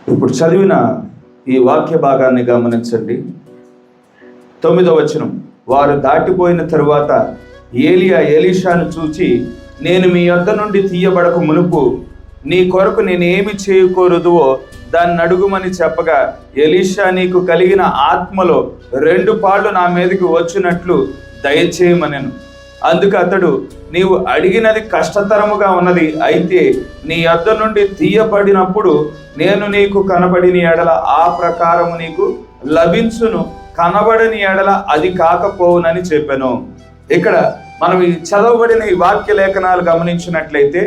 ఇప్పుడు చదివిన ఈ వాక్య భాగాన్ని గమనించండి. 9వ వచనం. వారు దాటిపోయిన తరువాత ఏలియా ఎలీషాను చూచి, నేను మీ యొద్ద నుండి తీయబడక మునుపు నీ కొరకు నేనేమి చేయకూడదువో దాన్ని అడుగుమని చెప్పగా, ఎలీషా, నీకు కలిగిన ఆత్మలో 2 పాళ్ళు నా మీదకి వచ్చినట్లు దయచేయమనెను. అందుకు అతడు, నీవు అడిగినది కష్టతరముగా ఉన్నది, అయితే నీ యొద్ద నుండి తీయబడినప్పుడు నేను నీకు కనబడిన ఎడల ఆ ప్రకారము నీకు లభించును, కనబడని ఎడల అది కాకపోవునని చెప్పాను. ఇక్కడ మనం ఈ చదవబడిన ఈ వాక్య లేఖనాలు గమనించినట్లయితే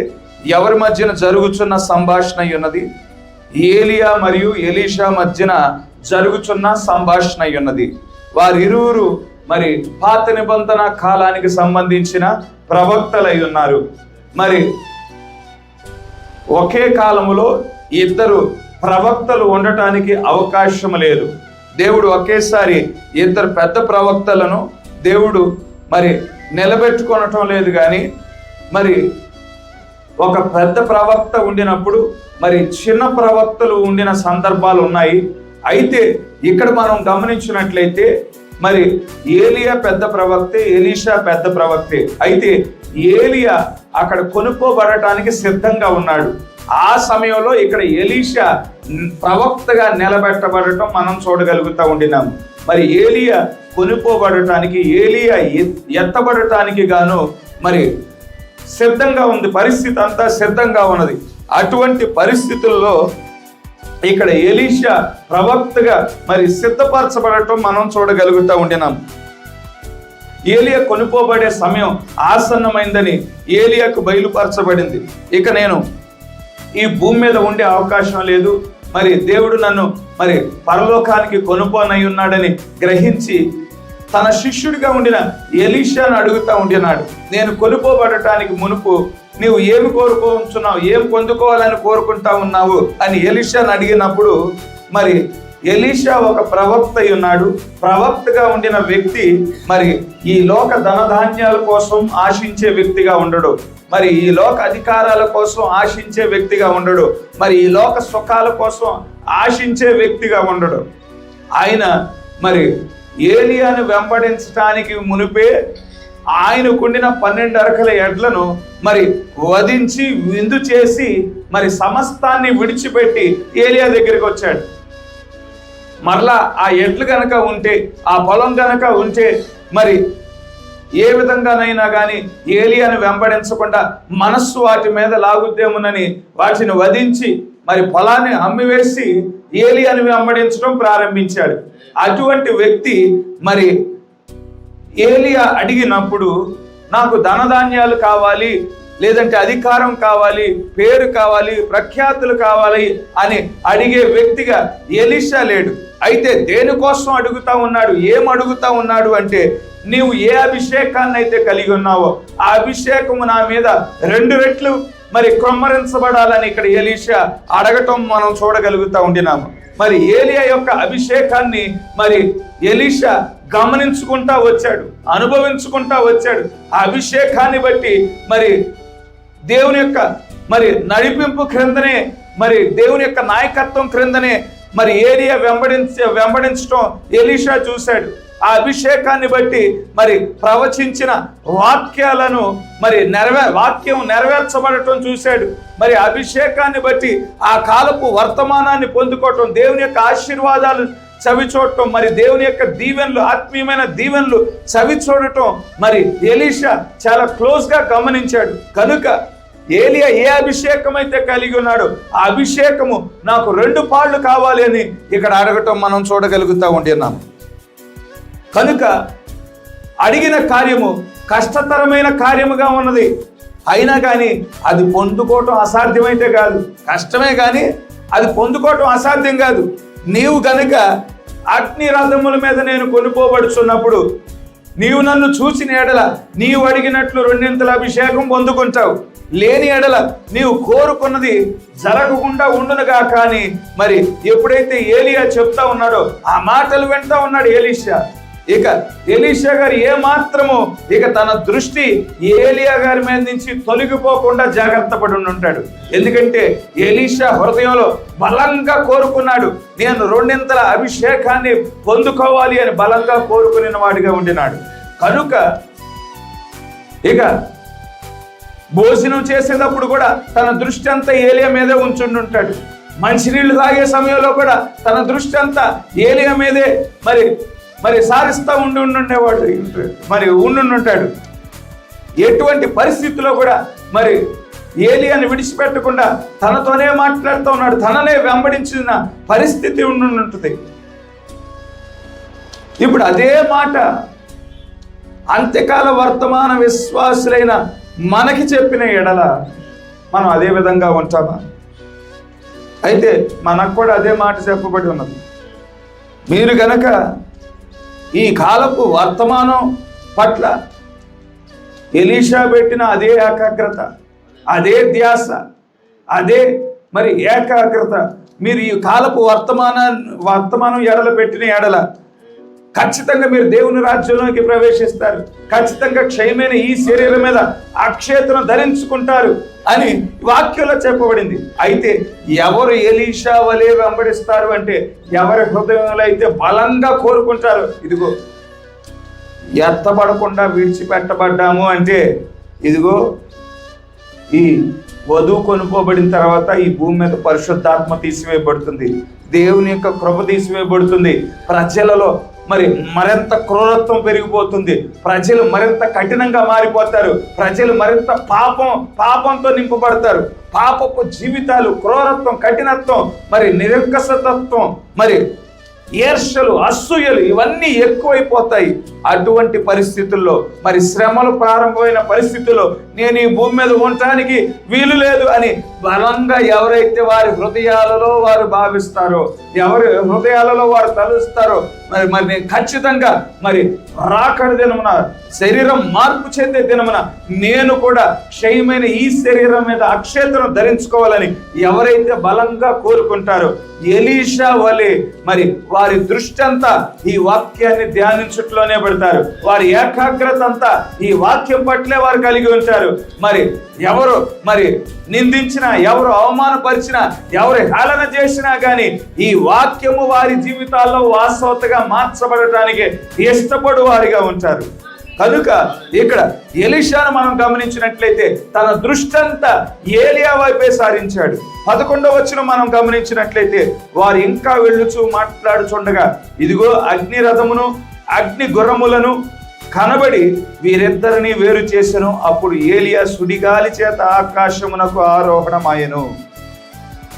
ఎవరి మధ్యన జరుగుతున్న సంభాషణ ఉన్నది? ఏలియా మరియు ఎలీషా మధ్యన జరుగుతున్న సంభాషణ ఉన్నది. వారిరువురు మరి పాత నిబంధన కాలానికి సంబంధించిన ప్రవక్తలై ఉన్నారు. మరి ఒకే కాలములో 2 ప్రవక్తలు ఉండటానికి అవకాశం లేదు. దేవుడు ఒకేసారి 2 పెద్ద ప్రవక్తలను దేవుడు మరి నిలబెట్టుకొనటం లేదు. కానీ మరి ఒక పెద్ద ప్రవక్త ఉండినప్పుడు మరి చిన్న ప్రవక్తలు ఉండిన సందర్భాలు ఉన్నాయి. అయితే ఇక్కడ మనం గమనించినట్లయితే మరి ఏలియా పెద్ద ప్రవక్తే, ఎలీషా పెద్ద ప్రవక్తే. అయితే ఏలియా అక్కడ కొనుక్కోబడటానికి సిద్ధంగా ఉన్నాడు. ఆ సమయంలో ఇక్కడ ఎలీషా ప్రవక్తగా నిలబెట్టబడటం మనం చూడగలుగుతూ ఉండినాము. మరి ఏలియా కొనుక్కోబడటానికి, ఏలియా ఎత్తబడటానికి గాను మరి సిద్ధంగా ఉంది. పరిస్థితి అంతా సిద్ధంగా ఉన్నది. అటువంటి పరిస్థితుల్లో ఇక్కడ ఎలీషా ప్రవక్తగా మరి సిద్ధపరచబడటం మనం చూడగలుగుతూ ఉండినాం. ఏలియా కొనుక్కోబడే సమయం ఆసన్నమైందని ఏలియాకు బయలుపరచబడింది. ఇక నేను ఈ భూమి మీద ఉండే అవకాశం లేదు, మరి దేవుడు నన్ను మరి పరలోకానికి కొనుక్కోనై ఉన్నాడని గ్రహించి తన శిష్యుడిగా ఉండిన ఎలీషాను అడుగుతూ ఉండినాడు, నేను కొనుక్కోబడటానికి మునుపు నీవు ఏమి కోరుకుంటున్నావు, ఏం పొందుకోవాలని కోరుకుంటా ఉన్నావు అని ఎలీషాను అడిగినప్పుడు, మరి ఎలీషా ఒక ప్రవక్త ఉన్నాడు. ప్రవక్తగా ఉండిన వ్యక్తి మరి ఈ లోక ధనధాన్యాల కోసం ఆశించే వ్యక్తిగా ఉండడు, మరి ఈ లోక అధికారాల కోసం ఆశించే వ్యక్తిగా ఉండడు, మరి ఈ లోక సుఖాల కోసం ఆశించే వ్యక్తిగా ఉండడు. ఆయన మరి ఏలియాను వెంబడించడానికి మునిపే ఆయనకుండిన 12 అరకల ఎడ్లను మరి వధించి విందు చేసి మరి సమస్తాన్ని విడిచిపెట్టి ఏలియా దగ్గరికి వచ్చాడు. మరలా ఆ ఎడ్లు గనక ఉంటే, ఆ పొలం గనక ఉంటే మరి ఏ విధంగానైనా కానీ ఏలియాను వెంబడించకుండా మనస్సు వాటి మీద లాగుద్దేమునని వాటిని వధించి మరి పొలాన్ని అమ్మివేసి ఏలియాను వెంబడించడం ప్రారంభించాడు. అటువంటి వ్యక్తి మరి ఏలియా అడిగినప్పుడు, నాకు ధనధాన్యాలు కావాలి, లేదంటే అధికారం కావాలి, పేరు కావాలి, ప్రఖ్యాతులు కావాలి అని అడిగే వ్యక్తిగా ఎలీషా లేడు. అయితే దేనికోసం అడుగుతా ఉన్నాడు? ఏం అడుగుతా ఉన్నాడు అంటే, నీవు ఏ అభిషేకాన్ని అయితే కలిగి ఉన్నావో ఆ అభిషేకము నా మీద 2 రెట్లు మరి క్రొమ్మరించబడాలని ఇక్కడ ఎలీషా అడగటం మనం చూడగలుగుతా ఉండినాము. మరి ఏలియా యొక్క అభిషేకాన్ని మరి ఎలీషా గమనించుకుంటా వచ్చాడు, అనుభవించుకుంటా వచ్చాడు. ఆ అభిషేకాన్ని బట్టి మరి దేవుని యొక్క మరి నడిపింపు క్రిందనే, మరి దేవుని యొక్క నాయకత్వం క్రిందనే మరి ఏలియా వెంబడించడం ఎలీషా చూశాడు. ఆ అభిషేకాన్ని బట్టి మరి ప్రవచించిన వాక్యాలను మరి వాక్యం నెరవేర్చబడటం చూశాడు. మరి అభిషేకాన్ని బట్టి ఆ కాలపు వర్తమానాన్ని పొందుకోవటం, దేవుని యొక్క ఆశీర్వాదాలు చవి చూడటం, మరి దేవుని యొక్క దీవెనలు, ఆత్మీయమైన దీవెనలు చవి చూడటం మరి ఎలీషా చాలా క్లోజ్గా గమనించాడు. కనుక ఏలియా ఏ అభిషేకం అయితే కలిగి ఉన్నాడో ఆ అభిషేకము నాకు 2 పాళ్ళు కావాలి అని ఇక్కడ అడగటం మనం చూడగలుగుతూ ఉంటున్నాం. కనుక అడిగిన కార్యము కష్టతరమైన కార్యముగా ఉన్నది. అయినా కానీ అది పొందుకోవటం అసాధ్యమైతే కాదు, కష్టమే కానీ అది పొందుకోవటం అసాధ్యం కాదు. నీవు గనుక అగ్ని రథముల మీద నేను కొనుక్కోబడుచున్నప్పుడు నీవు నన్ను చూసిన ఎడల నీవు అడిగినట్లు 2 అభిషేకం పొందుకుంటావు. లేని ఎడల నీవు కోరుకున్నది జరగకుండా ఉండునుగా. కానీ మరి ఎప్పుడైతే ఏలియా చెప్తా ఉన్నాడో ఆ మాటలు వింటా ఉన్నాడు ఎలీషా. ఇక ఎలీషా గారు ఏమాత్రము ఇక తన దృష్టి ఏలియా గారి మీద నుంచి తొలగిపోకుండా జాగ్రత్త పడి ఉంటాడు. ఎందుకంటే ఎలీషా హృదయంలో బలంగా కోరుకున్నాడు, నేను రెండింతల అభిషేకాన్ని పొందుకోవాలి అని బలంగా కోరుకునే వాడిగా ఉండినాడు. కనుక ఇక భోజనం చేసేటప్పుడు కూడా తన దృష్టి అంతా ఏలియా మీదే ఉంచుంటాడు. మంచినీళ్ళు తాగే సమయంలో కూడా తన దృష్టి అంతా ఏలియా మీదే మరి సారిస్తూ ఉండేవాడు, మరి ఉండుంటాడు. ఎటువంటి పరిస్థితుల్లో కూడా మరి ఏలియాని విడిచిపెట్టకుండా తనతోనే మాట్లాడుతూ ఉన్నాడు, తననే వెంబడించిన పరిస్థితి ఉంటుంది. ఇప్పుడు అదే మాట అంత్యకాల వర్తమాన విశ్వాసులైన మనకి చెప్పిన ఎడల మనం అదే విధంగా ఉంటామా? అయితే మనకు కూడా అదే మాట చెప్పబడి ఉన్నది. మీరు గనక ఈ కాలపు వర్తమానం పట్ల ఎలీషా పెట్టిన అదే ఏకాగ్రత, అదే ధ్యాస, అదే మరి ఏకాగ్రత మీరు ఈ కాలపు వర్తమానం ఎడల పెట్టిన ఎడల ఖచ్చితంగా మీరు దేవుని రాజ్యంలోకి ప్రవేశిస్తారు. ఖచ్చితంగా క్షయమైన ఈ శరీరం మీద అక్షేతను ధరించుకుంటారు అని వాక్యంలో చెప్పబడింది. అయితే ఎవరు ఎలీషా వలె వెంబడిస్తారు అంటే ఎవరి హృదయంలో అయితే బలంగా కోరుకుంటారు, ఇదిగో ఎత్తబడకుండా విడిచిపెట్టబడ్డాము అంటే ఇదిగో ఈ వధువు కొనుక్కోబడిన తర్వాత ఈ భూమి మీద పరిశుద్ధాత్మ తీసివేయబడుతుంది, దేవుని యొక్క కృప తీసివేయబడుతుంది. ప్రజలలో మరి మరింత క్రూరత్వం పెరిగిపోతుంది, ప్రజలు మరింత కఠినంగా మారిపోతారు, ప్రజలు మరింత పాపంతో నింపబడతారు. పాపపు జీవితాలు, క్రూరత్వం, కఠినత్వం, మరి నిరంకసతత్వం, మరి ఈర్ష్యలు, అసూయలు ఇవన్నీ ఎక్కువైపోతాయి. అటువంటి పరిస్థితుల్లో మరి శ్రమలు ప్రారంభమైన పరిస్థితుల్లో నేను ఈ భూమి మీద ఉండటానికి వీలు లేదు అని బలంగా ఎవరైతే వారి హృదయాలలో వారు భావిస్తారో, ఎవరి హృదయాలలో వారు తలుస్తారో మరి ఖచ్చితంగా మరి రాకడ దినమున శరీరం మార్పు చెందే దినమున నేను కూడా క్షయమైన ఈ శరీరం మీద అక్షేతను ధరించుకోవాలని ఎవరైతే బలంగా కోరుకుంటారో ఎలీషా వలె మరి వారి దృష్టి అంతా ఈ వాక్యాన్ని ధ్యానించుట్లోనే పెడతారు. వారి ఏకాగ్రత అంతా ఈ వాక్యం పట్లే వారు కలిగి ఉంటారు. మరి ఎవరు మరి నిందించినా, ఎవరు అవమానపరిచినా, ఎవరు హేళన చేసినా కానీ ఈ వాక్యము వారి జీవితాల్లో వాస్తవతగా మార్చబడటానికి ఇష్టపడు వారిగా ఉంటారు. కనుక ఇక్కడ ఎలీషాను మనం గమనించినట్లయితే తన దృష్టి అంతా ఏలియా వైపే సారించాడు. 11వ వచనం మనం గమనించినట్లయితే వారు ఇంకా వెళ్ళుచూ మాట్లాడుచుండగా ఇదిగో అగ్ని రథమును అగ్ని గుర్రములను కనబడి వీరిద్దరిని వేరు చేసెను. అప్పుడు ఏలియా సుడిగాలి చేత ఆకాశమునకు ఆరోహణమాయెను.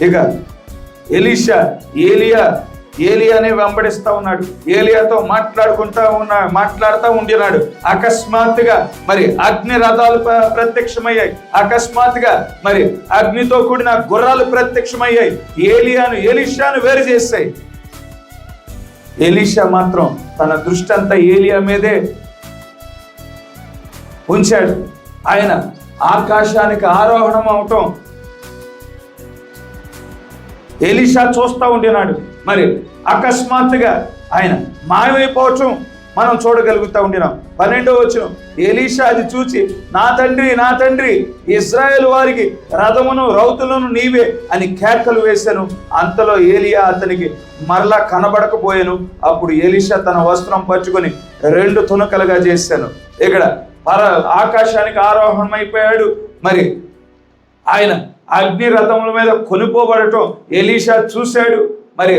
ఇక ఎలీషా ఏలియానే వెంబడిస్తా ఉన్నాడు, ఏలియాతో మాట్లాడుతూ ఉండినాడు. అకస్మాత్తుగా మరి అగ్ని రథాలు ప్రత్యక్షమయ్యాయి, అకస్మాత్తుగా మరి అగ్నితో కూడిన గుర్రాలు ప్రత్యక్షమయ్యాయి, ఎలీషాను వేరు చేస్తాయి. ఎలీషా మాత్రం తన దృష్టి అంతా ఏలియా మీదే ఉంచాడు. ఆయన ఆకాశానికి ఆరోహణం అవటం ఎలీషా చూస్తూ ఉండినాడు. మరి అకస్మాత్తుగా ఆయన మాయమైపోవటం మనం చూడగలుగుతూ ఉండినాం. 12వ వచనం ఎలీషా అది చూచి నా తండ్రి ఇశ్రాయేలు వారికి రథమును రౌతులను నీవే అని కేకలు వేశాను. అంతలో ఏలియా అతనికి మరలా కనబడకపోయాను. అప్పుడు ఎలీషా తన వస్త్రం పరుచుకొని 2 తునకలుగా చేశాను. ఇక్కడ ఆకాశానికి ఆరోహణమైపోయాడు. మరి ఆయన అగ్ని రథముల మీద కొనిపోబడటం ఎలీషా చూశాడు. మరి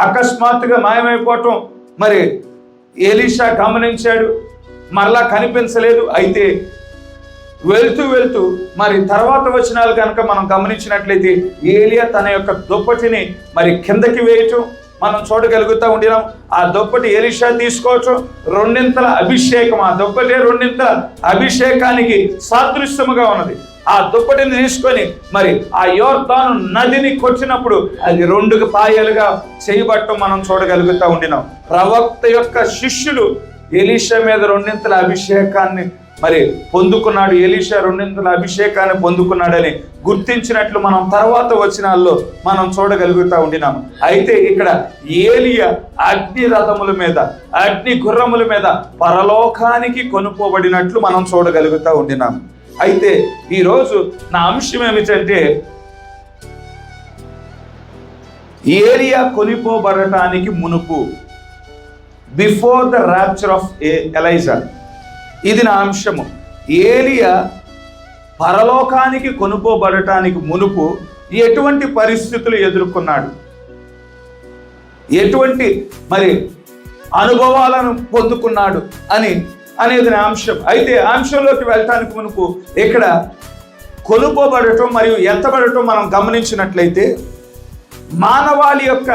అకస్మాత్తుగా మాయమైపోవటం మరి ఎలీషా గమనించాడు, మరలా కనిపించలేదు. అయితే వెళ్తూ మరి తర్వాత వచనాలు కనుక మనం గమనించినట్లయితే ఏలియా తన యొక్క దుప్పటిని మరి కిందకి వేయటం మనం చూడగలుగుతూ ఉండినాం. ఆ దుప్పటి ఎలీషా తీసుకోవటం 2 అభిషేకం, ఆ దుప్పటి 2 అభిషేకానికి సాదృశ్యముగా ఉన్నది. ఆ దుప్పటిని తీసుకొని మరి ఆ యోర్దాను నదిని కొట్టినప్పుడు అది 2 పాయలుగా చేయబట్టం మనం చూడగలుగుతూ ఉండినాం. ప్రవక్త యొక్క శిష్యులు ఎలీషా మీద 2 అభిషేకాన్ని మరి పొందుకున్నాడు, ఎలీషా 200 అభిషేకాన్ని పొందుకున్నాడని గుర్తించినట్లు మనం తర్వాత వచనాల్లో మనం చూడగలుగుతూ ఉండినాము. అయితే ఇక్కడ ఏలియా అగ్ని రథముల మీద, అగ్ని గుర్రముల మీద పరలోకానికి కొనుక్కోబడినట్లు మనం చూడగలుగుతూ ఉండినాము. అయితే ఈరోజు నా అంశం ఏమిటంటే, ఏలియా కొనిపోబడటానికి మునుపు, before the rapture of Elijah. ఇది నా అంశము. ఏలియా పరలోకానికి కొనుపోబడటానికి మునుపు ఎటువంటి పరిస్థితులు ఎదుర్కొన్నాడు, ఎటువంటి మరి అనుభవాలను పొందుకున్నాడు అనేది నా అంశం. అయితే అంశంలోకి వెళ్ళటానికి మునుపు ఇక్కడ కొనుపోబడటం మరియు ఎత్తబడటం మనం గమనించినట్లయితే, మానవాళి యొక్క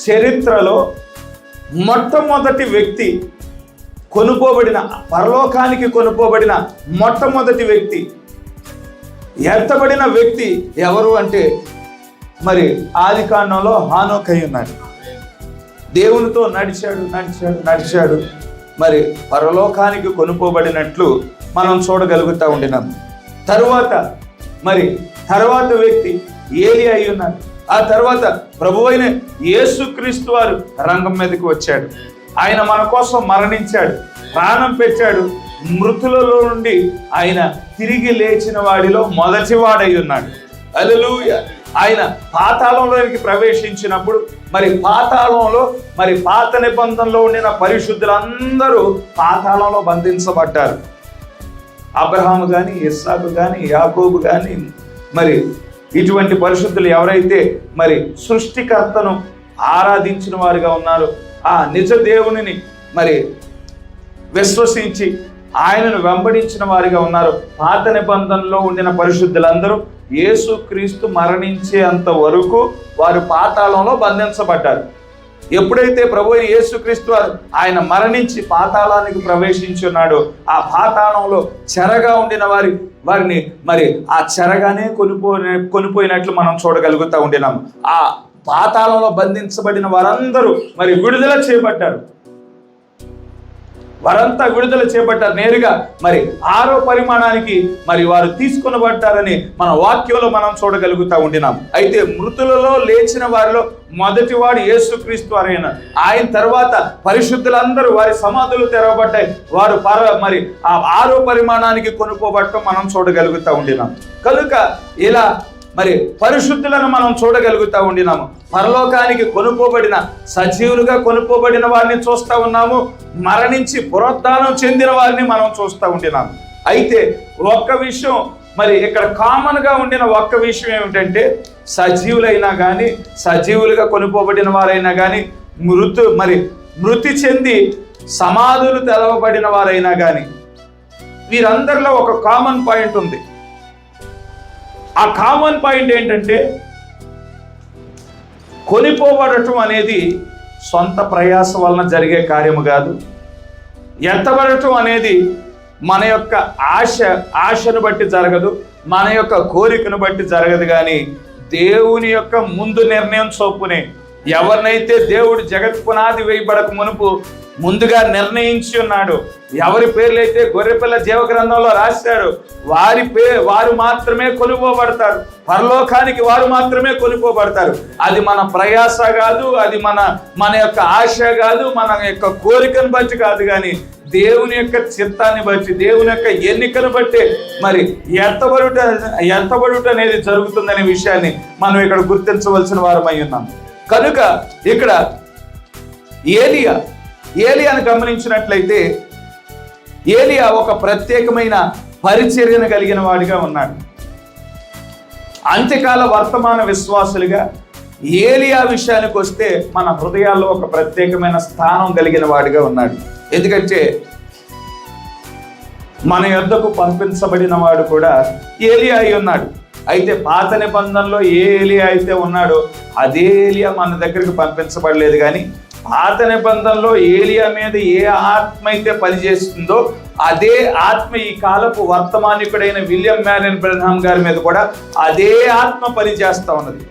చరిత్రలో మొట్టమొదటి వ్యక్తి, కొనుపోబడిన, పరలోకానికి కొనుపోబడిన మొట్టమొదటి వ్యక్తి, ఎత్తబడిన వ్యక్తి ఎవరు అంటే మరి ఆదికాండంలో హానోకు అయి ఉన్నాడు. దేవునితో నడిచాడు మరి పరలోకానికి కొనుపోబడినట్లు మనం చూడగలుగుతూ ఉండినాము. తర్వాత వ్యక్తి ఏలియా అయి ఉన్నాడు. ఆ తర్వాత ప్రభువైన యేసుక్రీస్తు వారు రంగం మీదకి వచ్చాడు. ఆయన మన కోసం మరణించాడు, ప్రాణం పెట్టాడు. మృతులలో నుండి ఆయన తిరిగి లేచిన వాడిలో మొదటివాడై ఉన్నాడు. హల్లెలూయా. ఆయన పాతాళంలోకి ప్రవేశించినప్పుడు మరి పాతాళంలో మరి పాత నిబంధనలో ఉండిన పరిశుద్ధులందరూ పాతాళంలో బంధించబడ్డారు. అబ్రహాము కానీ, ఇస్సాకు కానీ, యాకోబు కానీ, మరి ఇటువంటి పరిశుద్ధులు ఎవరైతే మరి సృష్టికర్తను ఆరాధించిన వారుగా ఉన్నారో, ఆ నిజ దేవునిని మరి విశ్వసించి ఆయనను వెంబడించిన వారిగా ఉన్నారు, పాత నిబంధనలో ఉండిన పరిశుద్ధులందరూ యేసుక్రీస్తు మరణించేంత వరకు వారు పాతాళంలో బంధించబడ్డారు. ఎప్పుడైతే ప్రభు అయిన యేసుక్రీస్తు ఆయన మరణించి పాతాళానికి ప్రవేశించి ఉన్నాడో, ఆ పాతాళంలో చెరగా ఉండిన వారిని మరి ఆ చెరగానే కొనిపోయినట్లు మనం చూడగలుగుతూ ఉండినాము. ఆ పాతాళంలో బంధించబడిన వారందరూ మరి విడుదల చేయబడ్డారు. వారంతా విడుదల చేపట్టారు. నేరుగా మరి 6వ పరిమాణానికి మరి వారు తీసుకొనబడ్డారని మన వాక్యంలో మనం చూడగలుగుతూ ఉండినాం. అయితే మృతులలో లేచిన వారిలో మొదటివాడు యేసుక్రీస్తు వారైన ఆయన తర్వాత పరిశుద్ధులందరూ వారి సమాధులు తెరవబడ్డాయి. వారు మరి ఆ 6వ పరిమాణానికి కొనుక్కోబడటం మనం చూడగలుగుతూ ఉండినాం. కనుక ఇలా మరి పరిశుద్ధులను మనం చూడగలుగుతూ ఉండినాము. పరలోకానికి కొనుక్కోబడిన, సజీవులుగా కొనుక్కోబడిన వారిని చూస్తూ ఉన్నాము. మరణించి పునరుద్ధానం చెందిన వారిని మనం చూస్తూ ఉండినాము. అయితే ఒక్క విషయం మరి ఇక్కడ కామన్ గా ఉండిన ఒక్క విషయం ఏమిటంటే, సజీవులైనా కానీ, సజీవులుగా కొనుక్కోబడిన వారైనా కానీ, మృతి చెంది సమాధులు తెరవబడిన వారైనా కానీ, వీరందరిలో ఒక కామన్ పాయింట్ ఉంది. ఆ కామన్ పాయింట్ ఏంటంటే, కొనిపోబడటం అనేది సొంత ప్రయాస వలన జరిగే కార్యము కాదు. ఎత్తబడటం అనేది మన యొక్క ఆశను బట్టి జరగదు, మన యొక్క కోరికను బట్టి జరగదు. కానీ దేవుని యొక్క ముందు నిర్ణయం చొప్పునే ఎవరినైతే దేవుడు జగత్ పునాది వేయబడక మునుపు ముందుగా నిర్ణయించి ఉన్నాడు, ఎవరి పేర్లైతే గొర్రెపిల్ల జీవ గ్రంథంలో రాశాడు, వారు మాత్రమే కొనుక్కోబడతారు. పరలోకానికి వారు మాత్రమే కొనుక్కోబడతారు. అది మన ప్రయాస కాదు, అది మన యొక్క ఆశ కాదు, మన యొక్క కోరికను బట్టి కాదు, కానీ దేవుని యొక్క చిత్తాన్ని బట్టి, దేవుని యొక్క ఎన్నికను బట్టి మరి ఎత్తబడుట అనేది జరుగుతుందనే విషయాన్ని మనం ఇక్కడ గుర్తించవలసిన వారమై ఉన్నాం. కనుక ఇక్కడ ఏలియాను గమనించినట్లయితే, ఏలియా ఒక ప్రత్యేకమైన పరిచర్యను కలిగిన వాడిగా ఉన్నాడు. అంత్యకాల వర్తమాన విశ్వాసులుగా ఏలియా విషయానికి వస్తే మన హృదయాల్లో ఒక ప్రత్యేకమైన స్థానం కలిగిన వాడిగా ఉన్నాడు. ఎందుకంటే మన యొద్దకు పంపించబడిన వాడు కూడా ఏలియా అయి ఉన్నాడు. అయితే పాత నిబంధనలో ఏ ఏలియా అయితే ఉన్నాడో అదే ఏలియా మన దగ్గరికి పంపించబడలేదు. కానీ పాత నిబంధనలో ఏలియా మీద ఏ ఆత్మ అయితే పనిచేస్తుందో అదే ఆత్మ ఈ కాలపు వర్తమానికుడైన విలియం మ్యారియన్ బ్రెన్హామ్ గారి మీద కూడా అదే ఆత్మ పనిచేస్తూ ఉన్నది.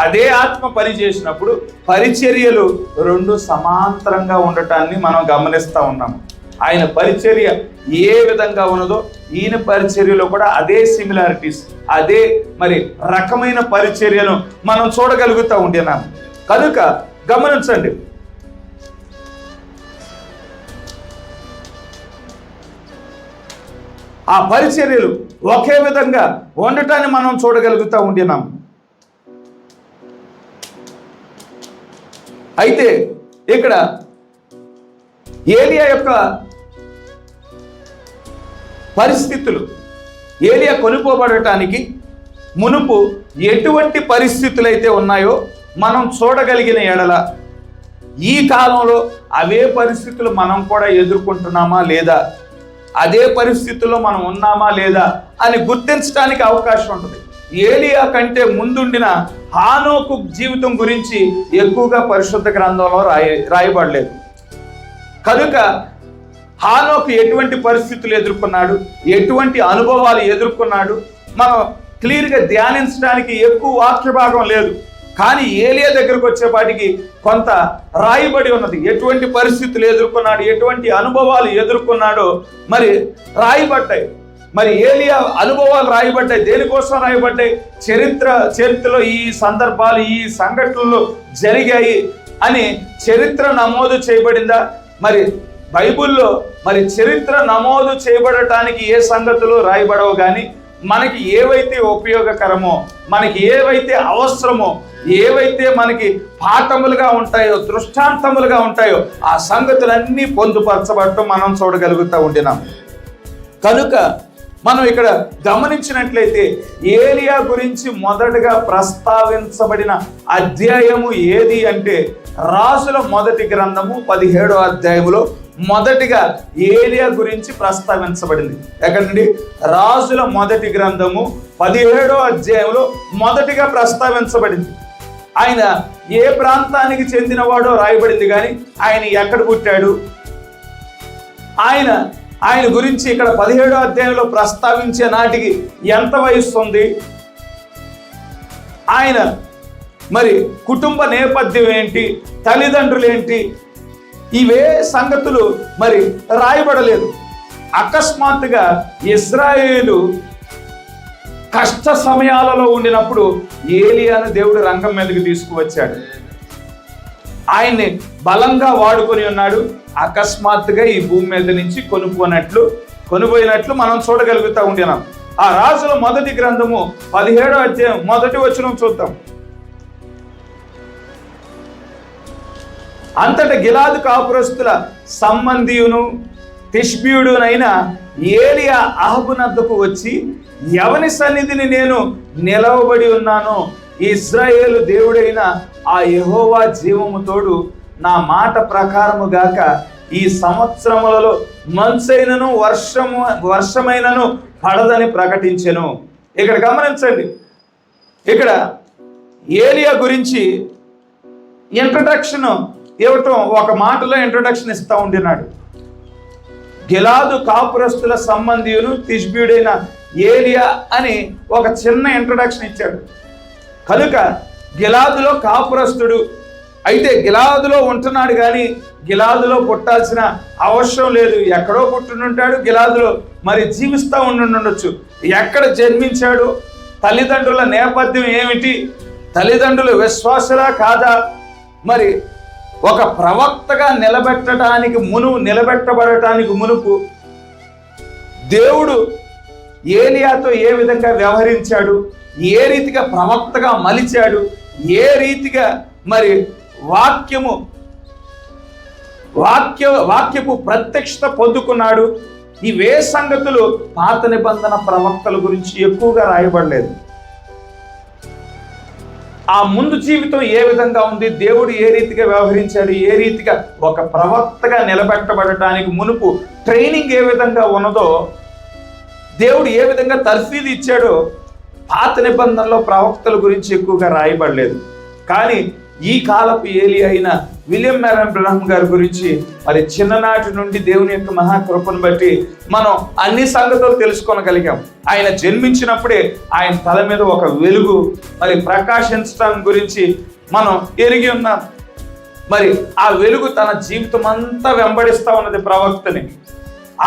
అదే ఆత్మ పనిచేసినప్పుడు పరిచర్యలు రెండు సమాంతరంగా ఉండటాన్ని మనం గమనిస్తూ ఉన్నాము. ఆయన పరిచర్య ఏ విధంగా ఉన్నదో ఈయన పరిచర్యలో కూడా అదే సిమిలారిటీస్, అదే మరి రకమైన పరిచర్యను మనం చూడగలుగుతూ ఉంటున్నాం. కనుక గమనించండి, ఆ పరిచర్యలు ఒకే విధంగా ఉండటాన్ని మనం చూడగలుగుతూ ఉంటున్నాం. అయితే ఇక్కడ ఏలియా యొక్క పరిస్థితులు, ఏలియా కొనుక్కోబడటానికి మునుపు ఎటువంటి పరిస్థితులు అయితే ఉన్నాయో మనం చూడగలిగిన ఎడల ఈ కాలంలో అవే పరిస్థితులు మనం కూడా ఎదుర్కొంటున్నామా లేదా, అదే పరిస్థితుల్లో మనం ఉన్నామా లేదా అని గుర్తించడానికి అవకాశం ఉంటుంది. ఏలియా కంటే ముందుండిన హానోకు జీవితం గురించి ఎక్కువగా పరిశుద్ధ గ్రంథంలో రాయబడలేదు. కనుక హానోకు ఎటువంటి పరిస్థితులు ఎదుర్కొన్నాడు, ఎటువంటి అనుభవాలు ఎదుర్కొన్నాడు మనం క్లియర్గా ధ్యానించడానికి ఎక్కువ వాక్య భాగం లేదు. కానీ ఏలియా దగ్గరకు వచ్చేపాటికి కొంత రాయబడి ఉన్నది. ఎటువంటి పరిస్థితులు ఎదుర్కొన్నాడు, ఎటువంటి అనుభవాలు ఎదుర్కొన్నాడో మరి రాయబడ్డాయి. మరి ఏలియా అనుభవాలు రాయబడ్డాయి. దేనికోసం రాయబడ్డాయి? చరిత్రలో ఈ సందర్భాలు, ఈ సంఘటనలు జరిగాయి అని చరిత్ర నమోదు చేయబడిందా? మరి బైబిల్లో మరి చరిత్ర నమోదు చేయబడటానికి ఏ సంగతులు రాయబడవు, కానీ మనకి ఏవైతే ఉపయోగకరమో, మనకి ఏవైతే అవసరమో, ఏవైతే మనకి పాఠములుగా ఉంటాయో, దృష్టాంతములుగా ఉంటాయో ఆ సంగతులన్నీ పొందుపరచబడటం మనం చూడగలుగుతూ ఉంటున్నాం. కనుక మనం ఇక్కడ గమనించినట్లయితే ఏలియా గురించి మొదటగా ప్రస్తావించబడిన అధ్యాయము ఏది అంటే రాజుల మొదటి గ్రంథము 17వ అధ్యాయములో మొదటిగా ఏలియా గురించి ప్రస్తావించబడింది. ఎక్కడండి? రాజుల మొదటి గ్రంథము 17వ అధ్యాయంలో మొదటిగా ప్రస్తావించబడింది. ఆయన ఏ ప్రాంతానికి చెందినవాడో రాయబడింది, కానీ ఆయన ఎక్కడ పుట్టాడు, ఆయన గురించి ఇక్కడ 17వ అధ్యాయంలో ప్రస్తావించే నాటికి ఎంత వయస్సు ఉంది, ఆయన మరి కుటుంబ నేపథ్యం ఏంటి, తల్లిదండ్రులు ఏంటి, ఇవే సంగతులు మరి రాయబడలేదు. అకస్మాత్తుగా ఇశ్రాయేలు కష్ట సమయాలలో ఉండినప్పుడు ఏలియాను దేవుడు రంగం మీదకి తీసుకువచ్చాడు. ఆయన్ని బలంగా వాడుకొని ఉన్నాడు. అకస్మాత్తుగా ఈ భూమి మీద నుంచి కొనుపోయినట్లు మనం చూడగలుగుతూ ఉండినాం. ఆ రాజుల మొదటి గ్రంథము 17వ అధ్యాయం 1వ వచనం చూద్దాం. అంతట గిలాదు కాపురస్తుల సంబంధియును తిష్బీయుడునైన ఏలియా అహబునద్దకు వచ్చి, ఎవని సన్నిధిని నేను నిలవబడి ఉన్నానో ఇశ్రాయేలు దేవుడైన ఆ యెహోవా జీవము తోడు నా మాట ప్రకారము గాక ఈ సంవత్సరములలో మంచైనను వర్షమైనను పడదని ప్రకటించెను. ఇక్కడ గమనించండి, ఇక్కడ ఏలియా గురించి ఇంట్రడక్షన్ ఇవ్వటం, ఒక మాటలో ఇంట్రడక్షన్ ఇస్తూ ఉంటున్నాడు. గిలాదు కాపురస్తుల సంబంధియును తిష్బీయుడైన ఏలియా అని ఒక చిన్న ఇంట్రడక్షన్ ఇచ్చాడు. కనుక గిలాదులో కాపురస్తుడు అయితే గిలాదులో ఉంటున్నాడు, కానీ గిలాదులో పుట్టాల్సిన అవసరం లేదు. ఎక్కడో పుట్టినుంటాడు, గిలాదులో మరి జీవిస్తూ ఉండొచ్చు. ఎక్కడ జన్మించాడు, తల్లిదండ్రుల నేపథ్యం ఏమిటి, తల్లిదండ్రులు విశ్వాసులా కాదా, మరి ఒక ప్రవక్తగా నిలబెట్టబడటానికి మునుపు దేవుడు ఏలియాతో ఏ విధంగా వ్యవహరించాడు, ఏ రీతిగా ప్రవక్తగా మలిచాడు, ఏ రీతిగా మరి వాక్యపు ప్రత్యక్షత పొందుకున్నాడు, ఇవే సంగతులు పాత నిబంధన ప్రవక్తల గురించి ఎక్కువగా రాయబడలేదు. ఆ ముందు జీవితం ఏ విధంగా ఉంది, దేవుడు ఏ రీతిగా వ్యవహరించాడు, ఏ రీతిగా ఒక ప్రవక్తగా నిలబెట్టబడటానికి మునుపు ట్రైనింగ్ ఏ విధంగా ఉన్నదో, దేవుడు ఏ విధంగా తర్ఫీదు ఇచ్చాడో పాత నిబంధనలో ప్రవక్తల గురించి ఎక్కువగా రాయబడలేదు. కానీ ఈ కాలపు ఏలియా అయిన విలియం మెరన్ బ్రహ్మ గారి గురించి మరి చిన్ననాటి నుండి దేవుని యొక్క మహాకృపను బట్టి మనం అన్ని సంగతులు తెలుసుకోగలిగాం. ఆయన జన్మించినప్పుడే ఆయన తల మీద ఒక వెలుగు మరి ప్రకాశించడం గురించి మనం ఎరిగి ఉన్నాం. మరి ఆ వెలుగు తన జీవితం అంతా వెంబడిస్తా ఉన్నది ప్రవక్తని.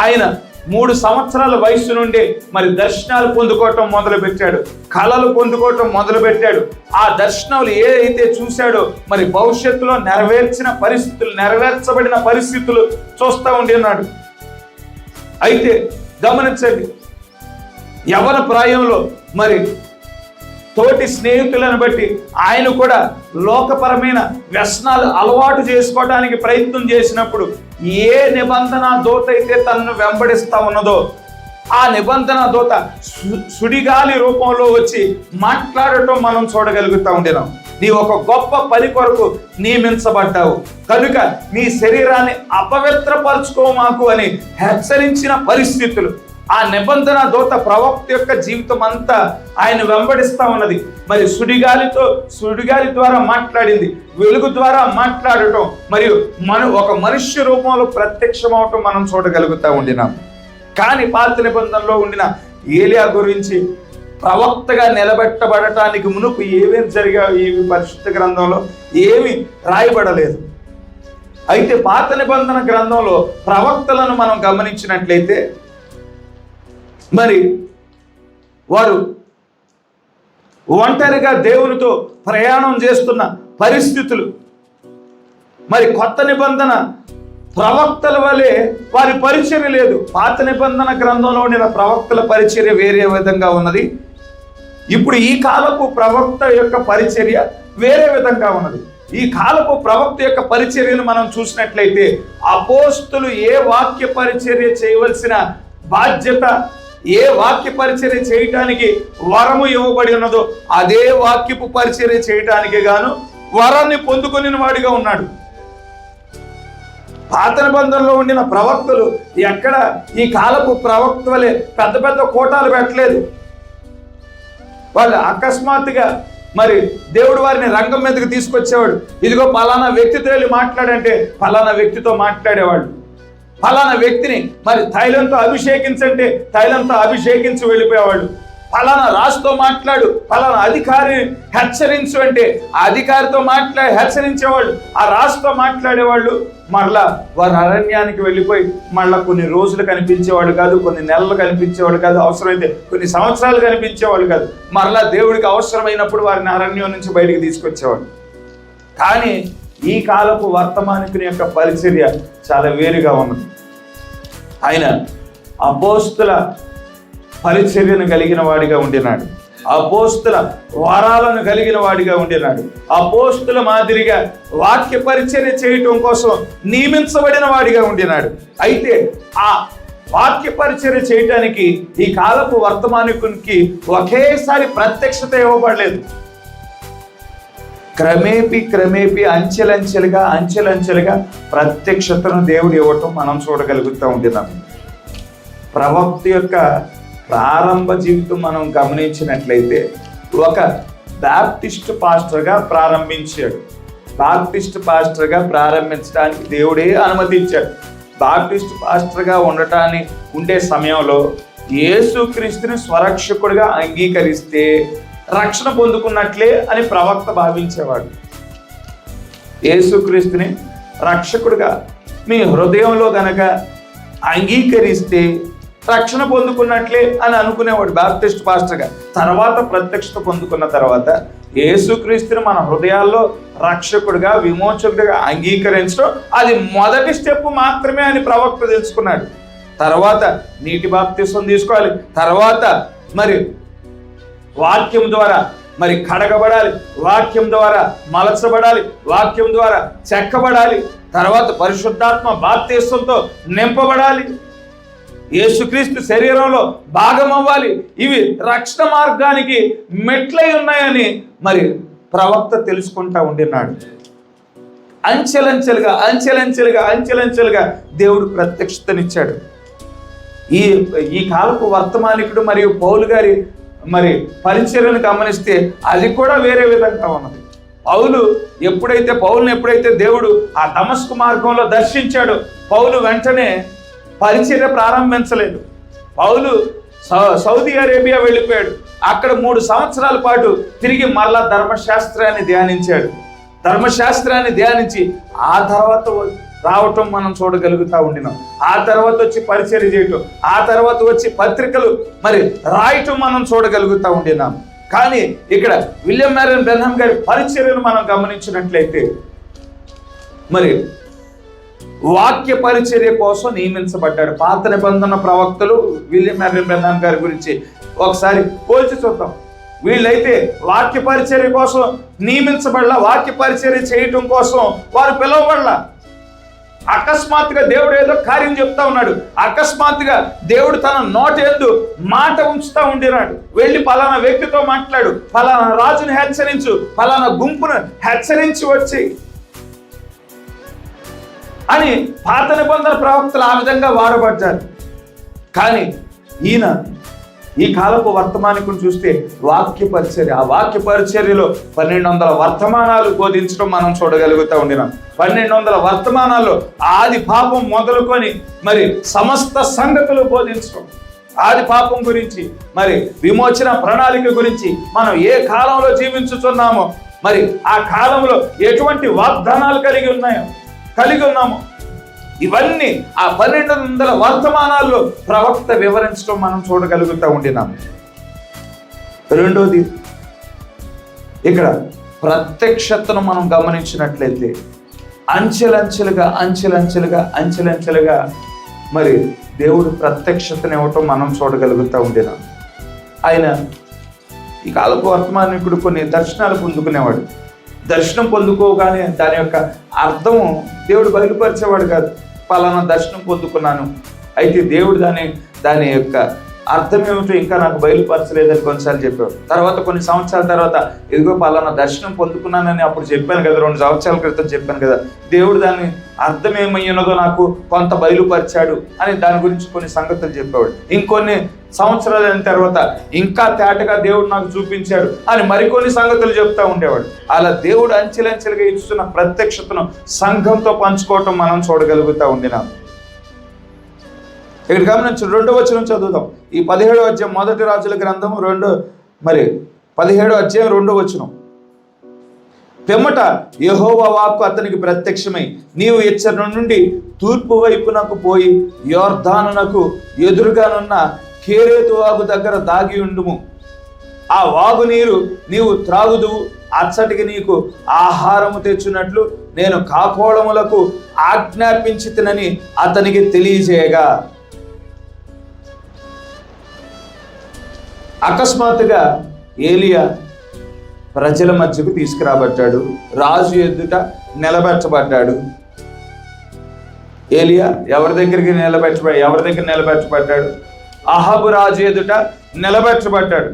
ఆయన 3 సంవత్సరాల వయసు నుండి మరి దర్శనాలు పొందుకోవటం మొదలుపెట్టాడు, కళలు పొందుకోవటం మొదలుపెట్టాడు. ఆ దర్శనాలు ఏదైతే చూశాడో మరి భవిష్యత్తులో నెరవేర్చబడిన పరిస్థితులు చూస్తూ ఉండినాడు. అయితే గమనించండి, యవ్వన ప్రాయంలో మరి తోటి స్నేహితులను బట్టి ఆయన కూడా లోకపరమైన వ్యసనాలు అలవాటు చేసుకోవడానికి ప్రయత్నం చేసినప్పుడు ఏ నిబంధన దూత అయితే తనను వెంబడిస్తా ఉన్నదో ఆ నిబంధన దూత సుడిగాలి రూపంలో వచ్చి మాట్లాడటం మనం చూడగలుగుతా ఉండినాం. నీ ఒక గొప్ప పని కొరకు నియమించబడ్డావు కనుక నీ శరీరాన్ని అపవిత్రపరచుకోమాకు అని హెచ్చరించిన పరిస్థితులు. ఆ నిబంధన దూత ప్రవక్త యొక్క జీవితం అంతా ఆయన వెంబడిస్తా ఉన్నది. మరి సుడిగాలి ద్వారా మాట్లాడింది, వెలుగు ద్వారా మాట్లాడటం, మరియు ఒక మనుష్య రూపంలో ప్రత్యక్షమవటం మనం చూడగలుగుతా ఉండినాం. కానీ పాత నిబంధనలో ఉండిన ఏలియా గురించి ప్రవక్తగా నిలబెట్టబడటానికి మునుపు ఏమేమి జరిగాయో ఈ పరిశుద్ధ గ్రంథంలో ఏమి రాయబడలేదు. అయితే పాత నిబంధన గ్రంథంలో ప్రవక్తలను మనం గమనించినట్లయితే మరి వారు ఒంటరిగా దేవునితో ప్రయాణం చేస్తున్న పరిస్థితులు. మరి కొత్త నిబంధన ప్రవక్తల వలె వారి పరిచర్య లేదు. పాత నిబంధన గ్రంథంలో ఉండిన ప్రవక్తల పరిచర్య వేరే విధంగా ఉన్నది. ఇప్పుడు ఈ కాలపు ప్రవక్త యొక్క పరిచర్య వేరే విధంగా ఉన్నది. ఈ కాలపు ప్రవక్త యొక్క పరిచర్యను మనం చూసినట్లయితే అపోస్తులు ఏ వాక్య పరిచర్య చేయవలసిన బాధ్యత, ఏ వాక్య పరిచర్య చేయటానికి వరము ఇవ్వబడి ఉన్నదో అదే వాక్యపు పరిచర్య చేయటానికి గాను వరాన్ని పొందుకుని వాడిగా ఉన్నాడు. పాత నిబంధనలో ఉండిన ప్రవక్తలు ఎక్కడ ఈ కాలపు ప్రవక్త వలె పెద్ద పెద్ద కోటాలు పెట్టలేదు. వాళ్ళు అకస్మాత్తుగా మరి దేవుడు వారిని రంగం మీదకి తీసుకొచ్చేవాడు. ఇదిగో పలానా వ్యక్తితో వెళ్ళి మాట్లాడంటే పలానా వ్యక్తితో మాట్లాడేవాళ్ళు. ఫలానా వ్యక్తిని మరి తైలంతో అభిషేకించంటే తైలంతో అభిషేకించి వెళ్ళిపోయేవాళ్ళు. ఫలానా రాజుతో మాట్లాడు, ఫలానా అధికారిని హెచ్చరించు అంటే ఆ అధికారితో హెచ్చరించేవాళ్ళు. ఆ రాజుతో మాట్లాడేవాళ్ళు. మరలా వారు అరణ్యానికి వెళ్ళిపోయి మళ్ళీ కొన్ని రోజులు కనిపించేవాళ్ళు కాదు, కొన్ని నెలలు కనిపించేవాళ్ళు కాదు, అవసరమైతే కొన్ని సంవత్సరాలు కనిపించేవాళ్ళు కాదు. మరలా దేవుడికి అవసరమైనప్పుడు వారిని అరణ్యం నుంచి బయటికి తీసుకొచ్చేవాళ్ళు. కానీ ఈ కాలపు వర్తమానికుని యొక్క పరిచర్య చాలా వేరుగా ఉన్నది. ఆయన అపోస్తుల పరిచర్యను కలిగిన వాడిగా ఉండినాడు, అపోస్తుల వరాలను కలిగిన వాడిగా ఉండినాడు, అపోస్తుల మాదిరిగా వాక్య పరిచర్య చేయటం కోసం నియమించబడిన వాడిగా ఉండినాడు. అయితే ఆ వాక్య పరిచర్య చేయటానికి ఈ కాలపు వర్తమానికునికి ఒకేసారి ప్రత్యక్షత ఇవ్వబడలేదు. క్రమేపీ అంచెలంచెలుగా ప్రత్యక్షతను దేవుడు ఇవ్వటం మనం చూడగలుగుతూ ఉంటున్నాం. ప్రవక్త యొక్క ప్రారంభ జీవితం మనం గమనించినట్లయితే ఒక బాప్టిస్ట్ పాస్టర్గా ప్రారంభించాడు. బాప్టిస్ట్ పాస్టర్గా ప్రారంభించడానికి దేవుడే అనుమతించాడు. బాప్టిస్ట్ పాస్టర్గా ఉండే సమయంలో యేసుక్రీస్తుని స్వరక్షకుడిగా అంగీకరిస్తే రక్షణ పొందుకున్నట్లే అని ప్రవక్త భావించేవాడు. యేసుక్రీస్తుని రక్షకుడిగా మీ హృదయంలో గనక అంగీకరిస్తే రక్షణ పొందుకున్నట్లే అని అనుకునేవాడు బాప్టిస్ట్ పాస్టర్గా. తర్వాత ప్రత్యక్షత పొందుకున్న తర్వాత యేసుక్రీస్తుని మన హృదయాల్లో రక్షకుడిగా విమోచకుడిగా అంగీకరించడం అది మొదటి స్టెప్ మాత్రమే అని ప్రవక్త తెలుసుకున్నాడు. తర్వాత నీటి బాప్తిసం తీసుకోవాలి, తర్వాత మరి వాక్యం ద్వారా మరి కడగబడాలి, వాక్యం ద్వారా మలచబడాలి, వాక్యం ద్వారా చెక్కబడాలి, తర్వాత పరిశుద్ధాత్మ బాప్తిసంతో నింపబడాలి, యేసుక్రీస్తు శరీరంలో భాగం అవ్వాలి. ఇవి రక్షణ మార్గానికి మెట్లై ఉన్నాయని మరి ప్రవక్త తెలుసుకుంటా ఉండినాడు. అంచెలంచెలుగా దేవుడు ప్రత్యక్షతనిచ్చాడు. ఈ కాలపు వర్తమానికుడు మరియు పౌలు గారి మరి పరిచర్యను గమనిస్తే అది కూడా వేరే విధంగా ఉన్నది. పౌలుని ఎప్పుడైతే దేవుడు ఆ దమస్కు మార్గంలో దర్శించాడో పౌలు వెంటనే పరిచర్య ప్రారంభించలేదు. పౌలు సౌదీ అరేబియా వెళ్ళిపోయాడు. అక్కడ 3 సంవత్సరాల పాటు తిరిగి మరలా ధర్మశాస్త్రాన్ని ధ్యానించాడు. ధర్మశాస్త్రాన్ని ధ్యానించి ఆ తర్వాత రావటం మనం చూడగలుగుతా ఉండినాం. ఆ తర్వాత వచ్చి పరిచర్య చేయటం, ఆ తర్వాత వచ్చి పత్రికలు మరి రాయటం మనం చూడగలుగుతా ఉండినాం. కానీ ఇక్కడ విలియం మ్యారియన్ బ్రెన్హామ్ గారి పరిచర్యను మనం గమనించినట్లయితే మరి వాక్య పరిచర్య కోసం నియమించబడ్డాడు. పాత నిబంధన ప్రవక్తలు విలియం మ్యారియన్ బ్రెన్హామ్ గారి గురించి ఒకసారి పోల్చి చూద్దాం. వీళ్ళైతే వాక్య పరిచర్య కోసం నియమించబడలా, వాక్య పరిచర్య చేయటం కోసం వారు పిలువబడలా. అకస్మాత్తుగా దేవుడు ఏదో కార్యం చెప్తా ఉన్నాడు, అకస్మాత్తుగా దేవుడు తన నోటేందు మాట ఉంచుతా ఉండినాడు. వెళ్ళి పలానా వ్యక్తితో మాట్లాడు, పలానా రాజును హెచ్చరించు, పలానా గుంపును హెచ్చరించి వచ్చి అని పాత నిబంధన ప్రవక్తలు ఆ విధంగా వాడబడ్డారు. కానీ ఈయన ఈ కాలపు వర్తమానికుని చూస్తే వాక్య పరిచర్య, ఆ వాక్య పరిచర్యలో 1200 వర్తమానాలు బోధించడం మనం చూడగలుగుతా ఉండినాం. 1200 వర్తమానాల్లో ఆది పాపం మొదలుకొని మరి సమస్త సంగతులు బోధించడం, ఆది పాపం గురించి, మరి విమోచన ప్రణాళిక గురించి, మనం ఏ కాలంలో జీవించుతున్నామో, మరి ఆ కాలంలో ఎటువంటి వాగ్దానాలు కలిగి ఉన్నామో ఇవన్నీ ఆ 1200 వర్తమానాల్లో ప్రవక్త వివరించడం మనం చూడగలుగుతా ఉండినాం. రెండోది, ఇక్కడ ప్రత్యక్షతను మనం గమనించినట్లయితే అంచెలంచెలుగా మరి దేవుడు ప్రత్యక్షతను ఇవ్వటం మనం చూడగలుగుతా ఉండినాం. ఆయన ఈ కాలపు వర్తమానికుడు కొన్ని దర్శనాలు పొందుకునేవాడు. దర్శనం పొందుకోగానే దాని యొక్క అర్థము దేవుడు బయలుపరిచేవాడు కాదు. పలానా దర్శనం పొందుకున్నాను, అయితే దేవుడు దాని యొక్క అర్థం ఏమిటో ఇంకా నాకు బయలుపరచలేదని కొన్నిసార్లు చెప్పాడు. తర్వాత కొన్ని సంవత్సరాల తర్వాత ఇదిగో పలానా దర్శనం పొందుకున్నానని అప్పుడు చెప్పాను కదా, 2 సంవత్సరాల క్రితం చెప్పాను కదా, దేవుడు దాని అర్థం ఏమయ్యున్నదో నాకు కొంత బయలుపరిచాడు అని దాని గురించి కొన్ని సంగతులు చెప్పేవాడు. ఇంకొన్ని సంవత్సరాల తర్వాత ఇంకా తేటగా దేవుడు నాకు చూపించాడు అని మరికొన్ని సంగతులు చెప్తా ఉండేవాడు. అలా దేవుడు అంచెలంచెలుగా ఇస్తున్న ప్రత్యక్షతను సంఘంతో పంచుకోవటం మనం చూడగలుగుతా ఉండినాం. ఇక్కడ గమనించు, 2వ వచనం చదువుదాం. ఈ 17వ అధ్యాయం, మొదటి రాజుల గ్రంథము 17వ అధ్యాయం 2వ వచనం. పిమ్మట యెహోవా వాక్కు అతనికి ప్రత్యక్షమై, నీవు ఇచ్చట నుండి తూర్పు వైపునకు పోయి యొర్దానునకు ఎదురుగానున్న కేరేతు వాగు దగ్గర దాగి ఉండుము. ఆ వాగు నీరు నీవు త్రాగుదువు. అచ్చటికి నీకు ఆహారము తెచ్చున్నట్లు నేను కాకోళములకు ఆజ్ఞాపించితినని అతనికి తెలియజేయగా, అకస్మాత్తుగా ఏలియా ప్రజల మధ్యకు తీసుకురాబడ్డాడు, రాజు ఎదుట నిలబెట్టబడ్డాడు. ఏలియా ఎవరి దగ్గర నిలబెట్టబడ్డాడు? అహాబు రాజు ఎదుట నిలబెట్టబడ్డాడు.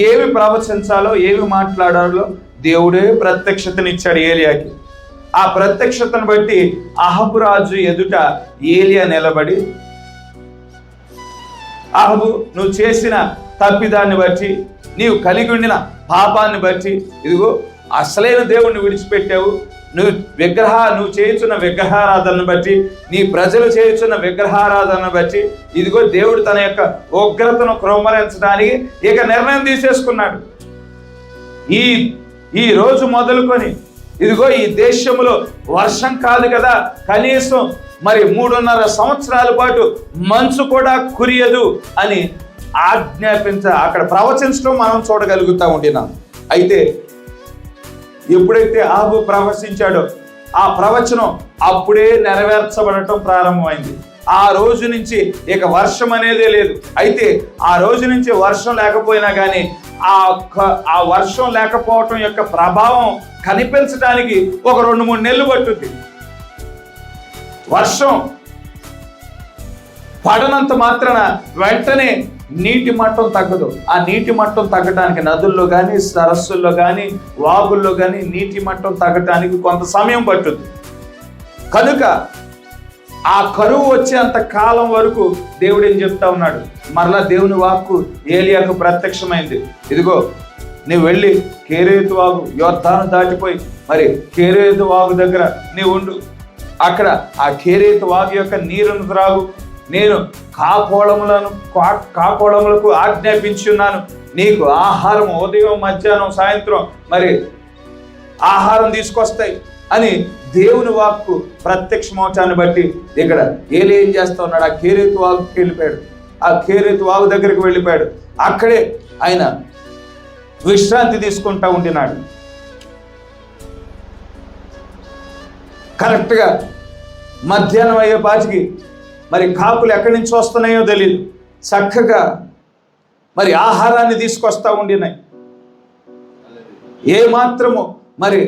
ఏమి ప్రవచించాలో, ఏమి మాట్లాడాలో దేవుడే ప్రత్యక్షతనిచ్చాడు ఏలియాకి. ఆ ప్రత్యక్షతను బట్టి అహాబు రాజు ఎదుట ఏలియా నిలబడి, అహాబు, నువ్వు చేసిన తప్పిదాన్ని బట్టి, నీవు కలిగి ఉండిన పాపాన్ని బట్టి, ఇదిగో అసలైన దేవుణ్ణి విడిచిపెట్టావు, నువ్వు చేయుచున్న విగ్రహారాధనను బట్టి, నీ ప్రజలు చేయుచున్న విగ్రహారాధనను బట్టి, ఇదిగో దేవుడు తన యొక్క ఉగ్రతను క్రమరించడానికి ఇక నిర్ణయం తీసేసుకున్నాడు. ఈ రోజు మొదలుకొని ఇదిగో ఈ దేశంలో వర్షం కాదు కదా, కనీసం మరి 3.5 సంవత్సరాల పాటు మంచు కూడా కురియదు అని అక్కడ ప్రవచించడం మనం చూడగలుగుతా ఉండినాం. అయితే ఎప్పుడైతే అహాబు ప్రవచించాడో ఆ ప్రవచనం అప్పుడే నెరవేర్చబడటం ప్రారంభమైంది. ఆ రోజు నుంచి ఇక వర్షం అనేదే లేదు. అయితే ఆ రోజు నుంచి వర్షం లేకపోయినా కానీ ఆ వర్షం లేకపోవటం యొక్క ప్రభావం కనిపించడానికి ఒక 2-3 నెలలు పట్టుద్ది. వర్షం పడనంత మాత్రాన వెంటనే నీటి మట్టం తగ్గదు. ఆ నీటి మట్టం తగ్గడానికి నదుల్లో కానీ, సరస్సుల్లో కానీ, వాగుల్లో కానీ నీటి మట్టం తగ్గటానికి కొంత సమయం పట్టుద్ది. కనుక ఆ కరువు వచ్చేంత కాలం వరకు దేవుడు ఏం చెప్తా ఉన్నాడు, మరలా దేవుని వాక్కు ఏలియాకు ప్రత్యక్షమైంది. ఇదిగో నువ్వు వెళ్ళి కేరేతు వాగు, యొర్దాను దాటిపోయి మరి కేరేతు వాగు దగ్గర నీవు ఉండు. అక్కడ ఆ కేరేతు వాగు యొక్క నీరును త్రాగు. నేను కాకోళములకు ఆజ్ఞాపించి ఉన్నాను. నీకు ఆహారం ఉదయం, మధ్యాహ్నం, సాయంత్రం మరి ఆహారం తీసుకొస్తాయి అని దేవుని వాక్కు ప్రత్యక్షమవటాన్ని బట్టి ఇక్కడ ఏలి ఏం చేస్తా ఉన్నాడు, ఆ కేరేతు వాగుకి వెళ్ళిపోయాడు. ఆ కేరేతు వాగు దగ్గరికి వెళ్ళిపోయాడు. అక్కడే ఆయన విశ్రాంతి తీసుకుంటా ఉండినాడు. కరెక్ట్గా మధ్యాహ్నం అయ్యే పాటికి మరి కాకులు ఎక్కడి నుంచి వస్తున్నాయో తెలియదు, చక్కగా మరి ఆహారాన్ని తీసుకొస్తా ఉండినాయి. ఏమాత్రము మరి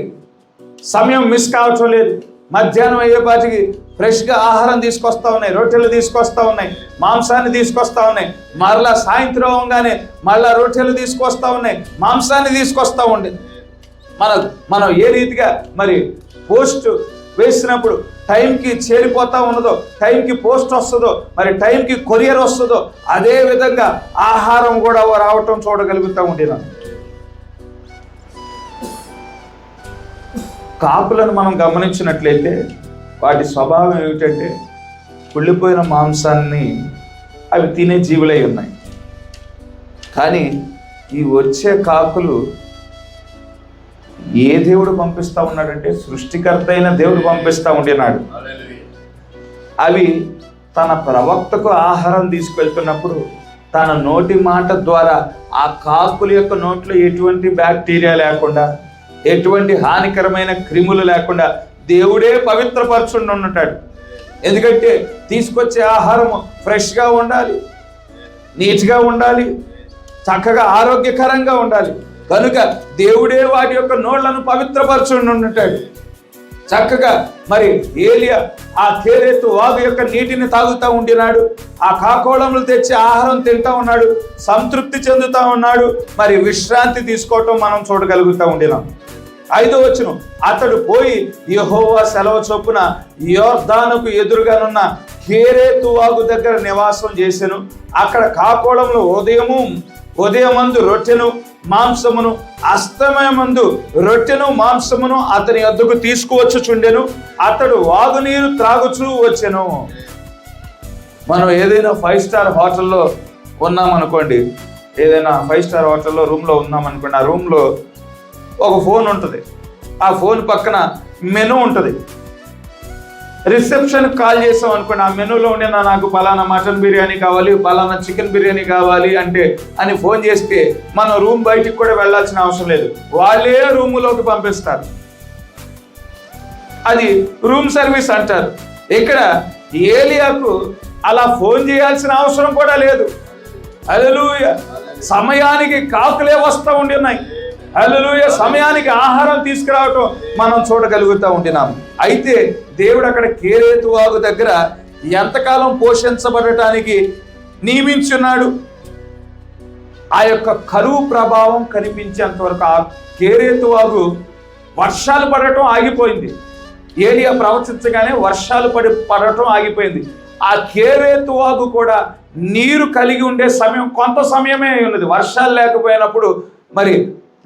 సమయం మిస్ కావటం లేదు. మధ్యాహ్నం అయ్యేపాటికి ఫ్రెష్గా ఆహారం తీసుకొస్తా ఉన్నాయి, రొట్టెలు తీసుకొస్తా ఉన్నాయి, మాంసాన్ని తీసుకొస్తా ఉన్నాయి. మరలా సాయంత్రం అవగానే మళ్ళా రొట్టెలు తీసుకొస్తా ఉన్నాయి, మాంసాన్ని తీసుకొస్తా ఉండే. మనం ఏ రీతిగా మరి పోస్ట్ వేసినప్పుడు టైంకి చేరిపోతా ఉన్నదో, టైంకి పోస్ట్ వస్తుందో, మరి టైంకి కొరియర్ వస్తుందో, అదే విధంగా ఆహారం కూడా రావటం చూడగలుగుతూ ఉండేదాన్ని. కాకులను మనం గమనించినట్లయితే వాటి స్వభావం ఏమిటంటే కుళ్ళిపోయిన మాంసాన్ని అవి తినే జీవులై ఉన్నాయి. కానీ ఈ వచ్చే కాకులు ఏ దేవుడు పంపిస్తూ ఉన్నాడంటే సృష్టికర్త అయిన దేవుడు పంపిస్తూ ఉండినాడు. అవి తన ప్రవక్తకు ఆహారం తీసుకెళ్తున్నప్పుడు తన నోటి మాట ద్వారా ఆ కాకుల యొక్క నోట్లో ఎటువంటి బ్యాక్టీరియా లేకుండా, ఎటువంటి హానికరమైన క్రిములు లేకుండా దేవుడే పవిత్రపరచుండి ఉంటాడు. ఎందుకంటే తీసుకొచ్చే ఆహారము ఫ్రెష్గా ఉండాలి, నీట్గా ఉండాలి, చక్కగా ఆరోగ్యకరంగా ఉండాలి. కనుక దేవుడే వాటి యొక్క నోళ్లను పవిత్రపరచుండి ఉంటాడు. చక్కగా మరి ఏలియా ఆ కేరేతు వాగు యొక్క నీటిని తాగుతూ ఉండినాడు. ఆ కాకోళములు తెచ్చి ఆహారం తింటా ఉన్నాడు, సంతృప్తి చెందుతా ఉన్నాడు, మరి విశ్రాంతి తీసుకోవటం మనం చూడగలుగుతూ ఉండినాం. 5వ వచనం, అతడు పోయి యెహోవా సెలవు చొప్పున యోర్దానుకు ఎదురుగానున్న కేరేతు వాగు దగ్గర నివాసం చేసెను. అక్కడ కాకోళములు ఉదయమందు రొట్టెను మాంసమును, అస్తమయమందు రొట్టెను మాంసమును అతని వద్దకు తీసుకువచ్చుచుండెను. అతడు వాగునీరు త్రాగుచూ వచ్చెను. మనం ఏదైనా 5 స్టార్ హోటల్లో ఉన్నామనుకోండి, ఏదైనా 5 స్టార్ హోటల్లో రూమ్లో ఉన్నామనుకోండి, ఆ రూమ్లో ఒక ఫోన్ ఉంటుంది, ఆ ఫోన్ పక్కన మెనూ ఉంటుంది. రిసెప్షన్కి కాల్ చేసాం అనుకోండి, ఆ మెనూలో ఉండే నాకు పలానా మటన్ బిర్యానీ కావాలి, పలానా చికెన్ బిర్యానీ కావాలి అని ఫోన్ చేస్తే మనం రూమ్ బయటికి కూడా వెళ్ళాల్సిన అవసరం లేదు, వాళ్ళే రూములోకి పంపిస్తారు. అది రూమ్ సర్వీస్ అంటారు. ఇక్కడ ఏలియాకు అలా ఫోన్ చేయాల్సిన అవసరం కూడా లేదు. హల్లెలూయా. సమయానికి కాకులే వస్తూ ఉండినాయి. హల్లెలూయా. సమయానికి ఆహారం తీసుకురావటం మనం చూడగలుగుతూ ఉంటున్నాం. అయితే దేవుడు అక్కడ కేరేతు వాగు దగ్గర ఎంతకాలం పోషించబడటానికి నియమించున్నాడు? ఆ యొక్క కరువు ప్రభావం కనిపించేంత వరకు ఆ కేరేతు వాగు వర్షాలు పడటం ఆగిపోయింది. ఏలియా ప్రవచించగానే వర్షాలు పడటం ఆగిపోయింది. ఆ కేరేతు వాగు కూడా నీరు కలిగి ఉండే సమయం కొంత సమయమే ఉన్నది. వర్షాలు లేకపోయినప్పుడు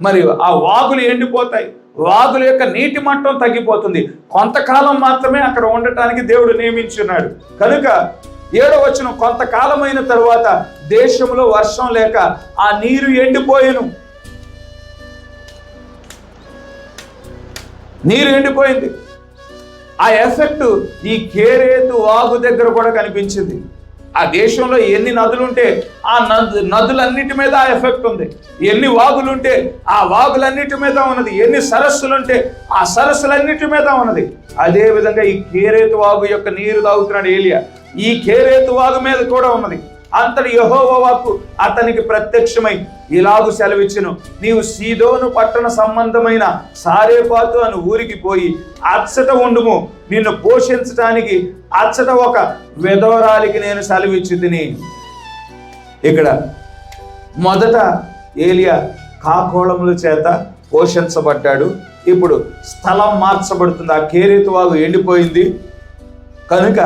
మరి ఆ వాగులు ఎండిపోతాయి, వాగుల యొక్క నీటి మట్టం తగ్గిపోతుంది. కొంతకాలం మాత్రమే అక్కడ ఉండటానికి దేవుడు నియమించున్నాడు. కనుక 7వ వచనం, కొంతకాలమైన తరువాత దేశంలో వర్షం లేక ఆ నీరు ఎండిపోయెను. నీరు ఎండిపోయింది. ఆ ఎఫెక్ట్ ఈ కేరేతు వాగు దగ్గర కూడా కనిపించింది. ఆ దేశంలో ఎన్ని నదులుంటే ఆ నదులన్నిటి మీద ఆ ఎఫెక్ట్ ఉంది. ఎన్ని వాగులుంటే ఆ వాగులన్నిటి మీద ఉన్నది. ఎన్ని సరస్సులుంటే ఆ సరస్సులన్నిటి మీద ఉన్నది. అదే విధంగా ఈ కేరేతు వాగు యొక్క నీరు తాగుతున్నాడు ఏలియా. ఈ కేరేతు వాగు మీద కూడా ఉన్నది. అంతటి యెహోవా వాక్కు అతనికి ప్రత్యక్షమై ఇలాగు సెలవిచ్చెను, నీవు సీదోను పట్టణ సంబంధమైన సారేపాతు అని ఊరికి పోయి అచ్చట ఉండుము, నిన్ను పోషించటానికి అచ్చట ఒక విధవరాలికి నేను సెలవిచ్చి తిని. ఇక్కడ మొదట ఏలియా కాకోళముల చేత పోషించబడ్డాడు. ఇప్పుడు స్థలం మార్చబడుతుంది. ఆ కేరేతు వాగు ఎండిపోయింది కనుక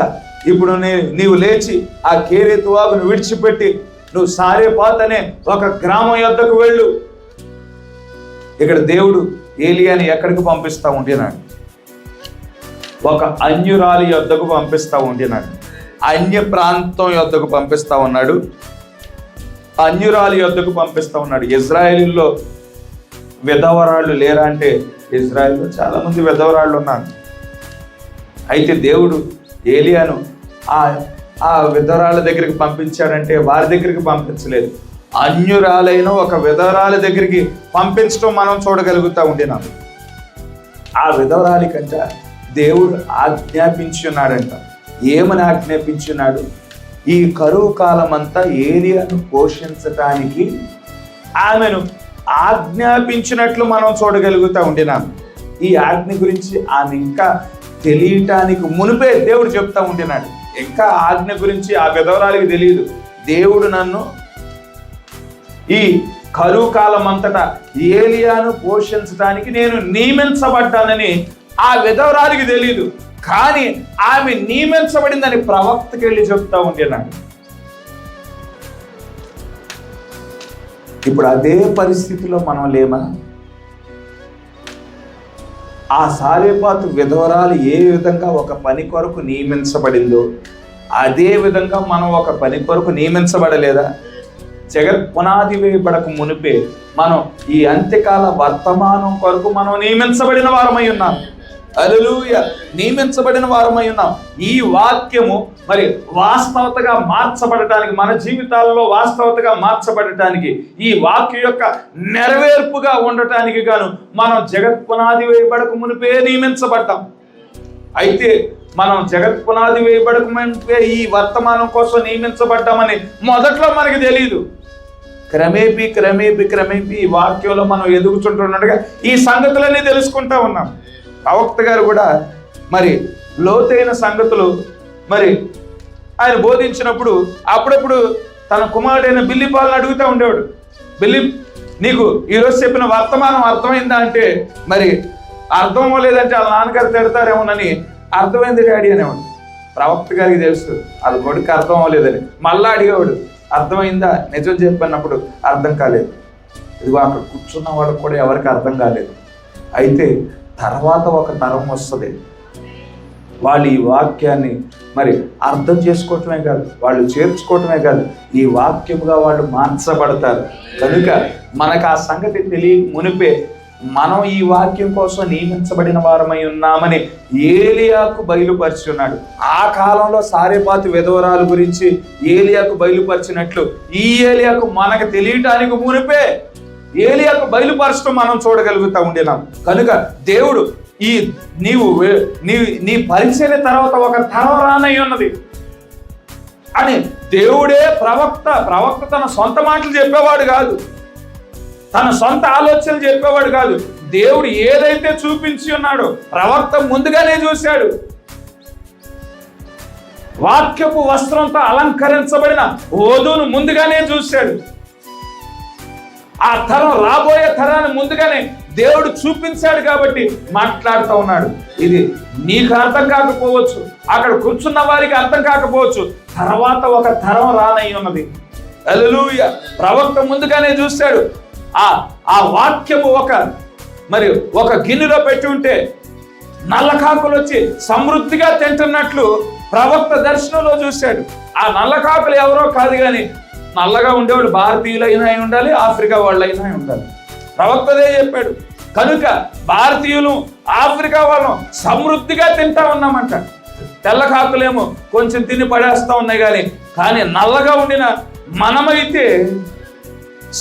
ఇప్పుడు నీవు లేచి ఆ కేరేతు వాగును విడిచిపెట్టి నువ్వు సారేపాత్ అనే ఒక గ్రామం యొద్దకు వెళ్ళు. ఇక్కడ దేవుడు ఏలియాని ఎక్కడికి పంపిస్తా ఉంటున్నాడు? ఒక అన్యురాలి యొద్దకు పంపిస్తా ఉంటున్నాడు. అన్య ప్రాంతం యొద్దకు పంపిస్తా ఉన్నాడు. అన్యురాలి యొద్దకు పంపిస్తా ఉన్నాడు. ఇజ్రాయేలులో విధవరాళ్ళు లేరా అంటే ఇజ్రాయెల్లో చాలా మంది విధవరాళ్ళు ఉన్నారు. అయితే దేవుడు ఏలియాను ఆ విధవరాళ్ళ దగ్గరికి పంపించాడంటే వారి దగ్గరికి పంపించలేదు, అన్యురాలైన ఒక విధవరాల దగ్గరికి పంపించడం మనం చూడగలుగుతూ ఉండినాం. ఆ విధవరాలి కంట దేవుడు ఆజ్ఞాపించున్నాడంట. ఏమని ఆజ్ఞాపించున్నాడు? ఈ కరువు కాలం అంతా ఏలియాను పోషించటానికి ఆమెను ఆజ్ఞాపించినట్లు మనం చూడగలుగుతూ ఉండినాం. ఈ ఆజ్ఞ గురించి ఆమె ఇంకా తెలియటానికి మునిపే దేవుడు చెప్తా ఉండినాడు. ఇంకా ఆజ్ఞ గురించి ఆ విధవరాలికి తెలియదు. దేవుడు నన్ను ఈ కరువు కాలం అంతటా ఏలియాను పోషించడానికి నేను నియమించబడ్డానని ఆ విధవరాలికి తెలియదు. కానీ ఆమె నియమించబడిందని ప్రవక్తకి వెళ్ళి చెప్తా ఉండినాడు. ఇప్పుడు అదే పరిస్థితిలో మనం లేమా? ఆ సారేపాతు విధవరాలు ఏ విధంగా ఒక పని కొరకు నియమించబడిందో అదే విధంగా మనం ఒక పని కొరకు నియమించబడలేదా? జగత్ పునాది వేయబడక మునిపే మనం ఈ అంత్యకాల వర్తమానం కొరకు మనం నియమించబడిన వారమై ఉన్నాం. హల్లెలూయా! నియమించబడిన వారమై ఉన్నాం. ఈ వాక్యము మరి వాస్తవతగా మార్చబడటానికి, మన జీవితాలలో వాస్తవతగా మార్చబడటానికి, ఈ వాక్యం యొక్క నెరవేర్పుగా ఉండటానికి గాను మనం జగత్ పునాది వేయబడక మునిపే నియమించబడ్డాం. అయితే మనం జగత్ పునాది వేయబడక మునిపే ఈ వర్తమానం కోసం నియమించబడ్డామని మొదట్లో మనకి తెలియదు. క్రమేపీ ఈ వాక్యంలో మనం ఎదుగుతుంటున్నట్టుగా ఈ సంగతులన్నీ తెలుసుకుంటా ఉన్నాం. ప్రవక్త గారు కూడా మరి లోతైన సంగతులు మరి ఆయన బోధించినప్పుడు అప్పుడప్పుడు తన కుమారుడైన బిల్లిపాలను అడుగుతూ ఉండేవాడు. బిల్లి, నీకు ఈరోజు చెప్పిన వర్తమానం అర్థమైందా అంటే మరి అర్థం లేదంటే వాళ్ళ నాన్నగారు తిడతారేమోనని అర్థమైంది డాడీ అనేవాడు. ప్రవక్త గారికి తెలుసు అది కొడుకు అర్థం అవ్వలేదని. మళ్ళా అడిగేవాడు, అర్థమైందా? నిజం చెప్పినప్పుడు అర్థం కాలేదు. ఇదిగో అక్కడ కూర్చున్న వాళ్ళకు కూడా ఎవరికి అర్థం కాలేదు. అయితే తర్వాత ఒక తరం వస్తుంది, వాళ్ళు ఈ వాక్యాన్ని మరి అర్థం చేసుకోవటమే కాదు, వాళ్ళు చేర్చుకోవటమే కాదు, ఈ వాక్యముగా వాళ్ళు మార్చబడతారు. కనుక మనకు ఆ సంగతి తెలియ మునిపే మనం ఈ వాక్యం కోసం నియమించబడిన వారమై ఉన్నామని ఏలియాకు బయలుపరిచున్నాడు. ఆ కాలంలో సారేపాతు విధవరాలు గురించి ఏలియాకు బయలుపరిచినట్లు ఈ ఏలియాకు మనకు తెలియటానికి మునిపే ఏలియాకు బయలుపరచడం మనం చూడగలుగుతూ ఉండినాం. కనుక దేవుడు నీ పరిచర్య తర్వాత ఒక తరం రానై ఉన్నది అని దేవుడే ప్రవక్త తన సొంత మాటలు చెప్పేవాడు కాదు, తన సొంత ఆలోచనలు చెప్పేవాడు కాదు. దేవుడు ఏదైతే చూపించి ఉన్నాడో ప్రవక్త ముందుగానే చూశాడు. వాక్యపు వస్త్రంతో అలంకరించబడిన వధువును ముందుగానే చూశాడు. ఆ తరం, రాబోయే తరాన్ని ముందుగానే దేవుడు చూపించాడు కాబట్టి మాట్లాడుతూ ఉన్నాడు. ఇది నీకు అర్థం కాకపోవచ్చు, అక్కడ కూర్చున్న వారికి అర్థం కాకపోవచ్చు, తర్వాత ఒక తరం రానై ఉన్నది. హల్లెలూయా! ప్రవక్త ముందుగానే చూశాడు. ఆ వాక్యము ఒక గిన్నెలో పెట్టి ఉంటే నల్లకాకులు వచ్చి సమృద్ధిగా తింటున్నట్లు ప్రవక్త దర్శనంలో చూశాడు. ఆ నల్లకాకులు ఎవరో కాదు, కానీ నల్లగా ఉండేవాడు భారతీయులైనా ఉండాలి, ఆఫ్రికా వాళ్ళైనా ఉండాలి. ప్రవక్తదే చెప్పాడు. కనుక భారతీయులు ఆఫ్రికా వాళ్ళం సమృద్ధిగా తింటా ఉన్నామంట. తెల్ల కాకులేమో కొంచెం తిని పడేస్తా ఉన్నాయి, కానీ నల్లగా ఉండిన మనమైతే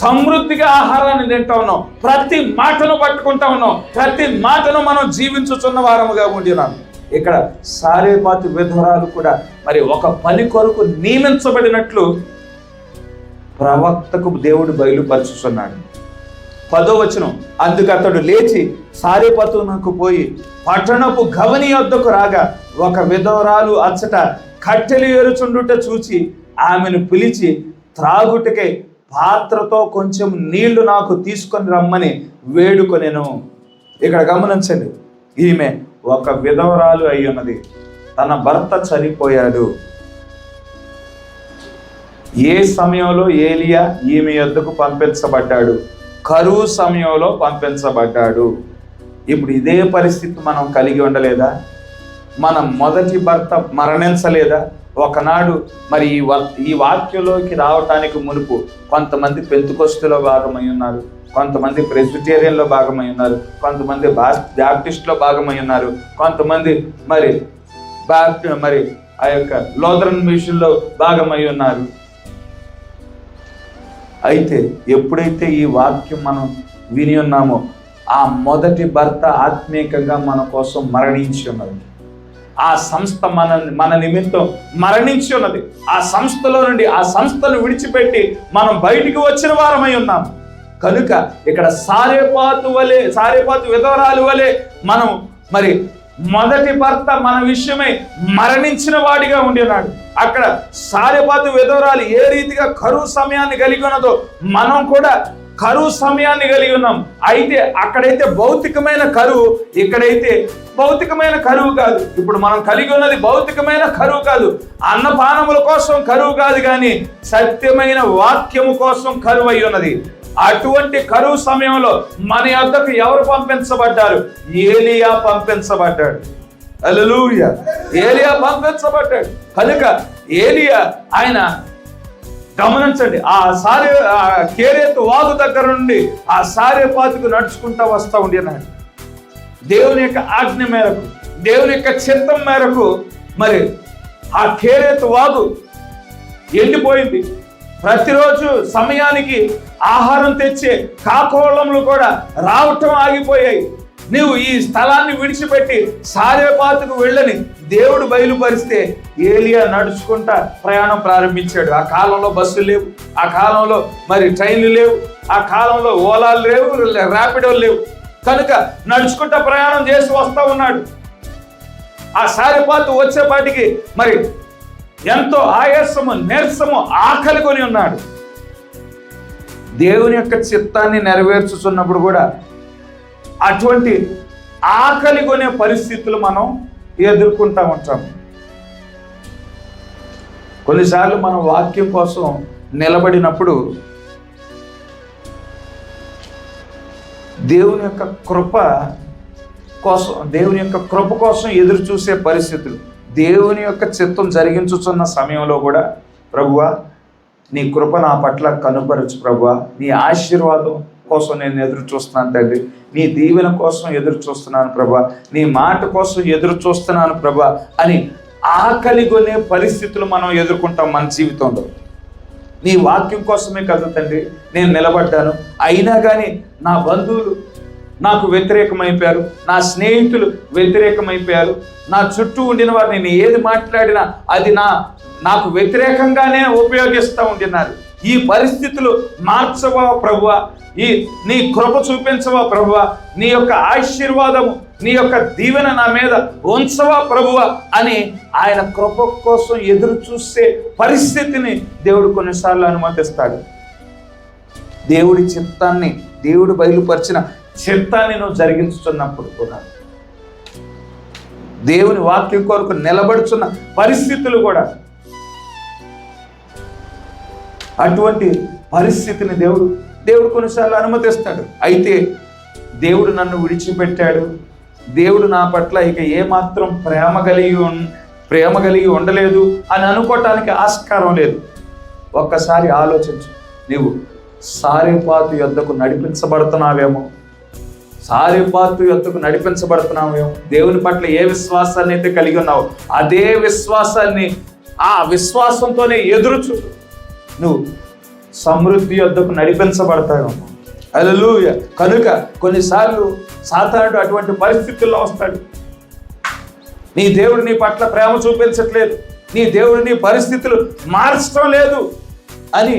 సమృద్ధిగా ఆహారాన్ని తింటా ఉన్నాం. ప్రతి మాటను పట్టుకుంటా ఉన్నాం, ప్రతి మాటను మనం జీవించుచున్న వారముగా ఉండినాం. ఇక్కడ సారేపాతు విధవరాలు కూడా మరి ఒక పని కొరకు నియమించబడినట్లు ప్రవక్తకు దేవుడు బయలుపరుచుతున్నాడు. 10వ వచనం, అందుకు అతడు లేచి సారేపాతునకు పోయి పట్టణపు గవని వద్దకు రాగా ఒక విధవరాలు అచ్చట కట్టెలు ఏరుచుండుట చూచి ఆమెను పిలిచి త్రాగుటకే పాత్రతో కొంచెం నీళ్లు నాకు తీసుకొని రమ్మని వేడుకొనెను. ఇక్కడ గమనించండి, ఈమె ఒక విధవరాలు అయి ఉన్నది. తన భర్త చనిపోయాడు. ఏ సమయంలో ఏలియా ఈమె యొద్దకు పంపించబడ్డాడు? కరువు సమయంలో పంపించబడ్డాడు. ఇప్పుడు ఇదే పరిస్థితి మనం కలిగి ఉండలేదా? మన మొదటి భర్త మరణించలేదా? ఒకనాడు మరి ఈ వాక్యంలోకి రావటానికి మునుపు కొంతమంది పెంతెకొస్తేలో భాగమై ఉన్నారు, కొంతమంది ప్రెస్బిటేరియన్లో భాగమై ఉన్నారు, కొంతమంది బ్యాప్టిస్ట్లో భాగమై ఉన్నారు, కొంతమంది మరి ఆ యొక్క లూథరన్ మిషన్లో భాగమై ఉన్నారు. అయితే ఎప్పుడైతే ఈ వాక్యం మనం విని ఉన్నామో, ఆ మొదటి భర్త ఆత్మీయంగా మన కోసం మరణించి ఉన్నది. ఆ సంస్థ మన నిమిత్తం మరణించి ఉన్నది. ఆ సంస్థలో నుండి, ఆ సంస్థను విడిచిపెట్టి మనం బయటికి వచ్చిన వారమై ఉన్నాం. కనుక ఇక్కడ సారేపాతు విధవరాలు వలె మనం మరి మొదటి భర్త మన విషయమై మరణించిన వాడిగా ఉండినాడు. అక్కడ సారేపాతు విధవరాలు ఏ రీతిగా కరువు సమయాన్ని కలిగి ఉన్నదో మనం కూడా కరువు సమయాన్ని కలిగి ఉన్నాం. అయితే అక్కడైతే భౌతికమైన కరువు, ఇక్కడైతే భౌతికమైన కరువు కాదు. ఇప్పుడు మనం కలిగి ఉన్నది భౌతికమైన కరువు కాదు, అన్నపానముల కోసం కరువు కాదు, కానీ సత్యమైన వాక్యము కోసం కరువు అయి ఉన్నది. అటువంటి కరువు సమయంలో మన యొద్దకు ఎవరు పంపించబడ్డారు? ఏలియా పంపించబడ్డాడు. హల్లెలూయా! ఏలియా పంపించబడ్డాడు. కనుక ఏలియా ఆయన గమనించండి, ఆ కేరేతు వాగు దగ్గర నుండి ఆ సారేపాతుకు నడుచుకుంటా వస్తూ ఉండినాడు. దేవుని యొక్క ఆజ్ఞ మేరకు, దేవుని యొక్క చిత్తం మేరకు మరి ఆ కేరేతు వాగు ఎండిపోయింది. ప్రతిరోజు సమయానికి ఆహారం తెచ్చే కాకోళములు కూడా రావటం ఆగిపోయాయి. నువ్వు ఈ స్థలాన్ని విడిచిపెట్టి సారేపాతుకు వెళ్ళని దేవుడు బయలుపరిస్తే ఏలియా నడుచుకుంటా ప్రయాణం ప్రారంభించాడు. ఆ కాలంలో బస్సులు లేవు, ఆ కాలంలో మరి ట్రైన్లు లేవు, ఆ కాలంలో ఓలాలు లేవు, ర్యాపిడోలు లేవు. కనుక నడుచుకుంటా ప్రయాణం చేసి వస్తూ ఉన్నాడు. ఆ సారేపాతు వచ్చేపాటికి మరి ఎంతో ఆయాసము, నీరసము, ఆకలి కొని ఉన్నాడు. దేవుని యొక్క చిత్తాన్ని నెరవేర్చుతున్నప్పుడు కూడా అటువంటి ఆకలి కొనే పరిస్థితులు మనం ఎదుర్కొంటూ ఉంటాం. కొన్నిసార్లు మనం వాక్యం కోసం నిలబడినప్పుడు దేవుని యొక్క కృప కోసం ఎదురు చూసే పరిస్థితులు, దేవుని యొక్క చిత్తం జరిగించుతున్న సమయంలో కూడా ప్రభువా నీ కృప నా పట్ల కనుపరచు ప్రభువా, నీ ఆశీర్వాదం కోసం నేను ఎదురు చూస్తున్నాను తండ్రి, నీ దీవెన కోసం ఎదురు చూస్తున్నాను ప్రభా, నీ మాట కోసం ఎదురు చూస్తున్నాను ప్రభా అని ఆకలి కొనే పరిస్థితులు మనం ఎదుర్కొంటాం మన జీవితంలో. నీ వాక్యం కోసమే కదా తండ్రి నేను నిలబడ్డాను, అయినా కానీ నా బంధువులు నాకు వ్యతిరేకమైపోయారు, నా స్నేహితులు వ్యతిరేకమైపోయారు, నా చుట్టూ ఉండిన వారు నేను ఏది మాట్లాడినా అది నాకు వ్యతిరేకంగానే ఉపయోగిస్తూ ఉంటున్నారు. ఈ పరిస్థితులు మార్చవా ప్రభువా, నీ కృప చూపించవా ప్రభువా, నీ యొక్క ఆశీర్వాదము, నీ యొక్క దీవెన నా మీద ఉంచవా ప్రభువా అని ఆయన కృప కోసం ఎదురు చూసే పరిస్థితిని దేవుడు కొన్నిసార్లు అనుమతిస్తాడు. దేవుడి చిత్తాన్ని, దేవుడు బయలుపరిచిన చిత్తాన్ని నువ్వు జరిగించుతున్నప్పుడు కూడా, దేవుని వాక్యం కొరకు నిలబడుచున్న పరిస్థితులు కూడా, అటువంటి పరిస్థితిని దేవుడు కొన్నిసార్లు అనుమతిస్తాడు. అయితే దేవుడు నన్ను విడిచిపెట్టాడు, దేవుడు నా పట్ల ఇక ఏమాత్రం ప్రేమ కలిగి ఉండలేదు అని అనుకోవటానికి ఆస్కారం లేదు. ఒక్కసారి ఆలోచించు, నీవు సారేపాతు యొద్దకు నడిపించబడుతున్నావేమో, దేవుని పట్ల ఏ విశ్వాసాన్ని అయితే కలిగి ఉన్నావు అదే విశ్వాసాన్ని, ఆ విశ్వాసంతోనే ఎదురుచు, నువ్వు సమృద్ధి యొద్దకు నడిపించబడతావు. హల్లెలూయా! కనుక కొన్నిసార్లు సాతానుడు అటువంటి పరిస్థితుల్లో వస్తాడు. నీ దేవుడు నీ పట్ల ప్రేమ చూపించట్లేదు, నీ దేవుడు నీ పరిస్థితులు మార్చడం లేదు అని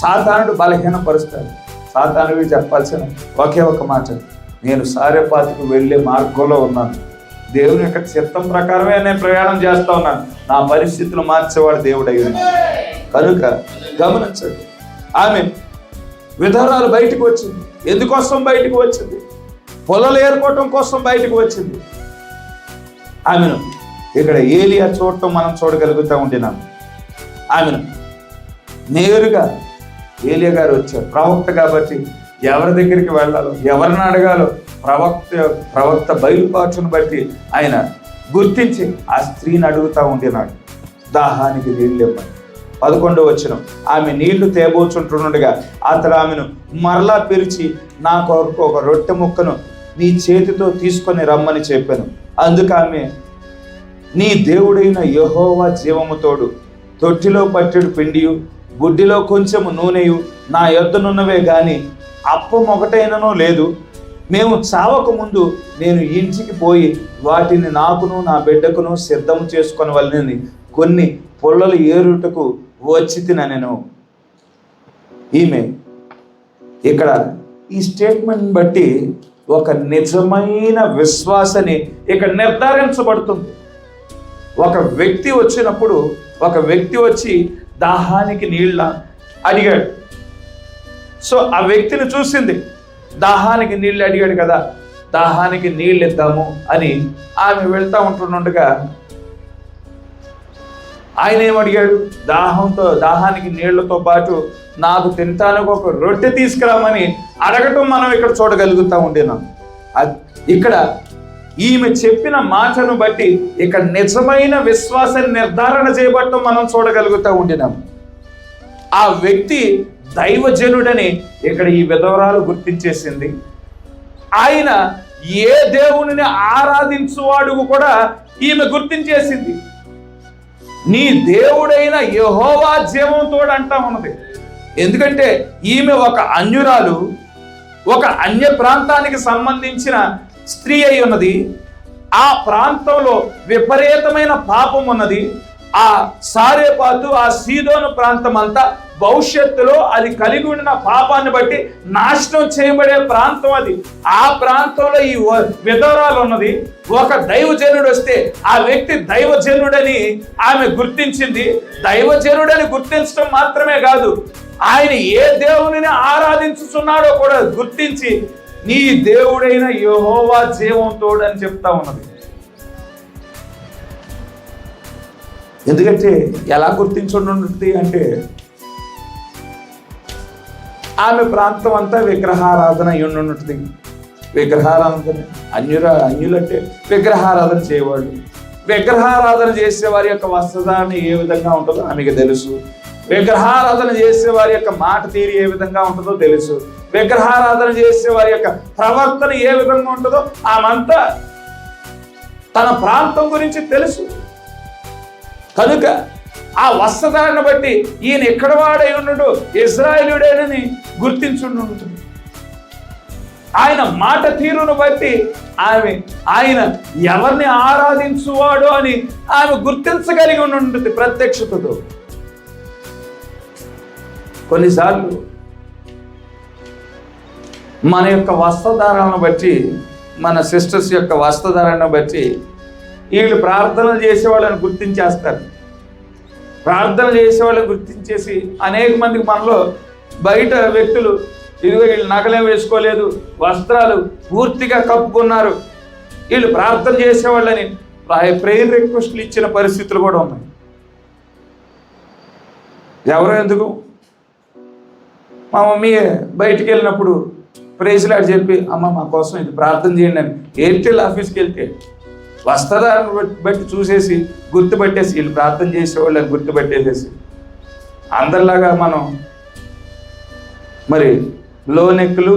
సాతానుడు బలహీనపరుస్తాడు. సాతానుడికి చెప్పాల్సిన ఒకే ఒక మాట, నేను సారేపాతుకు వెళ్ళే మార్గంలో ఉన్నాను, దేవుని యొక్క చిత్తం ప్రకారమే నేను ప్రయాణం చేస్తా ఉన్నాను, నా పరిస్థితులు మార్చేవాడు దేవుడు అయి ఉన్నాడు. కనుక గమనించండి, ఆమె విధవరాలు బయటకు వచ్చింది. ఎందుకోసం బయటకు వచ్చింది? పొలాలు ఏరుకోవటం కోసం బయటకు వచ్చింది. ఆమెను ఇక్కడ ఏలియా చూడటం మనం చూడగలుగుతూ ఉంటున్నాం. ఆమెను నేరుగా ఏలియా గారు వచ్చారు, ప్రవక్త కాబట్టి ఎవరి దగ్గరికి వెళ్ళాలో, ఎవరిని అడగాలో ప్రవక్త బయలుపాటును బట్టి ఆయన గుర్తించి ఆ స్త్రీని అడుగుతూ ఉంటున్నాడు, దాహానికి నీళ్ళివ్వండి, 11వ వచనం, ఆమె నీళ్లు తేబోచుంటుండగా అతడు ఆమెను మరలా పిలిచి, నా కొరకు ఒక రొట్టె ముక్కను నీ చేతితో తీసుకొని రమ్మని చెప్పాను. అందుకు ఆమె, నీ దేవుడైన యెహోవా జీవము తోడు, తొట్టిలో పట్టెడు పిండియు బుడ్డిలో కొంచెము నూనెయు నా యొద్దనున్నవే గాని అప్పం ఒకటైననో లేదు. మేము చావక ముందు నేను ఇంటికి పోయి వాటిని నాకును నా బిడ్డకును సిద్ధం చేసుకొనవలెనని కొన్ని పుల్లలు ఏరుటకు వచ్చి తినెను. ఈమె ఇక్కడ ఈ స్టేట్మెంట్ బట్టి ఒక నిజమైన విశ్వాసని ఇక్కడ నిర్ధారించబడుతుంది. ఒక వ్యక్తి వచ్చినప్పుడు, ఒక వ్యక్తి వచ్చి దాహానికి నీళ్ళ అడిగాడు. సో ఆ వ్యక్తిని చూసింది, దాహానికి నీళ్ళు అడిగాడు కదా, దాహానికి నీళ్ళు ఇద్దాము అని ఆమె వెళ్తూ ఉంటుండగా ఆయన ఏమడిగాడు, దాహానికి నీళ్లతో పాటు నాకు తినటానికి ఒక రొట్టె తీసుకురామని అడగటం మనం ఇక్కడ చూడగలుగుతూ ఉండినాం. ఇక్కడ ఈమె చెప్పిన మాటను బట్టి ఇక్కడ నిజమైన విశ్వాసాన్ని నిర్ధారణ చేయబట్టం మనం చూడగలుగుతూ ఉండినాం. ఆ వ్యక్తి దైవజనుడని ఇక్కడ ఈ విధవరాలు గుర్తించేసింది. ఆయన ఏ దేవునిని ఆరాధించువాడు కూడా ఈమె గుర్తించేసింది. నీ దేవుడైన యెహోవా జీవంతో అంటా ఉన్నది. ఎందుకంటే ఈమె ఒక అన్యురాలు, ఒక అన్య ప్రాంతానికి సంబంధించిన స్త్రీ అయి ఉన్నది. ఆ ప్రాంతంలో విపరీతమైన పాపం ఉన్నది. ఆ సారేపాతు, ఆ సీదోను ప్రాంతం అంతా భవిష్యత్తులో అది కలిగి ఉన్న పాపాన్ని బట్టి నాశనం చేయబడే ప్రాంతం అది. ఆ ప్రాంతంలో ఈ విధవరాలు ఉన్నది. ఒక దైవజనుడు వస్తే ఆ వ్యక్తి దైవజనుడని ఆమె గుర్తించింది. దైవజనుడని గుర్తించడం మాత్రమే కాదు, ఆయన ఏ దేవునిని ఆరాధించుతున్నాడో కూడా గుర్తించి, నీ దేవుడైన యెహోవా జీవంతో అని చెప్తా ఉన్నది. ఎందుకంటే ఎలా గుర్తించుంటుంది అంటే, ఆమె ప్రాంతం అంతా విగ్రహారాధన అయి ఉన్నది. విగ్రహారాధన అన్యులంటే విగ్రహారాధన చేయవాళ్ళు. విగ్రహారాధన చేసే వారి యొక్క వస్త్రధారణ ఏ విధంగా ఉంటుందో ఆమెకు తెలుసు. విగ్రహారాధన చేసే వారి యొక్క మాట తీరు ఏ విధంగా ఉంటుందో తెలుసు. విగ్రహారాధన చేసే వారి యొక్క ప్రవర్తన ఏ విధంగా ఉంటుందో ఆమంతా తన ప్రాంతం గురించి తెలుసు. కనుక ఆ వస్త్రధారణ బట్టి ఈయన ఎక్కడ వాడై ఉన్నాడు, ఇశ్రాయేలుడేనని గుర్తించుంటుంది. ఆయన మాట తీరును బట్టి ఆయన ఎవరిని ఆరాధించువాడు అని ఆమె గుర్తించగలిగి ఉంటుంది ప్రత్యక్షతతో. కొన్నిసార్లు మన యొక్క వస్త్రధారణను బట్టి, మన సిస్టర్స్ యొక్క వస్త్రధారణను బట్టి వీళ్ళు ప్రార్థనలు చేసేవాళ్ళని గుర్తించేస్తారు. ప్రార్థన చేసేవాళ్ళని గుర్తించేసి అనేక మందికి మనలో బయట వ్యక్తులు, ఇదిగో వీళ్ళు నగలే వేసుకోలేదు, వస్త్రాలు పూర్తిగా కప్పుకున్నారు, వీళ్ళు ప్రార్థన చేసేవాళ్ళని ప్రేయర్ రిక్వెస్ట్లు ఇచ్చిన పరిస్థితులు కూడా ఉన్నాయి. ఎవరో ఎందుకు, మా మమ్మీ బయటికి వెళ్ళినప్పుడు ప్రైజ్లాడ్ చెప్పి, అమ్మ మా కోసం ఇది ప్రార్థన చేయండి అని ఎయిర్టెల్ ఆఫీస్కి వెళ్తే వస్త్రధారణ బట్టి చూసేసి గుర్తుపట్టేసి వీళ్ళు ప్రార్థన చేసేవాళ్ళని గుర్తుపట్టేసేసి, అందరిలాగా మనం మరి లో నెక్లు,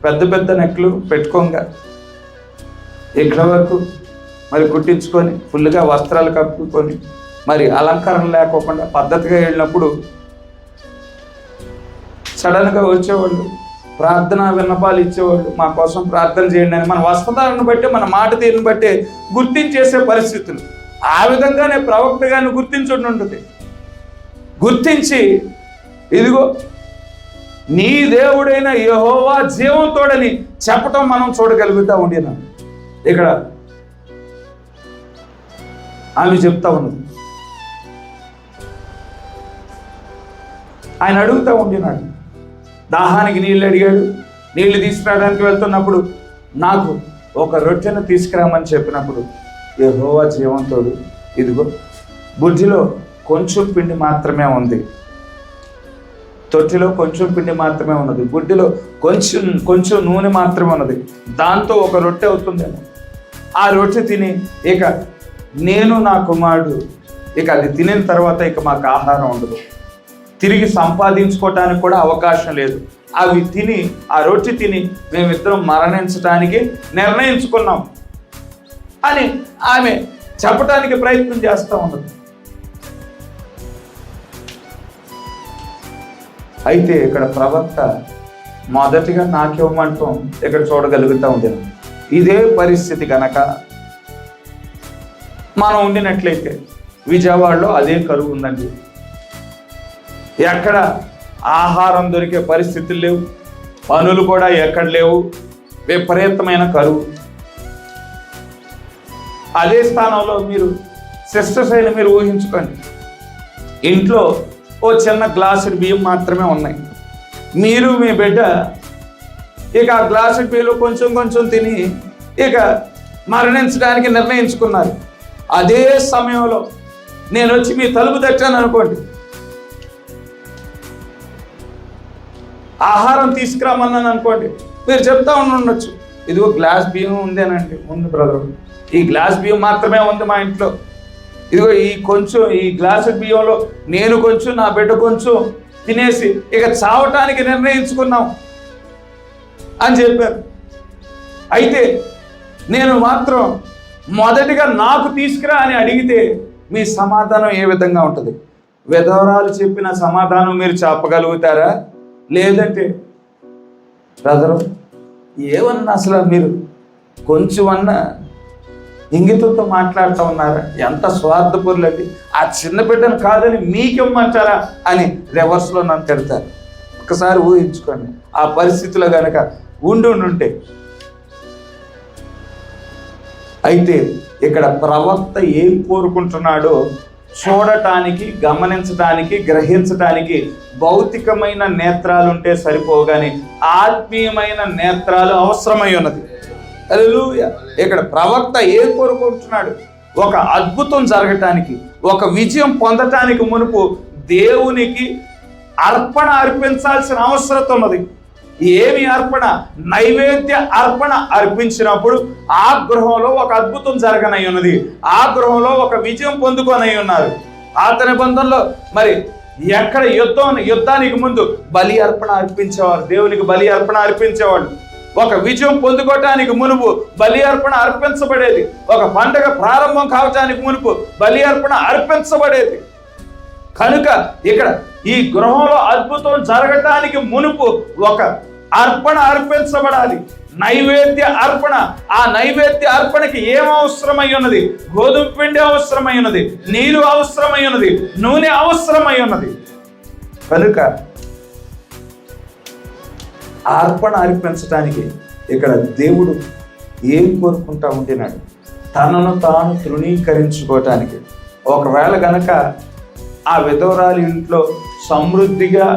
పెద్ద పెద్ద నెక్లు పెట్టుకోగా ఇక్కడ వరకు మరి కుట్టించుకొని ఫుల్గా వస్త్రాలు కప్పుకొని మరి అలంకరణ లేకోకుండా పద్ధతిగా వెళ్ళినప్పుడు సడన్గా వచ్చేవాళ్ళు, ప్రార్థన విన్నపాలు ఇచ్చేవాళ్ళు, మా కోసం ప్రార్థన చేయండి అని మన వస్త్రధారణను బట్టి, మన మాట తీరుని బట్టి గుర్తించేసే పరిస్థితులు. ఆ విధంగానే ప్రవక్త గారిని గుర్తించుంటుంది. గుర్తించి, ఇదిగో నీ దేవుడైన యెహోవా జీవంతోడని చెప్పటం మనం చూడగలుగుతా ఉండినాం. ఇక్కడ ఆమె చెప్తా ఉన్నది. ఆయన అడుగుతూ ఉండినాడు, దాహానికి నీళ్ళు అడిగాడు. నీళ్లు తీసుకురావడానికి వెళ్తున్నప్పుడు నాకు ఒక రొట్టెను తీసుకురామని చెప్పినప్పుడు, యెహోవా జీవంతోడు, ఇదిగో బుడ్డిలో కొంచెం పిండి మాత్రమే ఉంది, తొట్టిలో కొంచెం పిండి మాత్రమే ఉన్నది, బుడ్డిలో కొంచెం నూనె మాత్రమే ఉన్నది, దాంతో ఒక రొట్టె అవుతుందేమో. ఆ రొట్టె తిని ఇక నేను నా కుమారుడు, ఇక అది తినిన తర్వాత ఇక మాకు ఆహారం ఉండదు. తిరిగి సంపాదించుకోవటానికి కూడా అవకాశం లేదు. అవి తిని, ఆ రొట్టె తిని మేమిద్దరం మరణించడానికి నిర్ణయించుకున్నాం అని ఆమె చెప్పటానికి ప్రయత్నం చేస్తూ ఉన్నది. అయితే ఇక్కడ ప్రవక్త మొదటిగా నాకివ్వమంటాం ఇక్కడ చూడగలుగుతూ ఉంది. ఇదే పరిస్థితి కనుక మనం ఉండినట్లయితే విజయవాడలో అదే కరువు ఉందండి. ఎక్కడ ఆహారం దొరికే పరిస్థితులు లేవు, పనులు కూడా ఎక్కడ లేవు, విపరీతమైన కరువు. అదే స్థానంలో మీరు సిస్టర్స్ అయిన మీరు ఊహించుకోండి, ఇంట్లో ఓ చిన్న గ్లాసు బియ్యం మాత్రమే ఉన్నాయి. మీరు మీ బిడ్డ ఇక ఆ గ్లాసు బియ్యంలో కొంచెం కొంచెం తిని ఇక మరణించడానికి నిర్ణయించుకున్నారు. అదే సమయంలో నేను వచ్చి మీ తలుపు తట్టాను అనుకోండి, ఆహారం తీసుకురామన్నాను అనుకోండి, మీరు చెప్తా ఉండొచ్చు, ఇదిగో గ్లాస్ బియ్యం ఉందేనండి. ఉంది బ్రదర్, ఈ గ్లాస్ బియ్యం మాత్రమే ఉంది మా ఇంట్లో. ఇదిగో ఈ గ్లాసు బియ్యంలో నేను కొంచెం, నా బిడ్డ కొంచెం తినేసి ఇక చావటానికి నిర్ణయించుకున్నాం అని చెప్పారు. అయితే నేను మాత్రం మొదటిగా నాకు తీసుకురా అని అడిగితే మీ సమాధానం ఏ విధంగా ఉంటుంది? విధవరాలు చెప్పిన సమాధానం మీరు చెప్పగలుగుతారా? లేదంటే బ్రదరు ఏమన్నా అసలు మీరు కొంచెమన్నా ఇంగితంతో మాట్లాడుతూ ఉన్నారా? ఎంత స్వార్థపరులండి, ఆ చిన్న బిడ్డను కాదని మీకిమ్మంటారా అని రివర్స్లో నన్ను తిడతారు. ఒకసారి ఊహించుకోండి, ఆ పరిస్థితిలో కనుక ఉండుంటే. అయితే ఇక్కడ ప్రవక్త ఏం కోరుకుంటున్నాడో చూడటానికి, గమనించటానికి, గ్రహించటానికి భౌతికమైన నేత్రాలు ఉంటే సరిపోగానే ఆత్మీయమైన నేత్రాలు అవసరమై ఉన్నది. హల్లెలూయా. ఇక్కడ ప్రవక్త ఏం కోరుకుంటున్నాడు? ఒక అద్భుతం జరగటానికి, ఒక విజయం పొందటానికి మునుపు దేవునికి అర్పణ అర్పించాల్సిన అవసరం ఉన్నది. ఏమి అర్పణ? నైవేద్య అర్పణ అర్పించినప్పుడు ఆ గృహంలో ఒక అద్భుతం జరగనై ఉన్నది, ఆ గృహంలో ఒక విజయం పొందుకొనై ఉన్నారు. పాత నిబంధనలో మరి ఎక్కడ యుద్ధానికి ముందు బలి అర్పణ అర్పించేవాళ్ళు, దేవునికి బలి అర్పణ అర్పించేవాళ్ళు. ఒక విజయం పొందుకోవటానికి మునుపు బలి అర్పణ అర్పించబడేది. ఒక పండుగ ప్రారంభం కావటానికి మునుపు బలి అర్పణ అర్పించబడేది. కనుక ఇక్కడ ఈ గృహంలో అద్భుతం జరగటానికి మునుపు ఒక అర్పణ అర్పించబడాలి, నైవేద్య అర్పణ. ఆ నైవేద్య అర్పణకి ఏం అవసరమై ఉన్నది? గోధుమ పిండి అవసరమై ఉన్నది, నీరు అవసరమై ఉన్నది, నూనె అవసరమై ఉన్నది. కనుక అర్పణ అర్పించడానికి ఇక్కడ దేవుడు ఏం కోరుకుంటా ఉంటున్నాడు? తనను తాను తృణీకరించుకోవటానికి. ఒకవేళ గనక ఆ విధవరాలి ఇంట్లో సమృద్ధిగా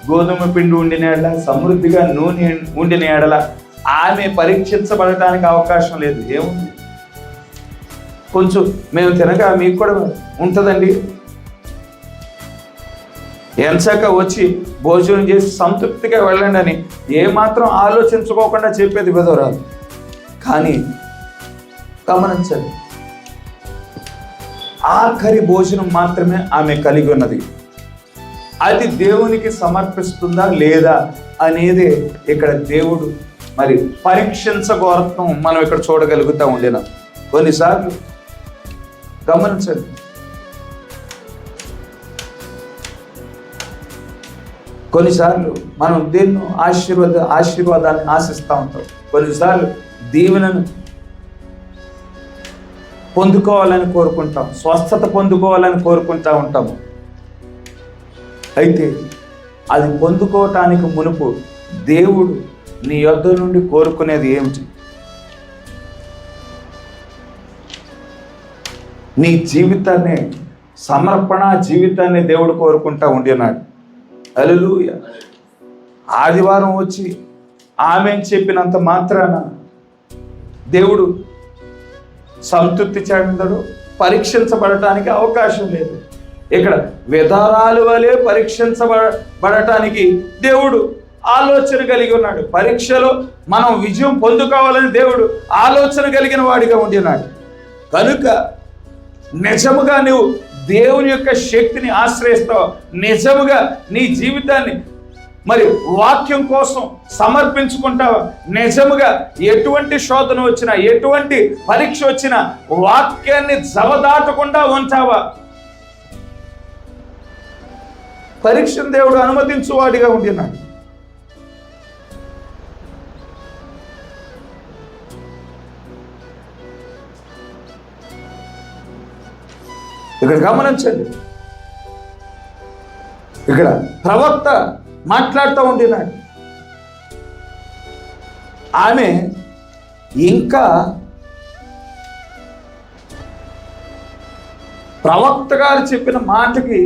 గోధుమ పిండి ఉండిన ఎడల, సమృద్ధిగా నూనె ఉండిన ఎడల ఆమె పరీక్షించబడటానికి అవకాశం లేదు. ఏముంది? కొంచెం మేము తినగా మీకు కూడా ఉంటుందండి. ఎంచక వచ్చి భోజనం చేసి సంతృప్తిగా వెళ్ళండి అని ఏమాత్రం ఆలోచించుకోకుండా చెప్పేది విధవరాలు. కానీ గమనించండి, ఆఖరి భోజనం మాత్రమే ఆమె కలిగి ఉన్నది. అది దేవునికి సమర్పిస్తుందా లేదా అనేది ఇక్కడ దేవుడు మరి పరీక్షించగోరత్వం మనం ఇక్కడ చూడగలుగుతూ ఉండినాం. కొన్నిసార్లు గమనించండి, కొన్నిసార్లు మనం దేన్నో ఆశీర్వాదాన్ని ఆశిస్తూ ఉంటాం. కొన్నిసార్లు దీవెనను పొందుకోవాలని కోరుకుంటాం, స్వస్థత పొందుకోవాలని కోరుకుంటూ ఉంటాము. అయితే అది పొందుకోవటానికి మునుపు దేవుడు నీ యొద్ద నుండి కోరుకునేది ఏమిటి? నీ జీవితాన్ని, సమర్పణ జీవితాన్ని దేవుడు కోరుకుంటా ఉండినాడు. హల్లెలూయా. ఆదివారం వచ్చి ఆమె చెప్పినంత మాత్రాన దేవుడు సంతృప్తి చెందడు, పరీక్షించబడటానికి అవకాశం లేదు. ఇక్కడ విధానాల వలె పరీక్షించబడటానికి దేవుడు ఆలోచన కలిగి ఉన్నాడు. పరీక్షలో మనం విజయం పొందుకోవాలని దేవుడు ఆలోచన కలిగిన వాడిగా ఉండినాడు. కనుక నిజముగా నువ్వు దేవుని యొక్క శక్తిని ఆశ్రయిస్తావా? నిజముగా నీ జీవితాన్ని మరి వాక్యం కోసం సమర్పించుకుంటావా? నిజముగా ఎటువంటి శోధన వచ్చినా, ఎటువంటి పరీక్ష వచ్చినా వాక్యాన్ని జవదాటకుండా ఉంటావా? పరీక్షను దేవుడు అనుమతించువాడిగా ఉంటున్నాడు. ఇక్కడ గమనించండి, ఇక్కడ ప్రవక్త మాట్లాడుతూ ఉంటున్నాడు. ఆమె ఇంకా ప్రవక్త గారు చెప్పిన మాటకి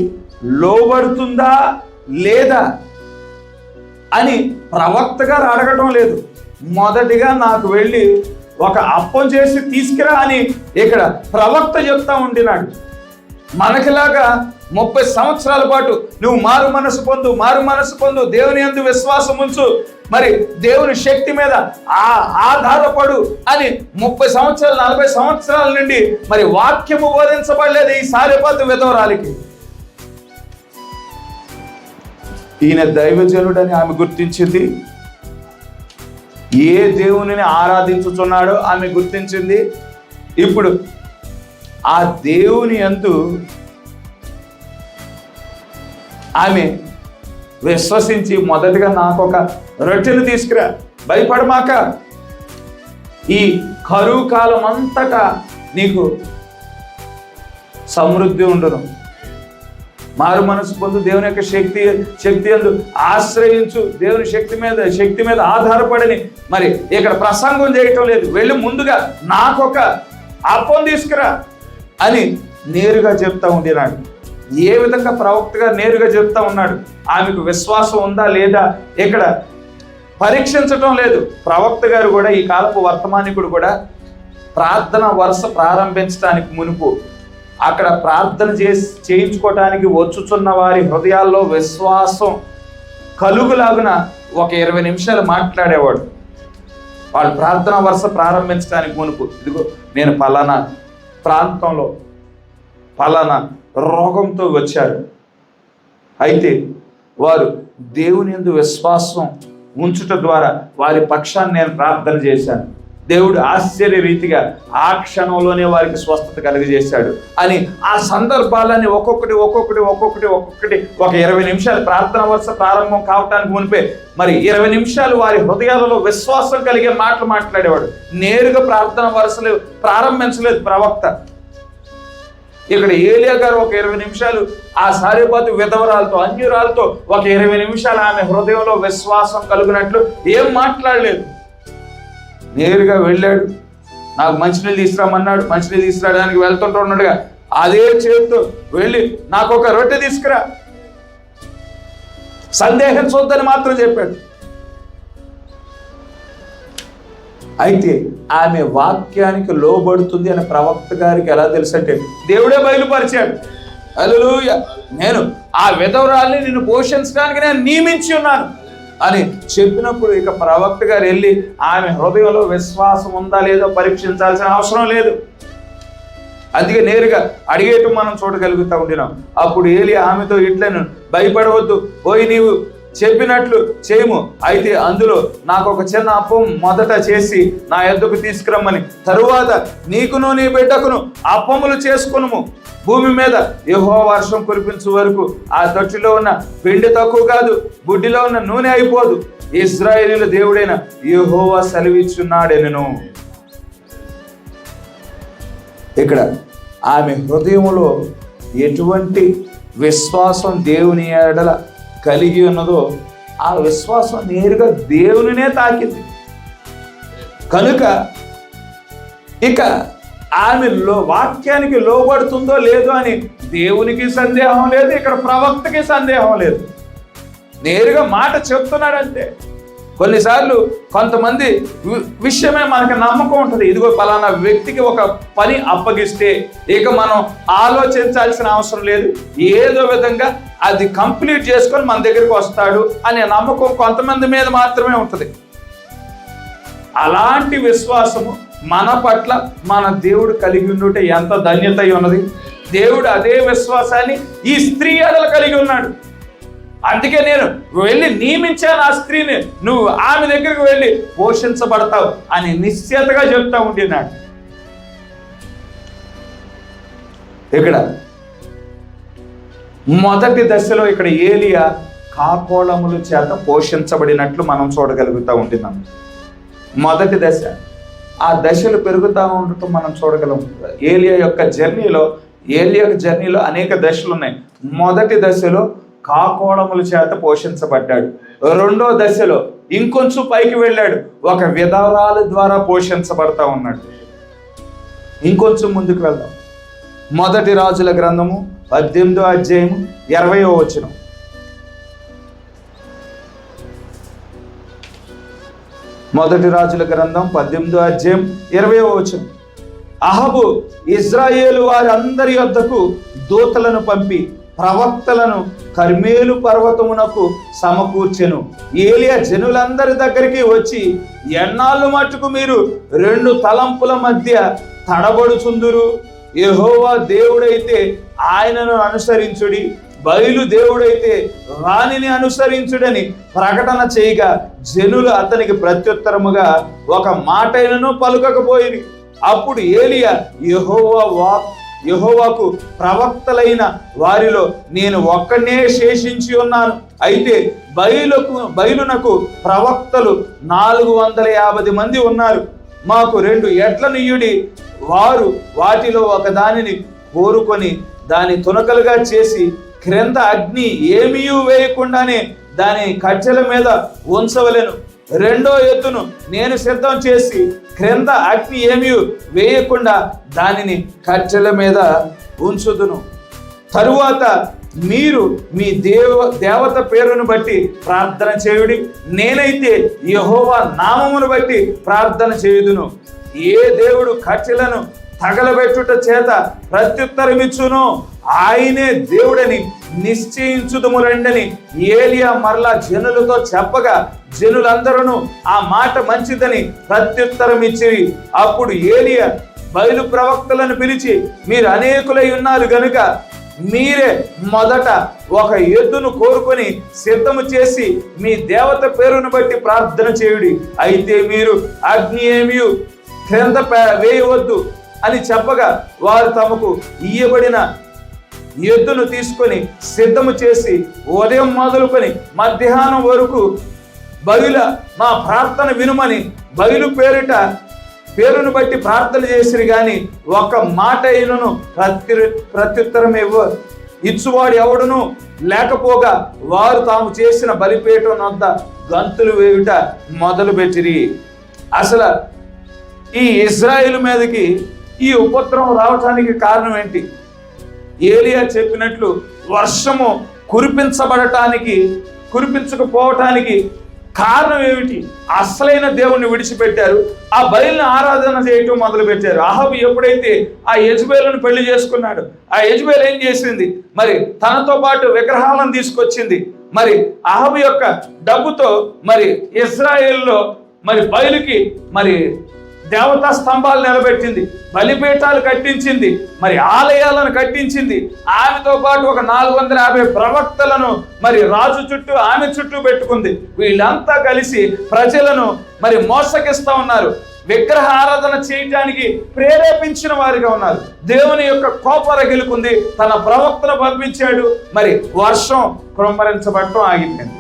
లోబడుతుందా లేదా అని ప్రవక్త గారు అడగటం లేదు. మొదటిగా నాకు వెళ్ళి ఒక అప్పం చేసి తీసుకురా అని ఇక్కడ ప్రవక్త చెప్తా ఉంటున్నాడు. మనకిలాగా 30 సంవత్సరాల పాటు నువ్వు మారు మనసు పొందు, దేవుని యందు విశ్వాసం ఉంచు, మరి దేవుని శక్తి మీద ఆధారపడు అని 30 సంవత్సరాలు 40 సంవత్సరాల నుండి మరి వాక్యము బోధించబడలేదు ఈ సారెపాతు విధవరాలికి. ఈయన దైవజనుడని ఆమె గుర్తించింది. ఏ దేవునిని ఆరాధించుచున్నాడో ఆమె గుర్తించింది. ఇప్పుడు ఆ దేవుని యందు ఆమె విశ్వసించి మొదటిగా నాకు ఒక రొట్టెను తీసుకురా, భయపడమాక, ఈ కరువు కాలం అంతటా నీకు సమృద్ధి ఉండును, మారు మనసు పొందు, దేవుని యొక్క శక్తి యందు ఆశ్రయించు, దేవుని శక్తి మీద ఆధారపడని మరి ఇక్కడ ప్రసంగం చేయటం లేదు. వెళ్ళి ముందుగా నాకొక అప్పం తీసుకురా అని నేరుగా చెప్తా ఉండినాడు. ఏ విధంగా ప్రవక్తగా నేరుగా చెప్తా ఉన్నాడు. ఆమెకు విశ్వాసం ఉందా లేదా ఇక్కడ పరీక్షించటం లేదు. ప్రవక్త గారు కూడా, ఈ కాలపు వర్తమానికుడు కూడా ప్రార్థన వరుస ప్రారంభించడానికి మునుపు అక్కడ ప్రార్థన చేయించుకోవటానికి వచ్చుచున్న వారి హృదయాల్లో విశ్వాసం కలుగులాగున ఒక 20 నిమిషాలు మాట్లాడేవాడు. వాళ్ళు ప్రార్థన వరుస ప్రారంభించడానికి మునుపు, ఇదిగో నేను పలానా ప్రాంతంలో పలానా రోగంతో వచ్చారు, అయితే వారు దేవుని యందు విశ్వాసం ఉంచుట ద్వారా వారి పక్షాన్ని నేను ప్రార్థన చేశాను, దేవుడు ఆశ్చర్య రీతిగా ఆ క్షణంలోనే వారికి స్వస్థత కలిగజేశాడు అని ఆ సందర్భాలని ఒక్కొక్కటి ఒక 20 నిమిషాలు ప్రార్థన వరుస ప్రారంభం కావటానికి మునిపే మరి 20 నిమిషాలు వారి హృదయాలలో విశ్వాసం కలిగే మాటలు మాట్లాడేవాడు. నేరుగా ప్రార్థన వరుసలు ప్రారంభించలేదు ప్రవక్త. ఇక్కడ ఏలియా గారు ఒక 20 నిమిషాలు ఆ సారెపాతు విధవరాలతో, అన్యురాలతో ఒక 20 నిమిషాలు ఆమె హృదయంలో విశ్వాసం కలుగునట్లు ఏం మాట్లాడలేదు. నేరుగా వెళ్ళాడు, నాకు మంచినీళ్ళు తీసుకురామన్నాడు, మంచినీళ్ళు తీసుకురావడానికి వెళ్తుంటున్నాడుగా అదే చేతితో వెళ్ళి నాకు ఒక రొట్టె తీసుకురా, సందేహించొద్దని మాత్రం చెప్పాడు. అయితే ఆమె వాక్యానికి లోబడుతుంది అని ప్రవక్త గారికి ఎలా తెలుసు అంటే దేవుడే బయలుపరిచాడు. హల్లెలూయా, నేను ఆ విధవరాల్ని నిన్ను పోషించడానికి నేను నియమించి ఉన్నాను అని చెప్పినప్పుడు ఇక ప్రవక్త గారు వెళ్ళి ఆమె హృదయంలో విశ్వాసం ఉందా లేదో పరీక్షించాల్సిన అవసరం లేదు. అందుకే నేరుగా అడిగేయటం మనం చూడగలుగుతూ ఉండినాం. అప్పుడు ఏలి ఆమెతో ఇట్లను భయపడవద్దు, పోయి నీవు చెప్పినట్లు చేయము, అయితే అందులో నాకు ఒక చిన్న అప్పం మొదట చేసి నా యొద్దకు తీసుకురమ్మని, తరువాత నీకును నీ బిడ్డకును అప్పములు చేసుకును, భూమి మీద యెహోవా వర్షం కురిపించు వరకు ఆ తొట్టిలో ఉన్న పిండి తక్కువ కాదు, బుడ్డిలో ఉన్న నూనె అయిపోదు, ఇశ్రాయేలీయుల దేవుడైన యెహోవా సెలవిచ్చున్నాడెనను. ఇక్కడ ఆమె హృదయంలో ఎటువంటి విశ్వాసం దేవుని ఎడల కలిగి ఉన్నదో ఆ విశ్వాసం నేరుగా దేవునినే తాకింది. కనుక ఇక ఆమెలో వాక్యానికి లోబడుతుందో లేదో అని దేవునికి సందేహం లేదు, ఇక్కడ ప్రవక్తకి సందేహం లేదు. నేరుగా మాట చెప్తున్నాడంటే కొన్నిసార్లు కొంతమంది విషయమే మనకు నమ్మకం ఉంటుంది. ఇదిగో పలానా వ్యక్తికి ఒక పని అప్పగిస్తే ఇక మనం ఆలోచించాల్సిన అవసరం లేదు, ఏదో విధంగా అది కంప్లీట్ చేసుకొని మన దగ్గరికి వస్తాడు అనే నమ్మకం కొంతమంది మీద మాత్రమే ఉంటుంది. అలాంటి విశ్వాసము మన పట్ల మన దేవుడు కలిగి ఉండుంటే ఎంత ధన్యత ఉన్నది. దేవుడు అదే విశ్వాసాన్ని ఈ స్త్రీ ఎడల కలిగి ఉన్నాడు. అందుకే నేను వెళ్ళి నియమించాను ఆ స్త్రీని, నువ్వు ఆమె దగ్గరికి వెళ్ళి పోషించబడతావు అని నిశ్చయతగా చెప్తా ఉంటున్నాడు. ఇక్కడ మొదటి దశలో ఇక్కడ ఏలియా కాకోళముల చేత పోషించబడినట్లు మనం చూడగలుగుతూ ఉంటున్నాం. మొదటి దశ, ఆ దశలు పెరుగుతూ ఉండటం మనం చూడగలం. ఏలియా యొక్క జర్నీలో అనేక దశలు ఉన్నాయి. మొదటి దశలో కాకోళముల చేత పోషించబడ్డాడు. రెండో దశలో ఇంకొంచెం పైకి వెళ్ళాడు, ఒక విధవరాల ద్వారా పోషించబడతా ఉన్నాడు. ఇంకొంచెం ముందుకు వెళ్దాం. మొదటి రాజుల గ్రంథము 18వ అధ్యాయము 20వ వచనం. మొదటి రాజుల గ్రంథం 18వ అధ్యాయం 20వ వచనం. అహబు ఇజ్రాయేలు వారందరి యొద్దకు దూతలను పంపి ప్రవక్తలను కర్మేలు పర్వతమునకు సమకూర్చెను. ఏలియా జనులందరి దగ్గరికి వచ్చి, ఎన్నాళ్ళు మట్టుకు మీరు 2 తలంపుల మధ్య తడబడుచుందురు? యెహోవా దేవుడైతే ఆయనను అనుసరించుడి, బయలు దేవుడైతే వానిని అనుసరించుడని ప్రకటన చేయగా జనులు అతనికి ప్రత్యుత్తరముగా ఒక మాటైనను పలుకకపోయిరి. అప్పుడు ఏలియా యెహోవాకు ప్రవక్తలైన వారిలో నేను ఒక్కనే శేషించి ఉన్నాను, అయితే బయలునకు ప్రవక్తలు 450 మంది ఉన్నారు. మాకు 2 ఎడ్లను ఇయ్యుడి. వారు వాటిలో ఒక దానిని కోరుకొని దాని తునకలుగా చేసి క్రింద అగ్ని ఏమీ వేయకుండానే దాని కట్టెల మీద ఉంచవలెను. 2వ ఎద్దును నేను సిద్ధం చేసి క్రింద అగ్ని ఏమీ వేయకుండా దానిని కట్టెల మీద ఉంచుదును. తరువాత మీరు మీ దేవత పేరును బట్టి ప్రార్థన చేయుడి, నేనైతే యెహోవా నామమును బట్టి ప్రార్థన చేయుదును. ఏ దేవుడు కట్టెలను తగలబెట్టుట చేత ప్రత్యుత్తరమిచ్చునో ఆయనే దేవుడని నిశ్చయించుదుము రండని ఏలియా మరలా జనులతో చెప్పగా జనులందరూ ఆ మాట మంచిదని ప్రత్యుత్తరం ఇచ్చిరి. అప్పుడు ఏలియా బయలు ప్రవక్తలను పిలిచి, మీరు అనేకులై ఉన్నారు గనుక మీరే మొదట ఒక ఎద్దును కోరుకొని సిద్ధము చేసి మీ దేవత పేరును బట్టి ప్రార్థన చేయుడి, అయితే మీరు అగ్ని ఏమీ క్రింద వేయవద్దు అని చెప్పగా వారు తమకు ఇయ్యబడిన ఎద్దును తీసుకొని సిద్ధము చేసి ఉదయం మొదలుకొని మధ్యాహ్నం వరకు బయలు మా ప్రార్థన వినుమని బయలు పేరును బట్టి ప్రార్థన చేసిరి, కానీ ఒక మాట అయినను ప్రత్యుత్తరం ఇచ్చువాడు ఎవడును లేకపోగా వారు తాము చేసిన బలిపీఠం వద్ద గంతులు వేయుట మొదలుపెట్టిరి. అసలు ఈ ఇజ్రాయేలు మీదకి ఈ ఉపద్రవం రావటానికి కారణం ఏంటి? ఏలియా చెప్పినట్లు వర్షము కురిపించకపోవటానికి కారణం ఏమిటి? అసలైన దేవుణ్ణి విడిచిపెట్టారు, ఆ బయలుని ఆరాధన చేయటం మొదలు పెట్టారు. అహాబు ఎప్పుడైతే ఆ యెజబేలును పెళ్లి చేసుకున్నాడు, ఆ యెజబేలు ఏం చేసింది? మరి తనతో పాటు విగ్రహాలను తీసుకొచ్చింది. మరి అహాబు యొక్క డబ్బుతో మరి ఇజ్రాయేల్లో మరి బయలుకి మరి దేవతా స్తంభాలు నిలబెట్టింది, బలిపీఠాలు కట్టించింది, మరి ఆలయాలను కట్టించింది. ఆమెతో పాటు ఒక 450 ప్రవక్తలను మరి రాజు చుట్టూ ఆమె చుట్టూ పెట్టుకుంది. వీళ్ళంతా కలిసి ప్రజలను మరి మోసగిస్తా ఉన్నారు, విగ్రహ ఆరాధన చేయటానికి ప్రేరేపించిన వారిగా ఉన్నారు. దేవుని యొక్క కోపం రగిలుకుంది, తన ప్రవక్తను పంపించాడు, మరి వర్షం కుమ్మరించబడటం ఆగిపోయింది.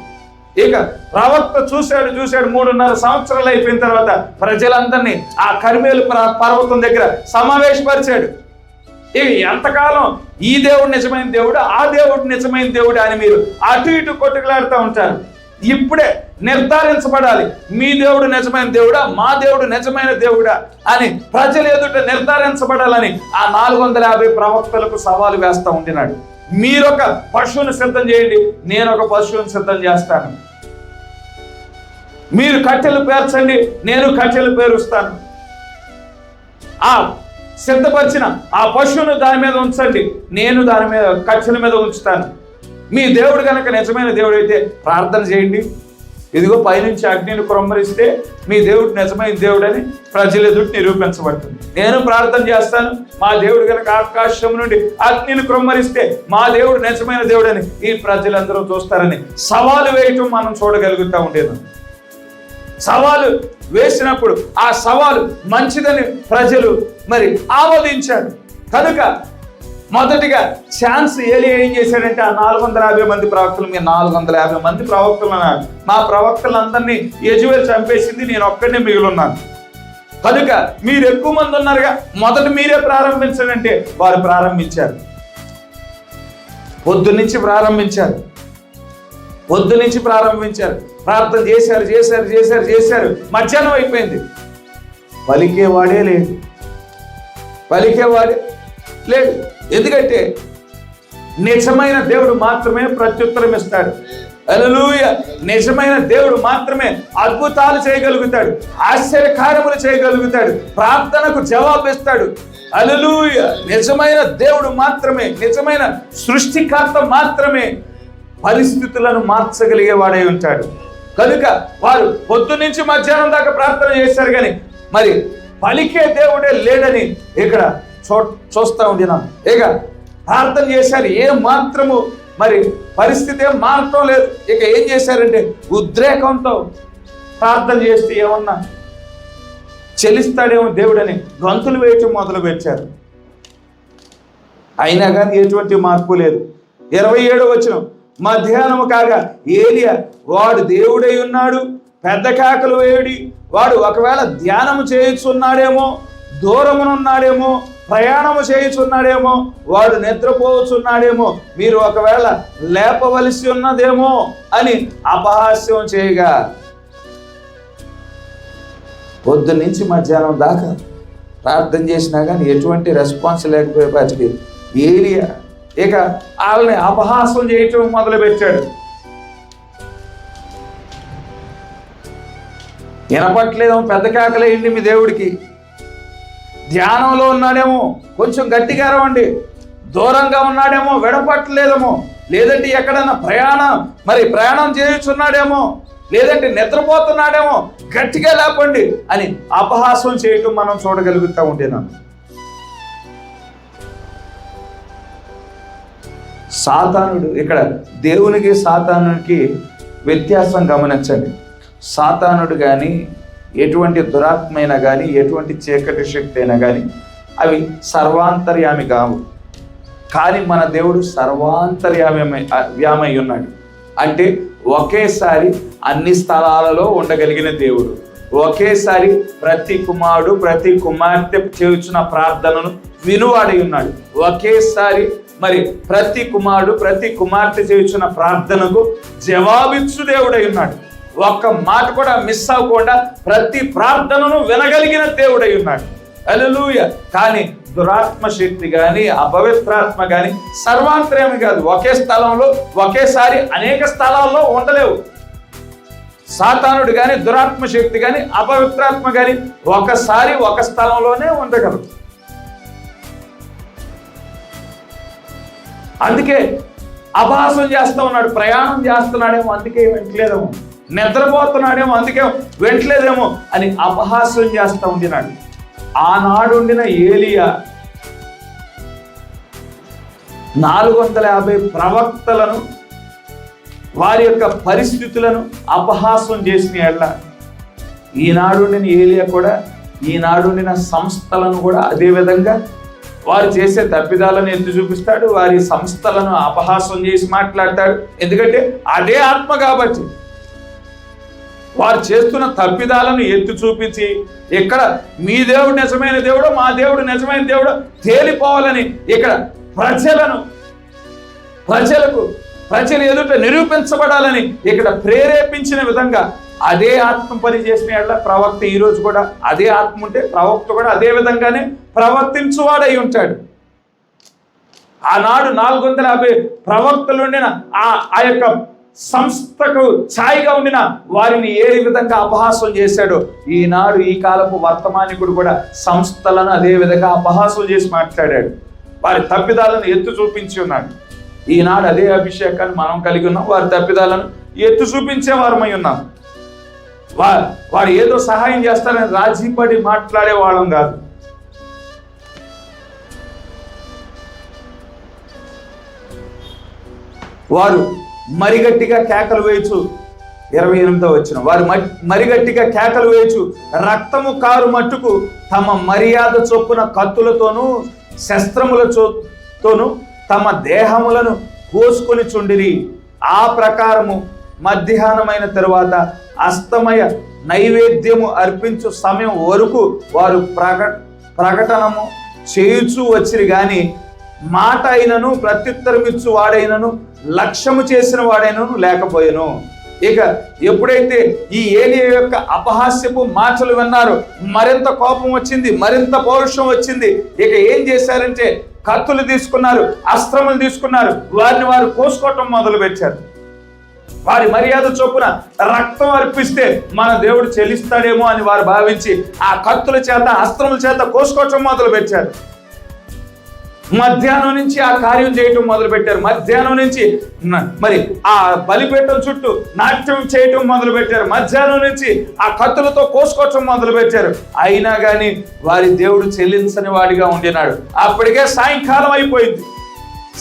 ఇక ప్రవక్త చూశాడు 3.5 సంవత్సరాలు అయిపోయిన తర్వాత ప్రజలందరినీ ఆ కర్మేలు పర్వతం దగ్గర సమావేశపరిచాడు. ఇక ఎంతకాలం ఈ దేవుడు నిజమైన దేవుడు, ఆ దేవుడు నిజమైన దేవుడు అని మీరు అటు ఇటు కొట్టుకులాడుతూ ఉంటారు. ఇప్పుడే నిర్ధారించబడాలి, మీ దేవుడు నిజమైన దేవుడా, మా దేవుడు నిజమైన దేవుడా అని ప్రజలు ఎదుట నిర్ధారించబడాలని ఆ 450 ప్రవక్తలకు సవాలు వేస్తూ ఉంటున్నాడు. మీరొక పశువును సిద్ధం చేయండి, నేను ఒక పశువును సిద్ధం చేస్తాను. మీరు కట్టెలు పేర్చండి, నేను కట్టెలు పేరుస్తాను. ఆ సిద్ధపరిచిన ఆ పశువును దాని మీద ఉంచండి, నేను దాని మీద కట్టెల మీద ఉంచుతాను. మీ దేవుడు కనుక నిజమైన దేవుడు అయితే ప్రార్థన చేయండి, ఇదిగో పైనుంచి అగ్నిని కుమ్మరిస్తే మీ దేవుడు నిజమైన దేవుడని ప్రజల ఎదుటి నిరూపించబడుతుంది. నేను ప్రార్థన చేస్తాను, మా దేవుడు కనుక ఆకాశం నుండి అగ్నిని కుమ్మరిస్తే మా దేవుడు నిజమైన దేవుడని ఈ ప్రజలందరూ చూస్తారని సవాలు వేయటం మనం చూడగలుగుతూ ఉండేది. సవాలు వేసినప్పుడు ఆ సవాలు మంచిదని ప్రజలు మరి ఆమోదించారు. కనుక మొదటిగా ఛాన్స్ ఏలియా ఏం చేశాడంటే ఆ 450 మంది ప్రవక్తలు, మీరు 450 మంది ప్రవక్తలు అన్నారు, మా ప్రవక్తలందరినీ యెజబెల్ చంపేసింది, నేను ఒక్కడినే మిగిలిన్నాను, కనుక మీరు ఎక్కువ మంది ఉన్నారుగా మొదట మీరే ప్రారంభించడంటే వారు ప్రారంభించారు. పొద్దున్నుంచి ప్రారంభించారు, ప్రార్థన చేశారు. మధ్యాహ్నం అయిపోయింది, పలికేవాడే లేదు. ఎందుకంటే నిజమైన దేవుడు మాత్రమే ప్రత్యుత్తరం ఇస్తాడు. హల్లెలూయా. నిజమైన దేవుడు మాత్రమే అద్భుతాలు చేయగలుగుతాడు, ఆశ్చర్యకార్యములు చేయగలుగుతాడు, ప్రార్థనకు జవాబు ఇస్తాడు. హల్లెలూయా. నిజమైన దేవుడు మాత్రమే, నిజమైన సృష్టికర్త మాత్రమే పరిస్థితులను మార్చగలిగేవాడై ఉంటాడు. కనుక వారు పొద్దున్నుంచి మధ్యాహ్నం దాకా ప్రార్థన చేశారు, కానీ మరి పలికే దేవుడే లేడని ఇక్కడ చూస్తూ ఉండినాం. ఇక ప్రార్థన చేశారు, ఏ మాత్రము మరి పరిస్థితి ఏం మారటం లేదు. ఇక ఏం చేశారంటే ఉద్రేకంతో ప్రార్థన చేస్తే ఏమన్నా చెల్లిస్తాడేమో దేవుడని గంతులు వేయటం మొదలు పెట్టారు. అయినా కానీ ఎటువంటి మార్పు లేదు. 27వ వచనం, మధ్యాహ్నము కాగా ఏలియా వాడు దేవుడై ఉన్నాడు, పెద్ద కేకలు వేయుడి, వాడు ఒకవేళ ధ్యానము చేయుచున్నాడేమో, దూరమునున్నాడేమో, ప్రయాణము చేయుచున్నాడేమో, వాడు నిద్రపోవచ్చున్నాడేమో, మీరు ఒకవేళ లేపవలసి ఉన్నదేమో అని అపహాస్యం చేయగా పొద్దున్నుంచి మధ్యాహ్నం దాకా ప్రార్థన చేసినా కానీ ఎటువంటి రెస్పాన్స్ లేకపోయేపాటికి ఏలియా ఇక వాళ్ళని అపహాసం చేయటం మొదలుపెట్టాడు. వినపట్లేదేమో, పెద్ద కేకలేయండి మీ దేవుడికి, ధ్యానంలో ఉన్నాడేమో కొంచెం గట్టిగా అరవండి, దూరంగా ఉన్నాడేమో వినపట్లేదేమో, లేదంటే ఎక్కడైనా ప్రయాణం చేయుచున్నాడేమో, లేదంటే నిద్రపోతున్నాడేమో, గట్టిగా లేపండి అని అపహాసం చేయటం మనం చూడగలుగుతూ ఉండేనాం. సాతానుడు, ఇక్కడ దేవునికి సాతానుడికి వ్యత్యాసం గమనించండి. సాతానుడు కానీ ఎటువంటి దురాత్మ అయినా కానీ ఎటువంటి చీకటి శక్తి అయినా కానీ అవి సర్వాంతర్యామి కావు. కానీ మన దేవుడు సర్వాంతర్యామై ఉన్నాడు. అంటే ఒకేసారి అన్ని స్థలాలలో ఉండగలిగిన దేవుడు, ఒకేసారి ప్రతి కుమారుడు ప్రతి కుమార్తె చేయుచున్న ప్రార్థనను వినువాడై ఉన్నాడు. ఒకేసారి మరి ప్రతి కుమారుడు ప్రతి కుమార్తె చేయుచున్న ప్రార్థనకు జవాబిచ్చు దేవుడై ఉన్నాడు. ఒక్క మాట కూడా మిస్ అవ్వకుండా ప్రతి ప్రార్థనను వినగలిగిన దేవుడై ఉన్నాడు. హల్లెలూయా. కానీ దురాత్మ శక్తి కానీ అపవిత్రాత్మ కానీ సర్వాంతర్యామి కాదు. ఒకే స్థలంలో ఒకేసారి అనేక స్థలాల్లో ఉండలేవు. సాతానుడు కానీ దురాత్మ శక్తి కానీ అపవిత్రాత్మ కానీ ఒకసారి ఒక స్థలంలోనే ఉండగలరు. అందుకే అపహాసం చేస్తూ ఉన్నాడు. ప్రయాణం చేస్తున్నాడేమో అందుకే వెంటలేదేమో, నిద్రపోతున్నాడేమో అందుకే వెంటలేదేమో అని అపహాస్యం చేస్తూ ఉండినాడు. ఆనాడుండిన ఏలియా 450 ప్రవక్తలను వారి యొక్క పరిస్థితులను అపహాస్యం చేసిన ఎడ్ల ఈనాడుండిన ఏలియా కూడా, ఈనాడుండిన సంస్థలను కూడా అదే విధంగా వారు చేసే తప్పిదాలను ఎత్తి చూపిస్తాడు, వారి సంస్థలను అపహాస్యం చేసి మాట్లాడతాడు. ఎందుకంటే అదే ఆత్మ కాబట్టి వారు చేస్తున్న తప్పిదాలను ఎత్తి చూపించి ఇక్కడ మీ దేవుడు నిజమైన దేవుడు, మా దేవుడు నిజమైన దేవుడు తేలిపోవాలని ఇక్కడ ప్రజలు ఎదుట నిరూపించబడాలని ఇక్కడ ప్రేరేపించిన విధంగా అదే ఆత్మ పని చేసిన ఎడ్ల ప్రవక్త ఈరోజు కూడా అదే ఆత్మ ఉంటే ప్రవక్త కూడా అదే విధంగానే ప్రవర్తించువాడై ఉంటాడు. ఆనాడు 450 ప్రవక్తలు ఉండిన ఆ యొక్క సంస్థకు ఛాయిగా ఉండిన వారిని ఏ విధంగా అపహాసం చేశాడో ఈనాడు ఈ కాలపు వర్తమానికుడు కూడా సంస్థలను అదే విధంగా అపహాసం చేసి మాట్లాడాడు. వారి తప్పిదాలను ఎత్తు చూపించి ఉన్నాడు. ఈనాడు అదే అభిషేకాన్ని మనం కలిగి ఉన్నాం, వారి తప్పిదాలను ఎత్తు చూపించే వారమై ఉన్నాం. వాడు ఏదో సహాయం చేస్తారని రాజీపడి మాట్లాడే వాళ్ళం కాదు. వారు మరిగట్టిగా కేకలు వేయచ్చు, 28వ వచనం, వారు మరిగట్టిగా కేకలు వేయచ్చు, రక్తము కారు మట్టుకు తమ మర్యాద చొప్పున కత్తులతోనూ శస్త్రములతోనూ తమ దేహములను కోసుకొని చుండిరి. ఆ ప్రకారము మధ్యాహ్నమైన తరువాత అస్తమయ నైవేద్యము అర్పించు సమయం వరకు వారు ప్రకటనము చేయుచూ వచ్చిరి గాని మాట అయినను ప్రత్యుత్తరమిచ్చు వాడైనను లక్ష్యము చేసిన వాడైనను లేకపోయాను. ఇక ఎప్పుడైతే ఈ ఏలియా యొక్క అపహాస్యపు మాటలు విన్నారో మరింత కోపం వచ్చింది, మరింత పౌరుషం వచ్చింది. ఇక ఏం చేశారంటే కత్తులు తీసుకున్నారు, అస్త్రములు తీసుకున్నారు, వారిని వారు కోసుకోవటం మొదలు పెట్టారు. వారి మర్యాద చొప్పున రక్తం అర్పిస్తే మన దేవుడు చెల్లిస్తాడేమో అని వారు భావించి ఆ కత్తుల చేత అస్త్రముల చేత కోసుకోవటం మొదలు పెట్టారు. మధ్యాహ్నం నుంచి ఆ కార్యం చేయటం మొదలు పెట్టారు. మధ్యాహ్నం నుంచి మరి ఆ బలిపీఠం చుట్టూ నాట్యం చేయటం మొదలు పెట్టారు. మధ్యాహ్నం నుంచి ఆ కత్తులతో కోసుకోవటం మొదలు పెట్టారు. అయినా కానీ వారి దేవుడు చెల్లించని వాడిగా ఉండినాడు. అప్పటికే సాయంకాలం అయిపోయింది.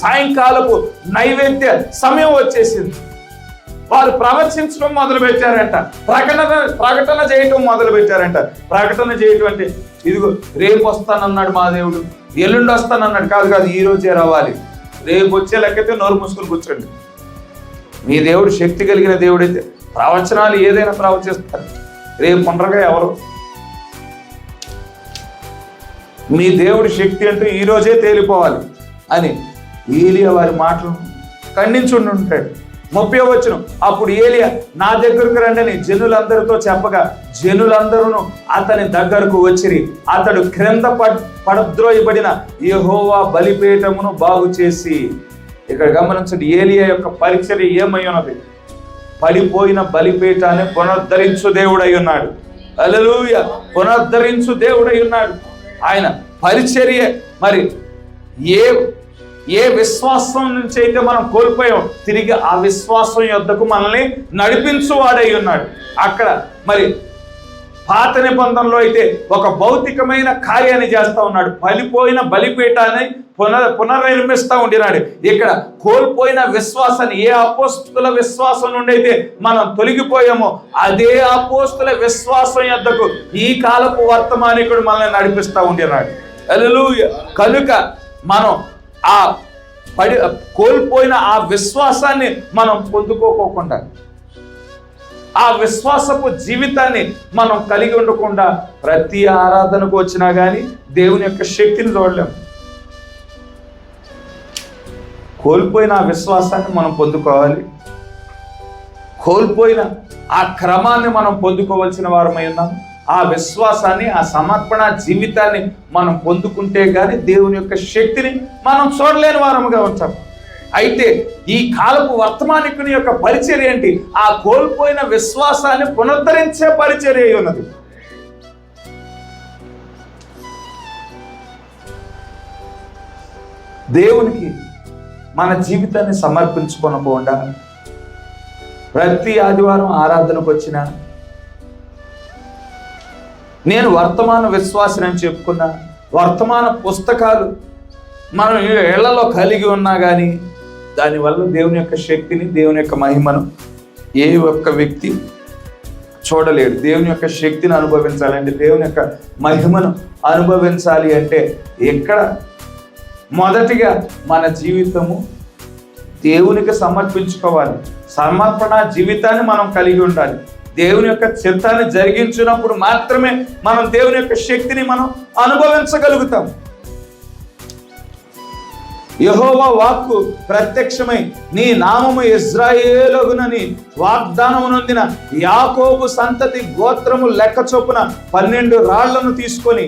సాయంకాలపు నైవేద్య సమయం వచ్చేసింది. వారు ప్రవచించడం మొదలు పెట్టారంట, ప్రకటన చేయటం మొదలు పెట్టారంట. ప్రకటన చేయటం అంటే ఇదిగో రేపు వస్తానన్నాడు మా దేవుడు, ఎల్లుండి వస్తానన్నాడు. కాదు, ఈ రోజే రావాలి. రేపు వచ్చే లెక్కైతే నోరు మూసుకొని కూర్చోండి. మీ దేవుడు శక్తి కలిగిన దేవుడైతే ప్రవచనాలు ఏదైనా ప్రవచిస్తారు. రేపు ఉండగా ఎవరు? మీ దేవుడి శక్తి అంటే ఈ రోజే తేలిపోవాలి అని ఏలియా వారి మాటలు ఖండించుండి ఉంటాడు. 30వ వచనం, అప్పుడు ఏలియా నా దగ్గరకు రండని జనులందరితో చెప్పగా జనులందరూ అతని దగ్గరకు వచ్చిరి. అతడు క్రింద పడద్రోయబడిన యెహోవా బలిపీఠమును బాగు చేసి, ఇక్కడ గమనించండి, ఏలియా యొక్క పరిచర్య ఏమై ఉన్నది? పడిపోయిన బలిపీఠాన్ని పునరుద్ధరించు దేవుడై ఉన్నాడు. హల్లెలూయా, పునరుద్ధరించు దేవుడై ఉన్నాడు. ఆయన పరిచర్య మరి ఏ విశ్వాసం నుంచి అయితే మనం కోల్పోయాం తిరిగి ఆ విశ్వాసం యొద్దకు మనల్ని నడిపించువాడై ఉన్నాడు. అక్కడ మరి పాత నిబంధనలో అయితే ఒక భౌతికమైన కార్యాన్ని చేస్తా ఉన్నాడు. పడిపోయిన బలిపీఠాన్ని పునర్నిర్మిస్తూ ఉండినాడు. ఇక్కడ కోల్పోయిన విశ్వాసాన్ని, ఏ అపోస్తుల విశ్వాసం నుండి అయితే మనం తొలగిపోయామో అదే అపోస్తుల విశ్వాసం యొద్దకు ఈ కాలపు వర్తమానికుడు మనల్ని నడిపిస్తూ ఉండినాడు. హల్లెలూయా. కనుక మనం ఆ కోల్పోయిన ఆ విశ్వాసాన్ని మనం పొందుకోకుండా, ఆ విశ్వాసపు జీవితాన్ని మనం కలిగి ఉండకుండా ప్రతి ఆరాధనకు వచ్చినా కానీ దేవుని యొక్క శక్తిని చూడలేము. కోల్పోయిన ఆ విశ్వాసాన్ని మనం పొందుకోవాలి. కోల్పోయిన ఆ క్రమాన్ని మనం పొందుకోవాల్సిన వారమై ఉన్నాం. ఆ విశ్వాసాన్ని, ఆ సమర్పణ జీవితాన్ని మనం పొందుకుంటే గాని దేవుని యొక్క శక్తిని మనం చూడలేని వారముగా ఉంటాం. అయితే ఈ కాలపు వర్తమానికుని యొక్క పరిచర్య ఏంటి? ఆ కోల్పోయిన విశ్వాసాన్ని పునరుద్ధరించే పరిచర్య ఉన్నది. దేవునికి మన జీవితాన్ని సమర్పించుకోనకుండా ప్రతి ఆదివారం ఆరాధనకు వచ్చినా నేను వర్తమాన విశ్వాసం అని చెప్పుకున్నా, వర్తమాన పుస్తకాలు మనం ఇళ్లలో కలిగి ఉన్నా కానీ దానివల్ల దేవుని యొక్క శక్తిని, దేవుని యొక్క మహిమను ఏ ఒక్క వ్యక్తి చూడలేడు. దేవుని యొక్క శక్తిని అనుభవించాలంటే, దేవుని యొక్క మహిమను అనుభవించాలి అంటే ఎక్కడ? మొదటిగా మన జీవితము దేవునికి సమర్పించుకోవాలి. సమర్పణ జీవితాన్ని మనం కలిగి ఉండాలి. దేవుని యొక్క చిత్తాన్ని జరిగించినప్పుడు మాత్రమే మనం దేవుని యొక్క శక్తిని మనం అనుభవించగలుగుతాం. యెహోవా వాక్కు ప్రత్యక్షమై నీ నామము ఇశ్రాయేలునని వాగ్దానము నొందిన యాకోబు సంతతి గోత్రము లెక్క చొప్పున 12 రాళ్లను తీసుకొని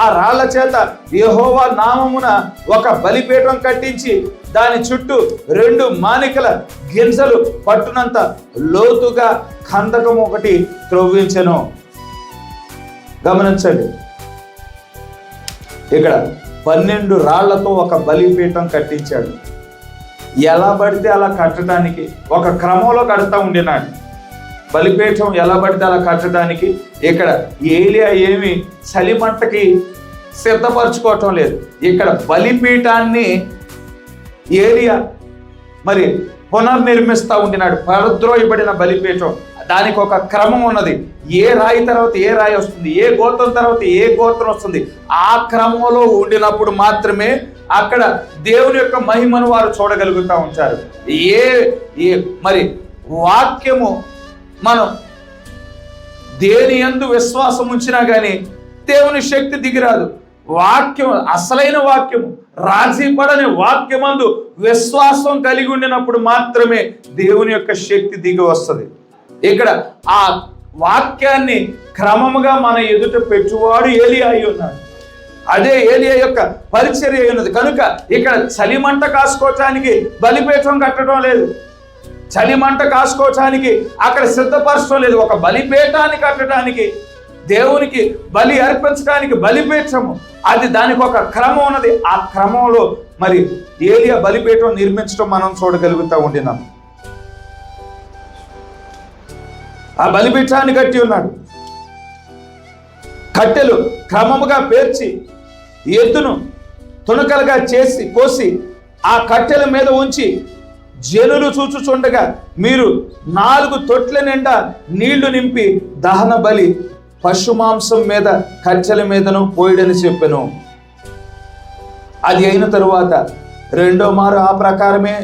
ఆ రాళ్ల చేత యెహోవా నామమున ఒక బలిపీఠం కట్టించి దాని చుట్టూ 2 మానికల గింజలు పట్టునంత లోతుగా ఖందకం ఒకటి త్రవ్వించెను. గమనించండి, ఇక్కడ 12 రాళ్లతో ఒక బలిపీఠం కట్టించాడు. ఎలా పడితే అలా కట్టడానికి ఒక క్రమంలో కడతా ఉండినాడు. బలిపీఠం ఎలా పడితే అలా కట్టడానికి ఇక్కడ ఏలియా ఏమి చలిమంటకి సిద్ధపరచుకోవటం లేదు. ఇక్కడ బలిపీఠాన్ని ఏలియా మరి పునర్నిర్మిస్తూ ఉండినాడు. పరద్రోయబడిన బలిపీఠం, దానికి ఒక క్రమం ఉన్నది. ఏ రాయి తర్వాత ఏ రాయి వస్తుంది, ఏ గోత్రం తర్వాత ఏ గోత్రం వస్తుంది, ఆ క్రమంలో ఉండినప్పుడు మాత్రమే అక్కడ దేవుని యొక్క మహిమను వారు చూడగలుగుతూ ఉంటారు. మరి వాక్యము మనం దేని యందు విశ్వాసం ఉంచినా కానీ దేవుని శక్తి దిగిరాదు. వాక్యం, అసలైన వాక్యము, రాజీ పడని వాక్యమందు విశ్వాసం కలిగి ఉండినప్పుడు మాత్రమే దేవుని యొక్క శక్తి దిగి వస్తుంది. ఇక్కడ ఆ వాక్యాన్ని క్రమముగా మన ఎదుట పెట్టువాడు ఏలియా అయి ఉన్నాడు. అదే ఏలియా యొక్క పరిచర్య అయి ఉన్నది. కనుక ఇక్కడ చలిమంట కాసుకోవటానికి బలిపీఠం కట్టడం లేదు, చలిమంట కాసుకోవటానికి అక్కడ సిద్ధపరచడం లేదు. ఒక బలిపీఠాన్ని కట్టడానికి, దేవునికి బలి అర్పించడానికి బలిపీఠము, అది దానికి ఒక క్రమం ఉన్నది. ఆ క్రమంలో మరి ఏలియా బలిపీఠం నిర్మించడం మనం చూడగలుగుతూ ఉండినాం. ఆ బలిపీఠాన్ని కట్టి ఉన్నాడు. కట్టెలు క్రమముగా పేర్చి ఎద్దును తునకలుగా చేసి కోసి ఆ కట్టెల మీద ఉంచి జనులు చూచుచుండగా మీరు 4 తొట్ల నిండా నీళ్లు నింపి దహన బలి పశు మాంసం మీద కట్టెల మీదను పోయిడని చెప్పెను. అది అయిన తరువాత 2వ మారు ఆ ప్రకారమే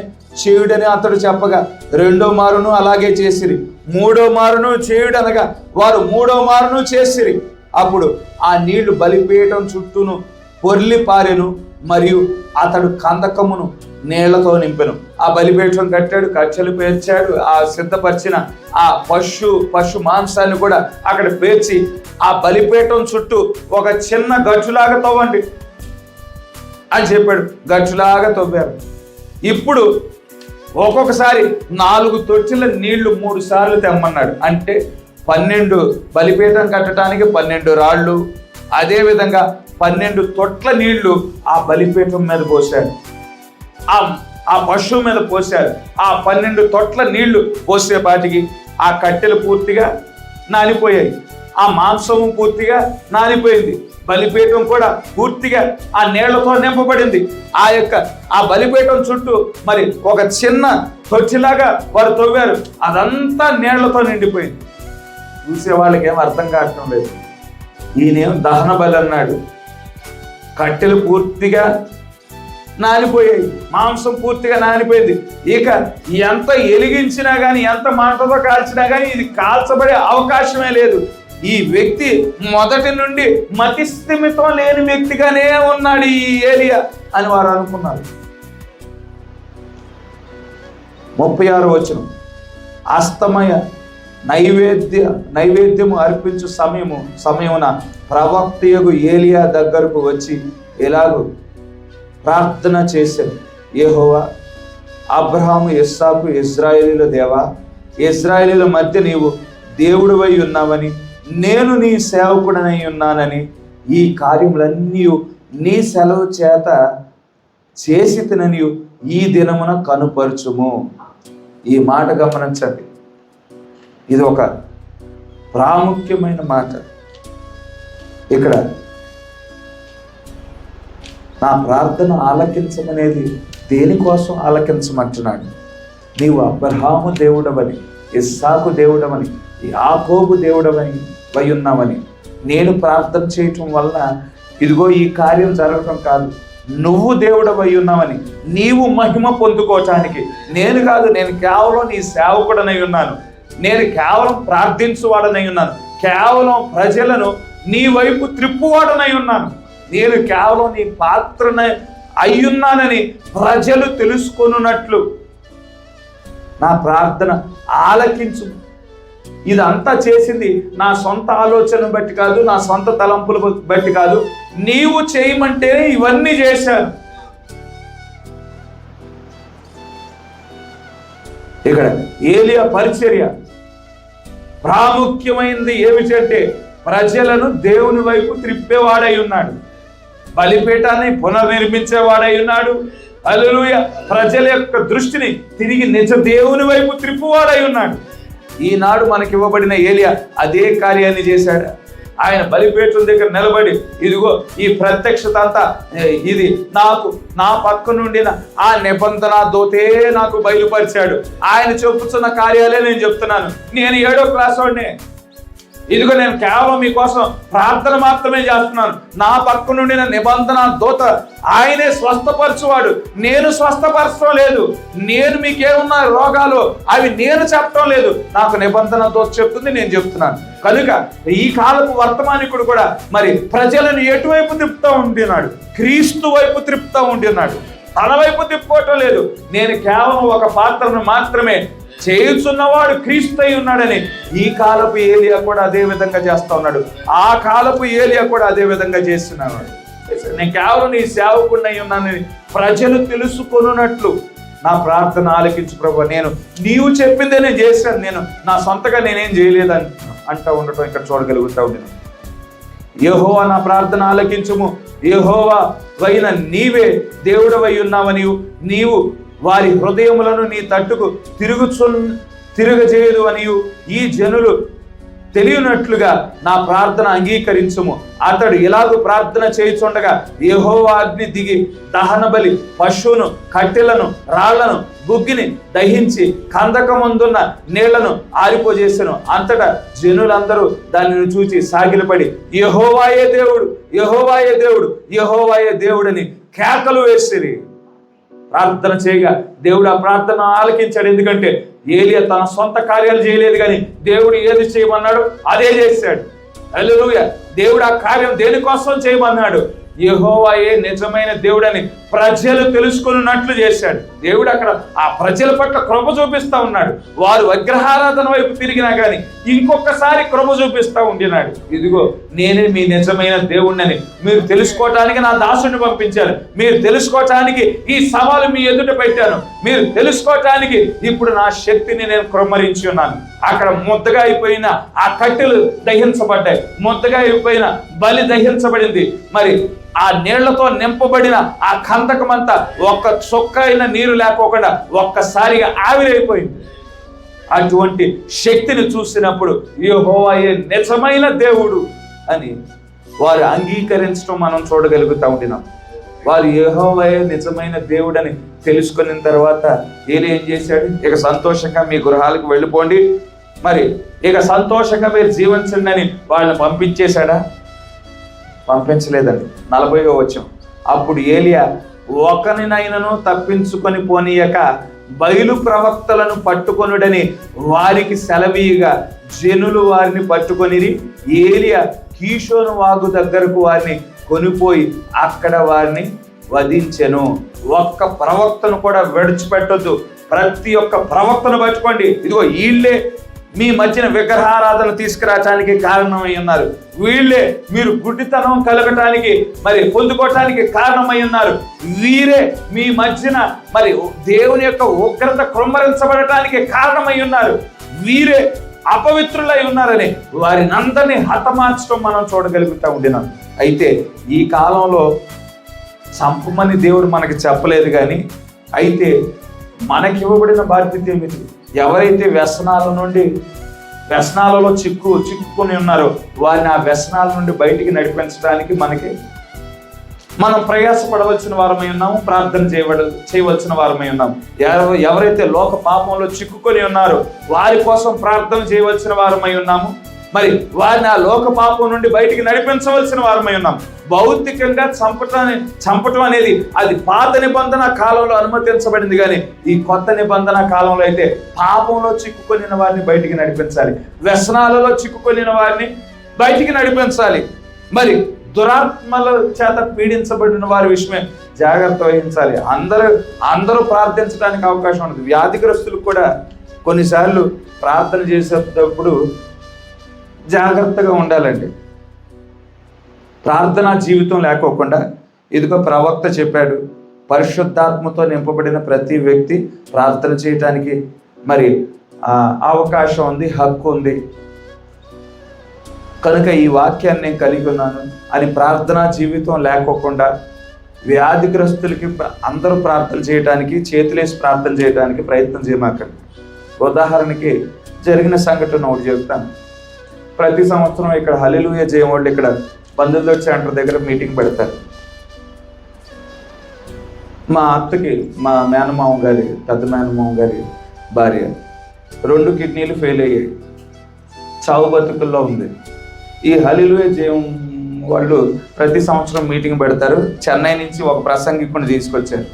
చేయుడని అతడు చెప్పగా 2వ మారును అలాగే చేసిరి. 3వ మారును చేయుడనగా వారు 3వ మారును చేసిరి. అప్పుడు ఆ నీళ్లు బలిపీఠం చుట్టూను పొర్లి పారెను, మరియు అతడు కందకమును నీళ్లతో నింపెను. ఆ బలిపీఠం కట్టాడు, కట్టెలు పేర్చాడు, ఆ సిద్ధపరిచిన ఆ పశు మాంసాన్ని కూడా అక్కడ పేర్చి ఆ బలిపీఠం చుట్టూ ఒక చిన్న గచ్చులాగా తవ్వండి అని చెప్పాడు. గచ్చులాగా తవ్వారు. ఇప్పుడు ఒక్కొక్కసారి 4 తొట్టిల నీళ్లు 3 సార్లు తెమ్మన్నాడు. అంటే 12 బలిపీఠం కట్టడానికి 12 రాళ్ళు, అదేవిధంగా 12 తొట్ల నీళ్లు ఆ బలిపీఠం మీద పోశాడు, ఆ పశువు మీద పోశారు. ఆ 12 తొట్ల నీళ్లు పోసేపాటికి ఆ కట్టెలు పూర్తిగా నానిపోయాయి, ఆ మాంసము పూర్తిగా నానిపోయింది, బలిపీఠం కూడా పూర్తిగా ఆ నీళ్లతో నింపబడింది. ఆ బలిపీఠం చుట్టూ మరి ఒక చిన్న తొట్టిలాగా వారు తవ్వారు, అదంతా నీళ్లతో నిండిపోయింది. చూసే వాళ్ళకి ఏం అర్థం కావటం లేదు. ఈయనేం దహన బలి అన్నాడు, కట్టెలు పూర్తిగా నానిపోయాయి, మాంసం పూర్తిగా నానిపోయింది. ఇక ఎంత ఎలిగించినా కానీ, ఎంత మంటతో కాల్చినా కానీ ఇది కాల్చబడే అవకాశమే లేదు. ఈ వ్యక్తి మొదటి నుండి మతిస్థిమితం లేని వ్యక్తిగానే ఉన్నాడు ఈ ఏలియా అని వారు అనుకున్నారు. 36వ వచనం, అస్తమయ నైవేద్యము అర్పించు సమయమున ప్రవక్తయగు ఏలియా దగ్గరకు వచ్చి ఇలాగూ ప్రార్థన చేశారు. యెహోవా, అబ్రహాము, ఇస్సాకు, ఇశ్రాయేలీయుల దేవా, ఇశ్రాయేలీయుల మధ్య నీవు దేవుడివై ఉన్నావని, నేను నీ సేవకుడనై ఉన్నానని, ఈ కార్యములన్నీ నీ సెలవు చేత చేసి తినని ఈ దినమున కనుపరచుము. ఈ మాట గమనించండి, ఇది ఒక ప్రాముఖ్యమైన మాట. ఇక్కడ నా ప్రార్థన ఆలకించమనేది దేనికోసం ఆలకించమంటున్నాడు? నీవు అబ్రహాము దేవుడవని, ఇస్సాకు దేవుడవని, యాకోబు దేవుడవని వై ఉన్నావని నేను ప్రార్థన చేయటం వలన ఇదిగో ఈ కార్యం జరగటం కాదు, నువ్వు దేవుడవై ఉన్నావని, నీవు మహిమ పొందుకోవటానికి నేను కాదు, నేను కేవలం నీ సేవకుడనై ఉన్నాను, నేను కేవలం ప్రార్థించువాడనై ఉన్నాను, కేవలం ప్రజలను నీ వైపు త్రిప్పువాడనై ఉన్నాను, నేను కేవలం నీ పాత్రన అయ్యున్నానని ప్రజలు తెలుసుకొనున్నట్లు నా ప్రార్థన ఆలకించు. ఇదంతా చేసింది నా సొంత ఆలోచన బట్టి కాదు, నా సొంత తలంపుల బట్టి కాదు, నీవు చేయమంటేనే ఇవన్నీ చేశాను. ఇక్కడ ఏలియా పరిచర్య ప్రాముఖ్యమైనది ఏమిటంటే ప్రజలను దేవుని వైపు త్రిప్పేవాడై ఉన్నాడు, బలిపీఠాన్ని పునర్నిర్మించేవాడై ఉన్నాడు. హల్లెలూయా. ప్రజల యొక్క దృష్టిని తిరిగి నిజ దేవుని వైపు త్రిప్పువాడై ఉన్నాడు. ఈనాడు మనకి ఇవ్వబడిన ఏలియా అదే కార్యాన్ని చేశాడు. ఆయన బలిపీఠం దగ్గర నిలబడి, ఇదిగో ఈ ప్రత్యక్షత అంతా ఇది నాకు నా పక్క నుండిన ఆ నిబంధన దూతే నాకు బయలుపరిచాడు. ఆయన చెప్పుతున్న కార్యాలే నేను చెప్తున్నాను. నేను 7వ క్లాస్ వాడిని. ఇదిగో నేను కేవలం మీకోసం ప్రార్థన మాత్రమే చేస్తున్నాను. నా పక్క నుండి నిబంధన దూత ఆయనే స్వస్థపరచువాడు. నేను స్వస్థపరచడం లేదు. నేను మీకేమున్న రోగాలు అవి నేను చెప్పడం లేదు. నాకు నిబంధన దూత చెప్తుంది, నేను చెప్తున్నాను. కనుక ఈ కాలపు వర్తమానికుడు కూడా మరి ప్రజలను ఎటువైపు తిప్పుతూ ఉంటున్నాడు? క్రీస్తు వైపు తిప్పుతూ ఉంటున్నాడు. తన వైపు తిప్పుకోవటం లేదు. నేను కేవలం ఒక పాత్రను మాత్రమే చేయుచున్నవాడు క్రీస్తు అయి ఉన్నాడని ఈ కాలపు ఏలియా కూడా అదే విధంగా చేస్తా ఉన్నాడు. ఆ కాలపు ఏలియా కూడా అదే విధంగా చేస్తున్నాడు. నేను కేవలం నీ సేవకుడిని అయి ఉన్నానని ప్రజలు తెలుసుకొనున్నట్లు నా ప్రార్థన ఆలకించు ప్రభువా. నేను నీవు చెప్పిందే నేను చేశాను, నేను నా సొంతగా నేనేం చేయలేదని అంటూ ఉండటం ఇక్కడ చూడగలుగుతా ఉన్నాను. యెహోవా నా ప్రార్థన ఆలకించుము, యెహోవా వైన నీవే దేవుడవై ఉన్నావని నీవు వారి హృదయములను నీ తట్టుకు తిరగజేయదు అని ఈ జనులు తెలియనట్లుగా నా ప్రార్థన అంగీకరించుము. అతడు ఇలాగూ ప్రార్థన చేయుచుండగా యెహోవా అగ్ని దిగి దహన బలి, పశువును, కట్టెలను, రాళ్లను, బుగ్గిని దహించి కందకమందున్న నీళ్లను ఆరిపోజేసెను. అంతటా జనులందరూ దానిని చూచి సాగిలపడి యెహోవాయే దేవుడు, యెహోవాయే దేవుడు, యెహోవాయే దేవుడని కేకలు వేసిరి. ప్రార్థన చేయగా దేవుడు ఆ ప్రార్థన ఆలకించాడు. ఎందుకంటే ఏలియా తన సొంత కార్యాలు చేయలేదు, కానీ దేవుడు ఏది చేయమన్నాడు అదే చేశాడు. హల్లెలూయా. దేవుడు ఆ కార్యం దేనికోసం చేయమన్నాడు? యెహోవాయే నిజమైన దేవుడని ప్రజలు తెలుసుకున్నట్లు చేశాడు. దేవుడు అక్కడ ఆ ప్రజల పట్ల కృప చూపిస్తా ఉన్నాడు. వారు విగ్రహారాధన వైపు తిరిగినా కానీ ఇంకొకసారి కృప చూపిస్తా ఉండినాడు. ఇదిగో నేనే మీ నిజమైన దేవుడిని మీరు తెలుసుకోవటానికి నా దాసుని పంపించాను. మీరు తెలుసుకోవటానికి ఈ సవాలు మీ ఎదుట పెట్టాను. మీరు తెలుసుకోవటానికి ఇప్పుడు నా శక్తిని నేను కృమ్మరించి ఉన్నాను. అక్కడ ముద్దగా అయిపోయిన ఆ కట్టెలు దహించబడ్డాయి, ముద్దగా అయిపోయిన బలి దహించబడింది. మరి ఆ నీళ్లతో నింపబడిన ఆ కందకమంతా ఒక్క చుక్క అయిన నీరు లేకోకుండా ఒక్కసారిగా ఆవిరైపోయింది. అటువంటి శక్తిని చూసినప్పుడు యెహోవాయే నిజమైన దేవుడు అని వారు అంగీకరించడం మనం చూడగలుగుతా ఉంటున్నాం. వారు యెహోవాయే నిజమైన దేవుడని తెలుసుకున్న తర్వాత ఏలియా ఏం చేశాడు? ఇక సంతోషంగా మీ గృహాలకు వెళ్ళిపోండి, మరి ఇక సంతోషంగా మీరు జీవించండి అని వాళ్ళని పంపించేశాడా? పంపించలేదండి. 40వ వచనం. అప్పుడు ఏలియా ఒకరినైనను తప్పించుకొని పోనీయక బయలు ప్రవక్తలను పట్టుకొనుడని వారికి సెలవీయగా జనులు వారిని పట్టుకొనిరి. ఏలియా కీషోను వాగు దగ్గరకు వారిని కొనిపోయి అక్కడ వారిని వధించెను. ఒక్క ప్రవక్తను కూడా విడిచిపెట్టొద్దు. ప్రతి ఒక్క ప్రవక్తను పట్టుకోండి. ఇదిగో వీళ్ళే మీ మధ్యన విగ్రహారాధన తీసుకురావటానికి కారణమై ఉన్నారు. వీళ్ళే మీరు గుడ్డితనం కలగటానికి మరి పొందుకోవటానికి కారణమై ఉన్నారు. వీరే మీ మధ్యన మరి దేవుని యొక్క ఉగ్రత కృమ్మరించబడటానికి కారణమై ఉన్నారు. వీరే అపవిత్రులై ఉన్నారని వారిని అందరినీ హతమార్చడం మనం చూడగలుగుతూ ఉండినాం. అయితే ఈ కాలంలో చంపమని దేవుడు మనకి చెప్పలేదు, కానీ అయితే మనకి ఇవ్వబడిన బాధ్యత ఏమిటి? ఎవరైతే వ్యసనాలలో చిక్కుకొని ఉన్నారో వారిని ఆ వ్యసనాల నుండి బయటికి నడిపించడానికి మనం ప్రయాసపడవలసిన వారమై ఉన్నాము, ప్రార్థన చేయవలసిన వారమై ఉన్నాము. ఎవరైతే లోక పాపంలో చిక్కుకొని ఉన్నారో వారి కోసం ప్రార్థన చేయవలసిన వారమై ఉన్నాము. మరి వారిని ఆ లోక పాపం నుండి బయటికి నడిపించవలసిన వారమై ఉన్నాం. భౌతికంగా చంపటం అనేది అది పాత నిబంధన కాలంలో అనుమతించబడింది, కానీ ఈ కొత్త నిబంధన కాలంలో అయితే పాపంలో చిక్కుకొనిన వారిని బయటికి నడిపించాలి, వ్యసనాలలో చిక్కుకొనిన వారిని బయటికి నడిపించాలి. మరి దురాత్మల చేత పీడించబడిన వారి విషయమే జాగ్రత్త వహించాలి. అందరూ ప్రార్థించడానికి అవకాశం ఉండదు. వ్యాధిగ్రస్తులకు కూడా కొన్నిసార్లు ప్రార్థన చేసేటప్పుడు జాగ్రత్తగా ఉండాలండి. ప్రార్థనా జీవితం లేకోకుండా ఇదిగో ప్రవక్త చెప్పాడు, పరిశుద్ధాత్మతో నింపబడిన ప్రతి వ్యక్తి ప్రార్థన చేయటానికి మరి అవకాశం ఉంది, హక్కు ఉంది. కనుక ఈ వాక్యాన్ని నేను కలిగి ఉన్నాను అని ప్రార్థనా జీవితం లేకోకుండా వ్యాధిగ్రస్తులకి అందరూ ప్రార్థన చేయడానికి, చేతులేసి ప్రార్థన చేయడానికి ప్రయత్నం చేయమాకండి. ఉదాహరణకి జరిగిన సంఘటన ఒకటి చెప్తాను. ప్రతి సంవత్సరం ఇక్కడ హల్లెలూయా జయం వాళ్ళు ఇక్కడ బంధువుల సెంటర్ దగ్గర మీటింగ్ పెడతారు. మా అత్తకి మా మేనమామ గారి పెద్ద మేనమామ గారి భార్య 2 కిడ్నీలు ఫెయిల్ అయ్యాయి, చావు బతుకుల్లో ఉంది. ఈ హల్లెలూయా జయం వాళ్ళు ప్రతి సంవత్సరం మీటింగ్ పెడతారు. చెన్నై నుంచి ఒక ప్రసంగికుని తీసుకొచ్చారు.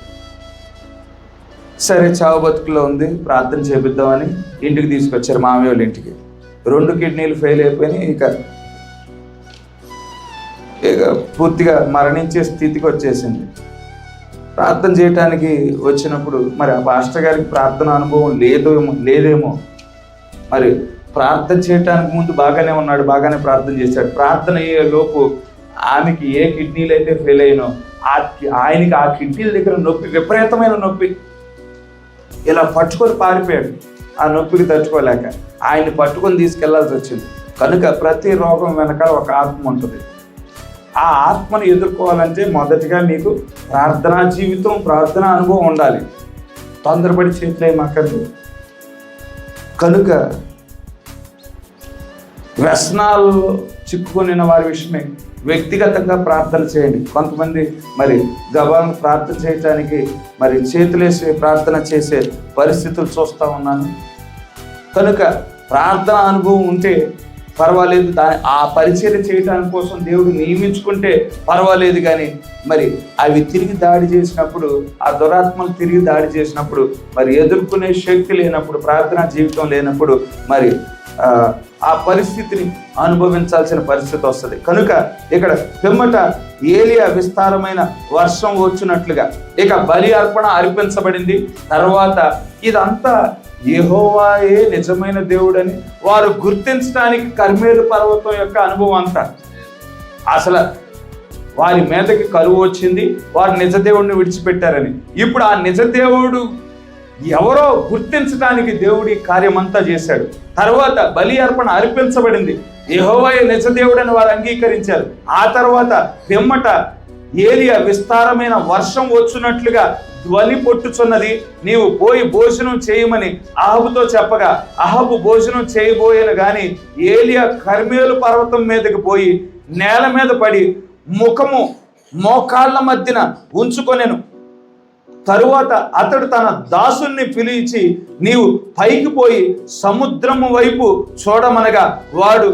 సరే చావు బతుకులో ఉంది, ప్రార్థన చేపిద్దామని ఇంటికి తీసుకొచ్చారు, మామయ్య వాళ్ళ ఇంటికి. 2 కిడ్నీలు ఫెయిల్ అయిపోయినాయి. ఇక పూర్తిగా మరణించే స్థితికి వచ్చేసింది. ప్రార్థన చేయటానికి వచ్చినప్పుడు మరి ఆ పాస్టర్ గారికి ప్రార్థన అనుభవం లేదేమో, మరి ప్రార్థన చేయటానికి ముందు బాగానే ఉన్నాడు, బాగానే ప్రార్థన చేశాడు. ప్రార్థన అయ్యే లోపు ఆమెకి ఏ కిడ్నీలు అయితే ఫెయిల్ అయినో ఆయనకి ఆ కిడ్నీల దగ్గర నొప్పి, విపరీతమైన నొప్పి. ఇలా పట్టుకొని పారిపోయాడు, ఆ నొప్పికి తట్టుకోలేక. ఆయన్ని పట్టుకొని తీసుకెళ్లాల్సి వచ్చింది. కనుక ప్రతి రోగం వెనకాల ఒక ఆత్మ ఉంటుంది. ఆ ఆత్మను ఎదుర్కోవాలంటే మొదటిగా మీకు ప్రార్థనా జీవితం, ప్రార్థనా అనుభవం ఉండాలి. తొందరపడి చేతులు ఏమక్కర్లేదు. కనుక వ్యసనాలు చిక్కుకొనిన వారి విషయమే వ్యక్తిగతంగా ప్రార్థన చేయండి. కొంతమంది మరి గబాలను ప్రార్థన చేయటానికి మరి చేతులేసి ప్రార్థన చేసే పరిస్థితులు చూస్తూ ఉన్నాను. కనుక ప్రార్థన అనుభవం ఉంటే పర్వాలేదు, ఆ పరిచయం చేయడానికి కోసం దేవుడు నియమించుకుంటే పర్వాలేదు. కానీ మరి అవి తిరిగి దాడి చేసినప్పుడు, ఆ దురాత్మలు తిరిగి దాడి చేసినప్పుడు, మరి ఎదుర్కొనే శక్తి లేనప్పుడు, ప్రార్థనా జీవితం లేనప్పుడు మరి ఆ పరిస్థితిని అనుభవించాల్సిన పరిస్థితి వస్తుంది. కనుక ఇక్కడ పిమ్మట ఏలియా విస్తారమైన వర్షం వచ్చినట్లుగా ఇక బలి అర్పణ అర్పించబడింది. తర్వాత ఇదంతా యెహోవాయే నిజమైన దేవుడని వారు గుర్తించడానికి కర్మేలు పర్వతం యొక్క అనుభవం అంతా. అసలు వారి మీదకి కరువు వచ్చింది, వారు నిజ దేవుడిని విడిచిపెట్టారని. ఇప్పుడు ఆ నిజ దేవుడు ఎవరో గుర్తించడానికి దేవుడి కార్యమంతా చేశాడు. తర్వాత బలి అర్పణ అర్పించబడింది, యెహోవాయే నిజ దేవుడని వారు అంగీకరించారు. ఆ తర్వాత పిమ్మట ఏలియా విస్తారమైన వర్షం వచ్చునట్లుగా ధ్వని పొట్టుచున్నది, నీవు పోయి భోజనం చేయమని అహాబుతో చెప్పగా అహాబు భోజనం చేయబోయేను గాని ఏలియా కర్మేలు పర్వతం మీదకి పోయి నేల మీద పడి ముఖము మోకాళ్ళ మధ్యన ఉంచుకొనెను. తరువాత అతడు తన దాసుని పిలిచి నీవు పైకి పోయి సముద్రము వైపు చూడమనగా వాడు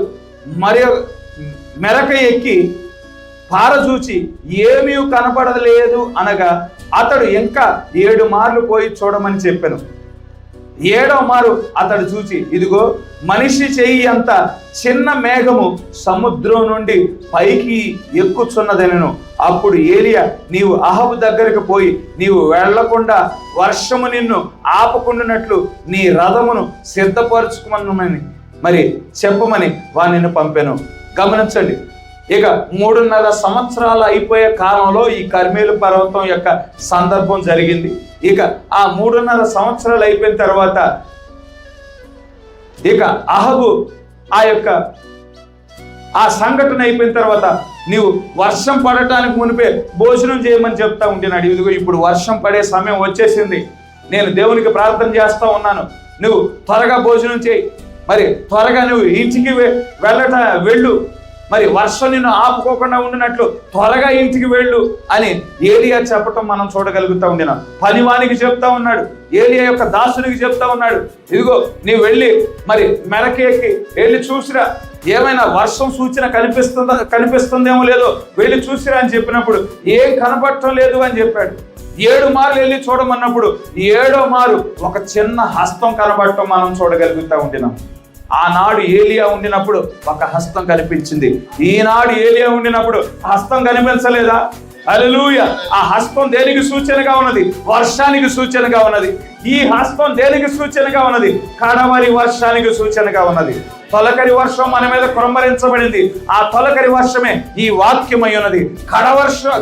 మెరక ఎక్కి పారచూచి ఏమీ కనపడలేదు అనగా అతడు ఇంకా 7 మార్లు పోయి చూడమని చెప్పాను. 7వ మారు అతడు చూచి ఇదిగో మనిషి చెయ్యి అంత చిన్న మేఘము సముద్రం నుండి పైకి ఎక్కుచున్నదనెను. అప్పుడు ఏలియా నీవు అహాబు దగ్గరకు పోయి నీవు వెళ్లకుండా వర్షము నిన్ను ఆపకుండానట్లు నీ రథమును సిద్ధపరచుకోమని మరి చెప్పమని వానిని పంపాను. గమనించండి, ఇక 3.5 సంవత్సరాలు అయిపోయే కాలంలో ఈ కర్మేలు పర్వతం యొక్క సందర్భం జరిగింది. ఇక ఆ 3.5 సంవత్సరాలు అయిపోయిన తర్వాత ఇక అహాబు ఆ సంఘటన అయిపోయిన తర్వాత నీవు వర్షం పడటానికి మునిపే భోజనం చేయమని చెప్తా ఉంటున్నాడు. ఇదిగో ఇప్పుడు వర్షం పడే సమయం వచ్చేసింది, నేను దేవునికి ప్రార్థన చేస్తా ఉన్నాను, నువ్వు త్వరగా భోజనం చేయి, మరి త్వరగా నువ్వు ఇంటికి వెళ్ళు, మరి వర్షం నిన్ను ఆపుకోకుండా ఉండినట్లు త్వరగా ఇంటికి వెళ్ళు అని ఏలియా చెప్పటం మనం చూడగలుగుతా ఉండినాం. పనివానికి చెప్తా ఉన్నాడు, ఏలియా యొక్క దాసునికి చెప్తా ఉన్నాడు, ఇదిగో నీవు వెళ్ళి మరి మెరకేకి వెళ్ళి చూసిరా, ఏమైనా వర్షం సూచన కనిపిస్తుందేమో లేదో వెళ్ళి చూసిరా అని చెప్పినప్పుడు ఏం కనపడటం లేదు అని చెప్పాడు. 7 మార్లు వెళ్ళి చూడమన్నప్పుడు 7వ మారు ఒక చిన్న హస్తం కనబడటం మనం చూడగలుగుతా ఉండినాం. ఆనాడు ఏలియా ఉండినప్పుడు ఒక హస్తం కనిపించింది, ఈనాడు ఏలియా ఉండినప్పుడు హస్తం కనిపించలేదా? హల్లెలూయా! ఆ హస్తం దేనికి సూచనగా ఉన్నది? వర్షానికి సూచనగా ఉన్నది. ఈ హస్తం దేనికి సూచనగా ఉన్నది? కడవరి వర్షానికి సూచనగా ఉన్నది. తొలకరి వర్షం మన మీద కుమ్మరించబడింది, ఆ తొలకరి వర్షమే ఈ వాక్యమై ఉన్నది.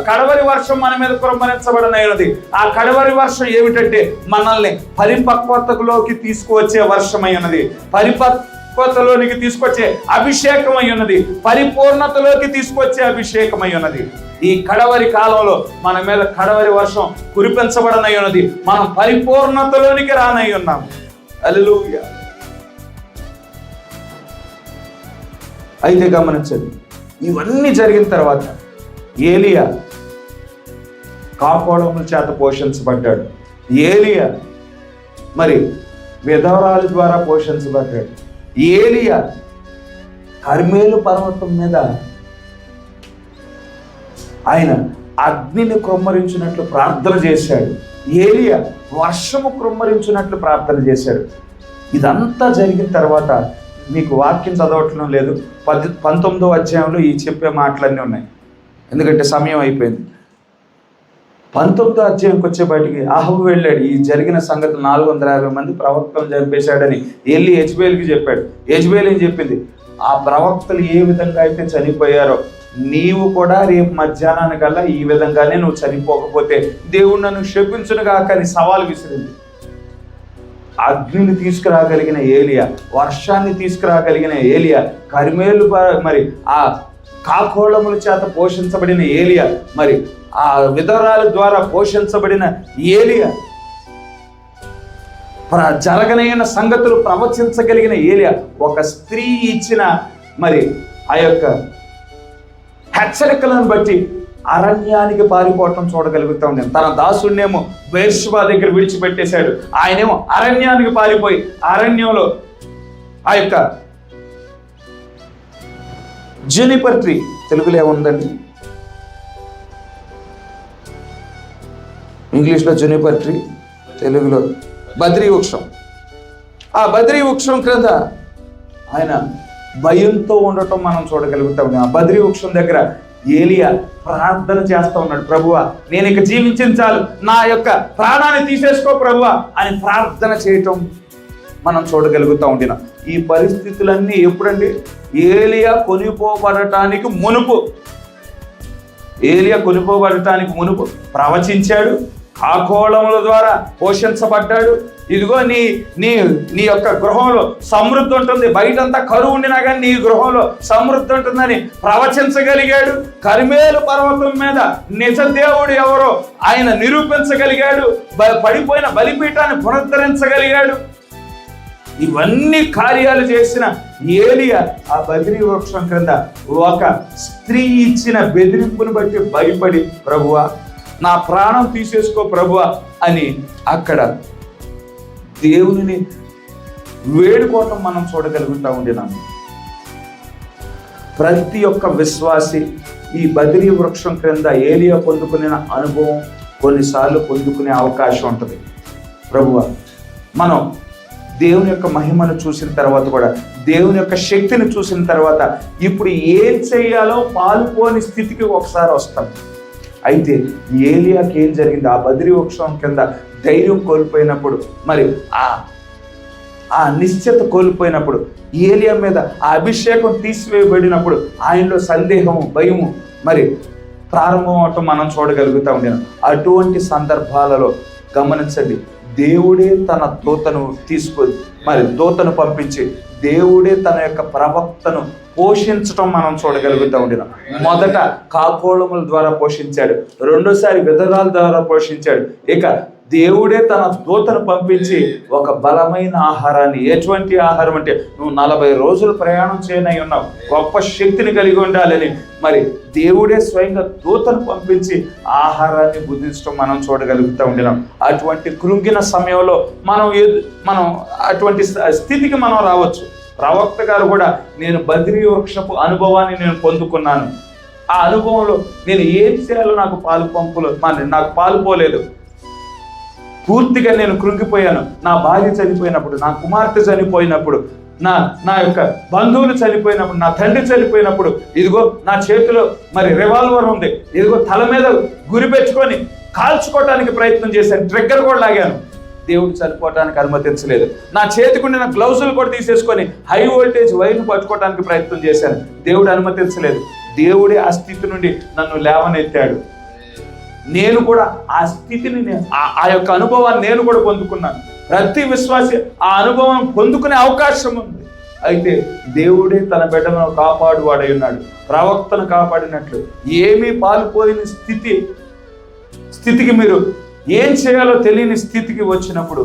కడవరి వర్షం మన మీద కుమ్మరించబడినది. ఆ కడవరి వర్షం ఏమిటంటే మనల్ని పరిపక్వతలోకి తీసుకువచ్చే వర్షమై ఉన్నది, పరిపక్వతలోనికి తీసుకొచ్చే అభిషేకమై ఉన్నది, పరిపూర్ణతలోకి తీసుకొచ్చే అభిషేకమై ఉన్నది. ఈ కడవరి కాలంలో మన మీద కడవరి వర్షం కురిపించబడనై ఉన్నది, మనం పరిపూర్ణతలోనికి రానై ఉన్నాం. హల్లెలూయా! అయితే గమనించండి, ఇవన్నీ జరిగిన తర్వాత ఏలియా కాకోడముల చేత పోషించబడ్డాడు. ఏలియా మరి విధవరాల ద్వారా పోషించబడ్డాడు. ఏలియా కర్మేలు పర్వతం మీద ఆయన అగ్నిని కృమ్మరించినట్లు ప్రార్థన చేశాడు. ఏలియా వర్షము కృమ్మరించినట్లు ప్రార్థన చేశాడు. ఇదంతా జరిగిన తర్వాత మీకు వాక్యం చదవటం లేదు, 19వ అధ్యాయంలో ఈ చెప్పే మాటలన్నీ ఉన్నాయి, ఎందుకంటే సమయం అయిపోయింది. 19వ అధ్యాయంకి వచ్చేపాటికి అహబు వెళ్ళాడు. ఈ జరిగిన సంగతి 450 మంది ప్రవక్తలు చంపేశాడని వెళ్ళి యెజ్బేలుకి చెప్పాడు. యెజ్బేలు ఏం చెప్పింది, ఆ ప్రవక్తలు ఏ విధంగా అయితే చనిపోయారో నీవు కూడా రేపు మధ్యాహ్నానికల్లా ఈ విధంగానే నువ్వు చనిపోకపోతే దేవుడు నన్ను శపించును గాక అని సవాల్ విసిరింది. అగ్నిని తీసుకురాగలిగిన ఏలియా, వర్షాన్ని తీసుకురాగలిగిన ఏలియా, కర్మేలు మరి ఆ కాకోళముల చేత పోషించబడిన ఏలియా, మరి ఆ విధవరాల ద్వారా పోషించబడిన ఏలియా, జరగనైన సంగతులు ప్రవచించగలిగిన ఏలియా, ఒక స్త్రీ ఇచ్చిన మరి ఆ యొక్క హెచ్చరికలను బట్టి అరణ్యానికి పారిపోవటం చూడగలుగుతా ఉన్నాను. తన దాసుడినేమో బెర్షెబా దగ్గర విడిచిపెట్టేశాడు, ఆయనేమో అరణ్యానికి పారిపోయి అరణ్యంలో ఆ యొక్క జునిపర్ ట్రీ, తెలుగులో ఏముందండి, ఇంగ్లీష్లో జునిపర్ ట్రీ, తెలుగులో బద్రీ వృక్షం. ఆ బద్రీ వృక్షం క్రింద ఆయన భయంతో ఉండటం మనం చూడగలుగుతా ఉన్నాం. ఆ బద్రీ వృక్షం దగ్గర ఏలియా ప్రార్థన చేస్తూ ఉన్నాడు, ప్రభువా నేను ఇక జీవించిన చాలు, నా యొక్క ప్రాణాన్ని తీసేసుకో ప్రభువా అని ప్రార్థన చేయటం మనం చూడగలుగుతూ ఉంటున్నాం. ఈ పరిస్థితులన్నీ ఎప్పుడండి, ఏలియా కొనిపోబడటానికి మునుపు. ఏలియా కొనిపోబడటానికి మునుపు ప్రవచించాడు, కాకోళముల ద్వారా పోషించబడ్డాడు. ఇదిగో నీ నీ నీ యొక్క గృహంలో సమృద్ధి ఉంటుంది, బయటంతా కరువు ఉండినా కానీ నీ గృహంలో సమృద్ధి ఉంటుందని ప్రవచించగలిగాడు. కర్మేలు పర్వతం మీద నిజ దేవుడు ఎవరో ఆయన నిరూపించగలిగాడు. పడిపోయిన బలిపీఠాన్ని పునరుద్ధరించగలిగాడు. ఇవన్నీ కార్యాలు చేసిన ఏలియా ఆ బద్రీ వృక్షం క్రింద ఒక స్త్రీ ఇచ్చిన బెదిరింపును బట్టి భయపడి, ప్రభువా నా ప్రాణం తీసేసుకో ప్రభువా అని అక్కడ దేవుని వేడుకోవటం మనం చూడగలుగుతా ఉండినాం. ప్రతి ఒక్క విశ్వాసి ఈ బద్రీ వృక్షం క్రింద ఏలియా పొందుకునే అనుభవం కొన్నిసార్లు పొందుకునే అవకాశం ఉంటుంది. ప్రభువా మనం దేవుని యొక్క మహిమను చూసిన తర్వాత కూడా, దేవుని యొక్క శక్తిని చూసిన తర్వాత ఇప్పుడు ఏం చేయాలో పాలుపోని స్థితికి ఒకసారి వస్తాం. అయితే ఏలియాకి ఏం జరిగింది, ఆ బద్రీ వృక్షం కింద ధైర్యం కోల్పోయినప్పుడు, మరి ఆ నిశ్చయత కోల్పోయినప్పుడు, ఏలియా మీద ఆ అభిషేకం తీసివేయబడినప్పుడు ఆయనలో సందేహము, భయము మరి ప్రారంభం అవటం మనం చూడగలుగుతా ఉన్నాం. అటువంటి సందర్భాలలో గమనించండి, దేవుడే తన దూతను తీసుకొని మరి దూతను పంపించి దేవుడే తన యొక్క ప్రవక్తను పోషించటం మనం చూడగలుగుతూ ఉండినాం. మొదట కాకోళముల ద్వారా పోషించాడు, రెండోసారి విధవరాల ద్వారా పోషించాడు. ఇక దేవుడే తన దూతను పంపించి ఒక బలమైన ఆహారాన్ని, ఎటువంటి ఆహారం అంటే నువ్వు 40 రోజులు ప్రయాణం చేయనై ఉన్నావు, గొప్ప శక్తిని కలిగి ఉండాలని మరి దేవుడే స్వయంగా దూతను పంపించి ఆహారాన్ని బుద్ధించడం మనం చూడగలుగుతూ ఉండినాం. అటువంటి కృంగిన సమయంలో మనం అటువంటి స్థితికి మనం రావచ్చు. ప్రవక్త గారు కూడా నేను బద్రీ వృక్షపు అనుభవాన్ని నేను పొందుకున్నాను, ఆ అనుభవంలో నేను ఏం చేయాలో నాకు పాలుపోలేదు, పూర్తిగా నేను కృంగిపోయాను. నా భార్య చనిపోయినప్పుడు, నా కుమార్తె చనిపోయినప్పుడు, నా యొక్క బంధువులు చనిపోయినప్పుడు, నా తండ్రి చనిపోయినప్పుడు, ఇదిగో నా చేతిలో మరి రివాల్వర్ ఉంది, ఇదిగో తల మీద గురి పెట్టుకొని కాల్చుకోవటానికి ప్రయత్నం చేశాను, ట్రిగ్గర్ కూడా లాగాను, దేవుడు చనిపోవటానికి అనుమతించలేదు. నా చేతికుండిన గ్లౌజులు కూడా తీసేసుకొని హై వోల్టేజ్ వైర్ను పట్టుకోవడానికి ప్రయత్నం చేశాను, దేవుడు అనుమతించలేదు. దేవుడే ఆ స్థితి నుండి నన్ను లేవనెత్తాడు. నేను కూడా ఆ స్థితిని, ఆ యొక్క అనుభవాన్ని నేను కూడా పొందుకున్నాను. ప్రతి విశ్వాసి ఆ అనుభవం పొందుకునే అవకాశం ఉంది. అయితే దేవుడే తన బిడ్డలను కాపాడువాడై ఉన్నాడు. ప్రవక్తను కాపాడినట్లు ఏమీ పాలుపోయిన స్థితికి మీరు ఏం చేయాలో తెలియని స్థితికి వచ్చినప్పుడు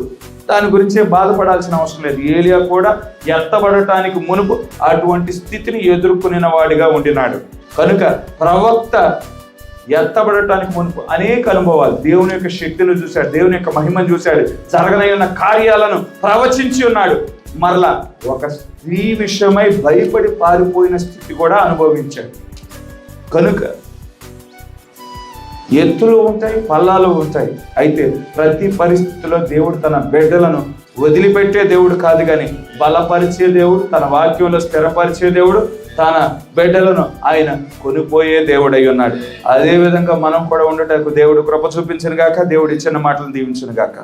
దాని గురించే బాధపడాల్సిన అవసరం లేదు. ఏలియా కూడా ఎత్తబడటానికి మునుపు అటువంటి స్థితిని ఎదుర్కొనిన వాడిగా ఉండినాడు. కనుక ప్రవక్త ఎత్తబడటానికి మునుపు అనేక అనుభవాలు, దేవుని యొక్క శక్తిని చూశాడు, దేవుని యొక్క మహిమను చూశాడు, జరగనైన కార్యాలను ప్రవచించి ఉన్నాడు. మరలా ఒక స్త్రీ విషయమై భయపడి పారిపోయిన స్థితి కూడా అనుభవించాడు. కనుక ఎత్తులు ఉంటాయి, పల్లాలు ఉంటాయి. అయితే ప్రతి పరిస్థితిలో దేవుడు తన బిడ్డలను వదిలిపెట్టే దేవుడు కాదు, కానీ బలపరిచే దేవుడు, తన వాక్యంలో స్థిరపరిచే దేవుడు, తన బిడ్డలను ఆయన కొనిపోయే దేవుడై ఉన్నాడు. అదే విధంగా మనం కూడా ఉండటకు దేవుడు కృప చూపించను గాక. దేవుడు ఇచ్చిన మాటలు దీవించను గాక.